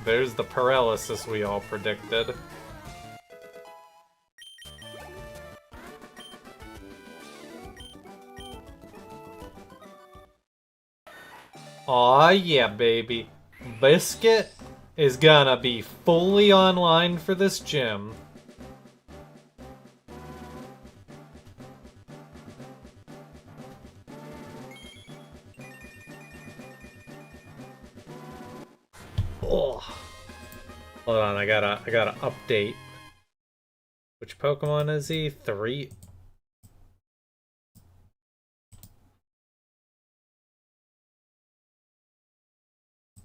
There's the paralysis we all predicted. Aw, yeah, baby. Biscuit is gonna be fully online for this gym. Oh. Hold on, I gotta update. Which Pokemon is he? 3?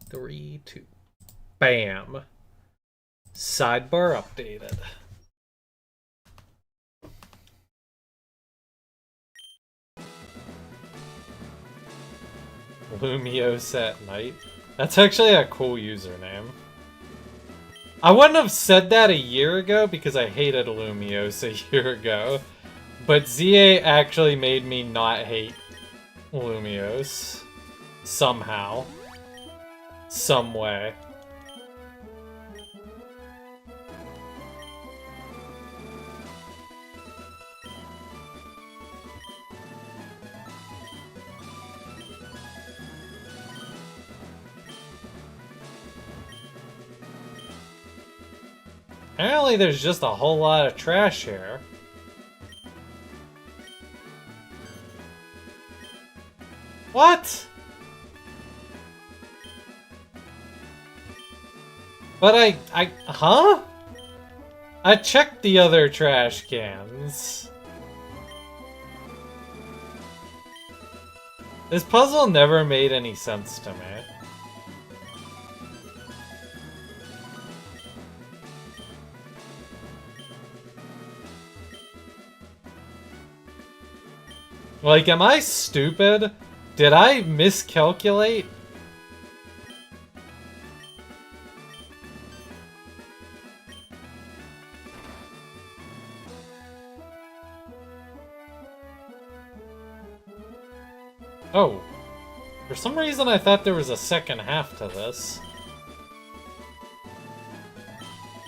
Three, 2. Bam. Sidebar updated. Lumiose at night. That's actually a cool username. I wouldn't have said that a year ago because I hated Lumiose a year ago. But ZA actually made me not hate Lumiose. Somehow. Some way. Apparently there's just a whole lot of trash here. What? But huh? I checked the other trash cans. This puzzle never made any sense to me. Like, am I stupid? Did I miscalculate? Oh. For some reason I thought there was a second half to this.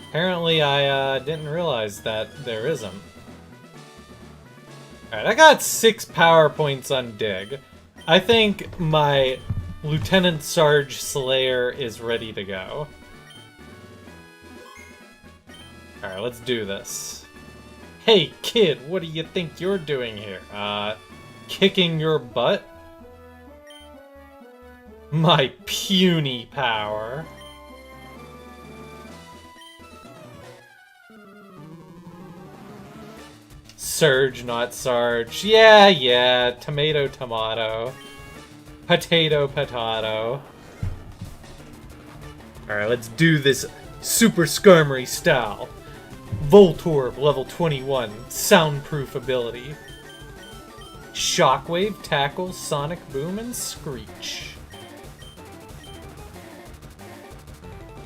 Apparently I didn't realize that there isn't. Alright, I got 6 power points on Dig. I think my Lieutenant Sarge Slayer is ready to go. Alright, let's do this. Hey kid, what do you think you're doing here? Kicking your butt? My puny power. Surge, not Sarge. Yeah. Tomato, tomato. Potato, potato. Alright, let's do this Super Skarmory style. Voltorb, level 21. Soundproof ability. Shockwave, Tackle, Sonic Boom, and Screech.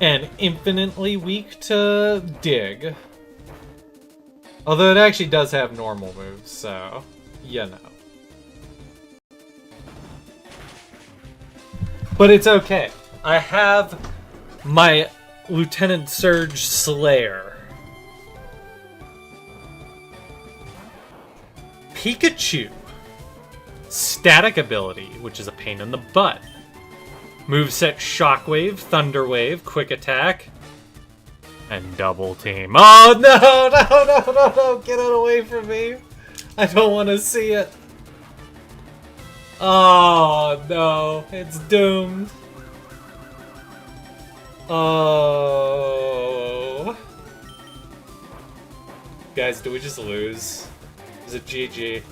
And infinitely weak to Dig. Although it actually does have normal moves, so, you know. But it's okay. I have my Lieutenant Surge Slayer. Pikachu. Static ability, which is a pain in the butt. Moveset Shockwave, Thunder Wave, Quick Attack, and Double Team. Oh no! Get it away from me! I don't want to see it. Oh no, it's doomed. Oh. Guys, do we just lose? Is it GG?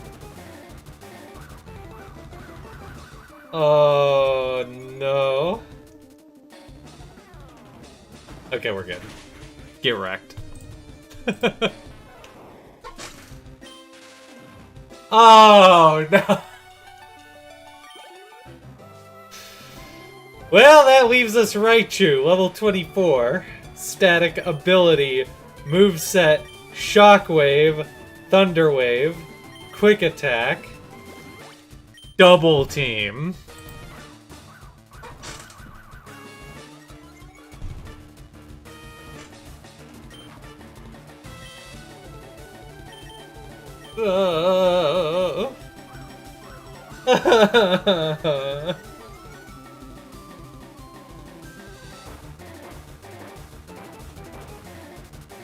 Oh no. Okay, we're good. Get wrecked. Oh no. Well, that leaves us Raichu, level 24. Static ability, moveset, Shockwave, Thunder Wave, Quick Attack, Double Team.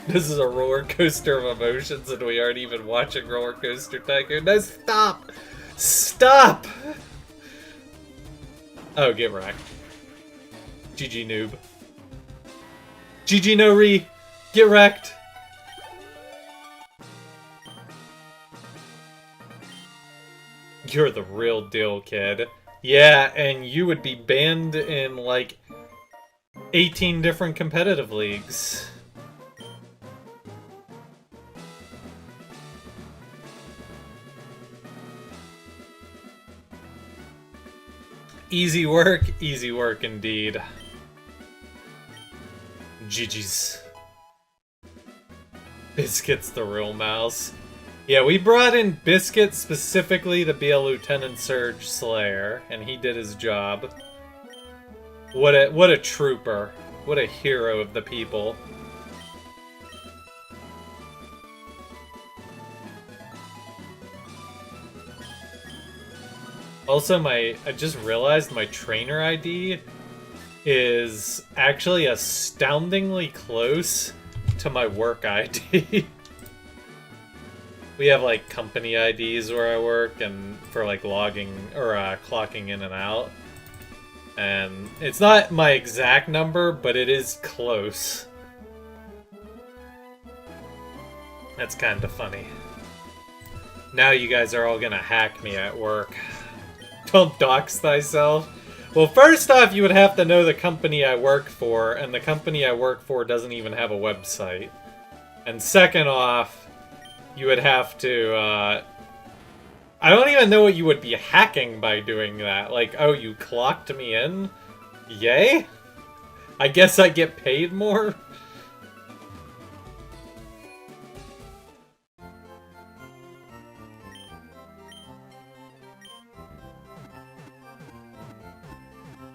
This is a roller coaster of emotions, and we aren't even watching Roller Coaster Tycoon. No, stop! Stop! Oh, get wrecked. GG noob. GG no re. Get wrecked. You're the real deal, kid. Yeah, and you would be banned in like 18 different competitive leagues. Easy work indeed. GG's. Biscuit's the real mouse. Yeah, we brought in Biscuit specifically to be a Lieutenant Surge Slayer, and he did his job. What a trooper. What a hero of the people. Also, I just realized my trainer ID is actually astoundingly close to my work ID. We have like company IDs where I work and for like logging or clocking in and out. And it's not my exact number, but it is close. That's kind of funny. Now you guys are all gonna hack me at work. Don't dox thyself. Well, first off, you would have to know the company I work for, and the company I work for doesn't even have a website. And second off, you would have to, I don't even know what you would be hacking by doing that. Like, oh, you clocked me in? Yay? I guess I get paid more?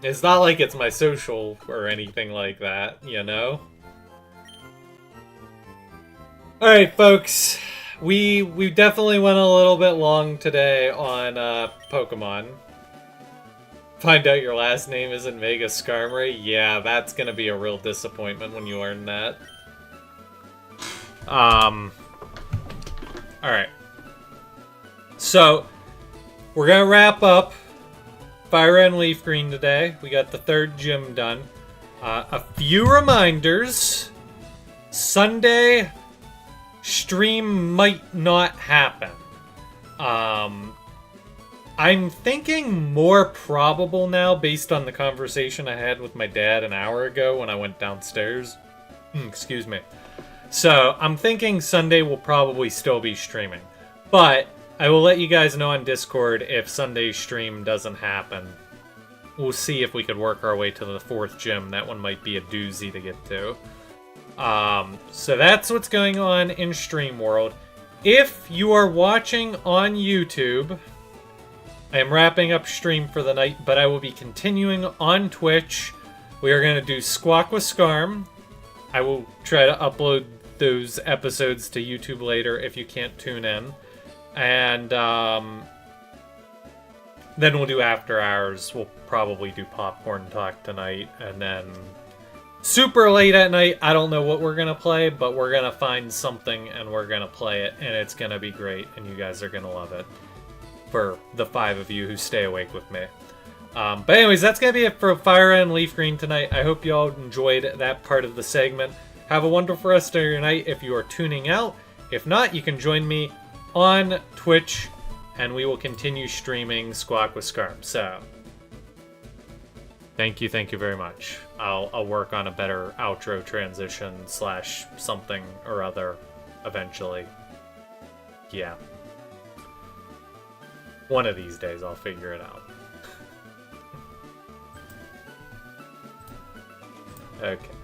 It's not like it's my social or anything like that, you know? Alright, folks. We definitely went a little bit long today on Pokemon. Find out your last name isn't Mega Skarmory? Yeah, that's gonna be a real disappointment when you learn that. Alright. So, we're gonna wrap up Fire and Leaf Green today. We got the 3rd gym done. A few reminders. Sunday, stream might not happen. I'm thinking more probable now based on the conversation I had with my dad an hour ago when I went downstairs. Excuse me. So, I'm thinking Sunday will probably still be streaming. But I will let you guys know on Discord if Sunday's stream doesn't happen. We'll see if we could work our way to the 4th gym. That one might be a doozy to get to. So that's what's going on in Stream World. If you are watching on YouTube, I am wrapping up stream for the night, but I will be continuing on Twitch. We are going to do Squawk with Skarm. I will try to upload those episodes to YouTube later if you can't tune in. And then we'll do After Hours. We'll probably do Popcorn Talk tonight. And then super late at night, I don't know what we're going to play, but we're going to find something and we're going to play it. And it's going to be great. And you guys are going to love it. For the 5 of you who stay awake with me. But anyways, that's going to be it for Fire and Leaf Green tonight. I hope you all enjoyed that part of the segment. Have a wonderful rest of your night if you are tuning out. If not, you can join me on Twitch, and we will continue streaming Squawk with Skarm. So, thank you very much. I'll work on a better outro transition / something or other eventually. Yeah. One of these days I'll figure it out. Okay.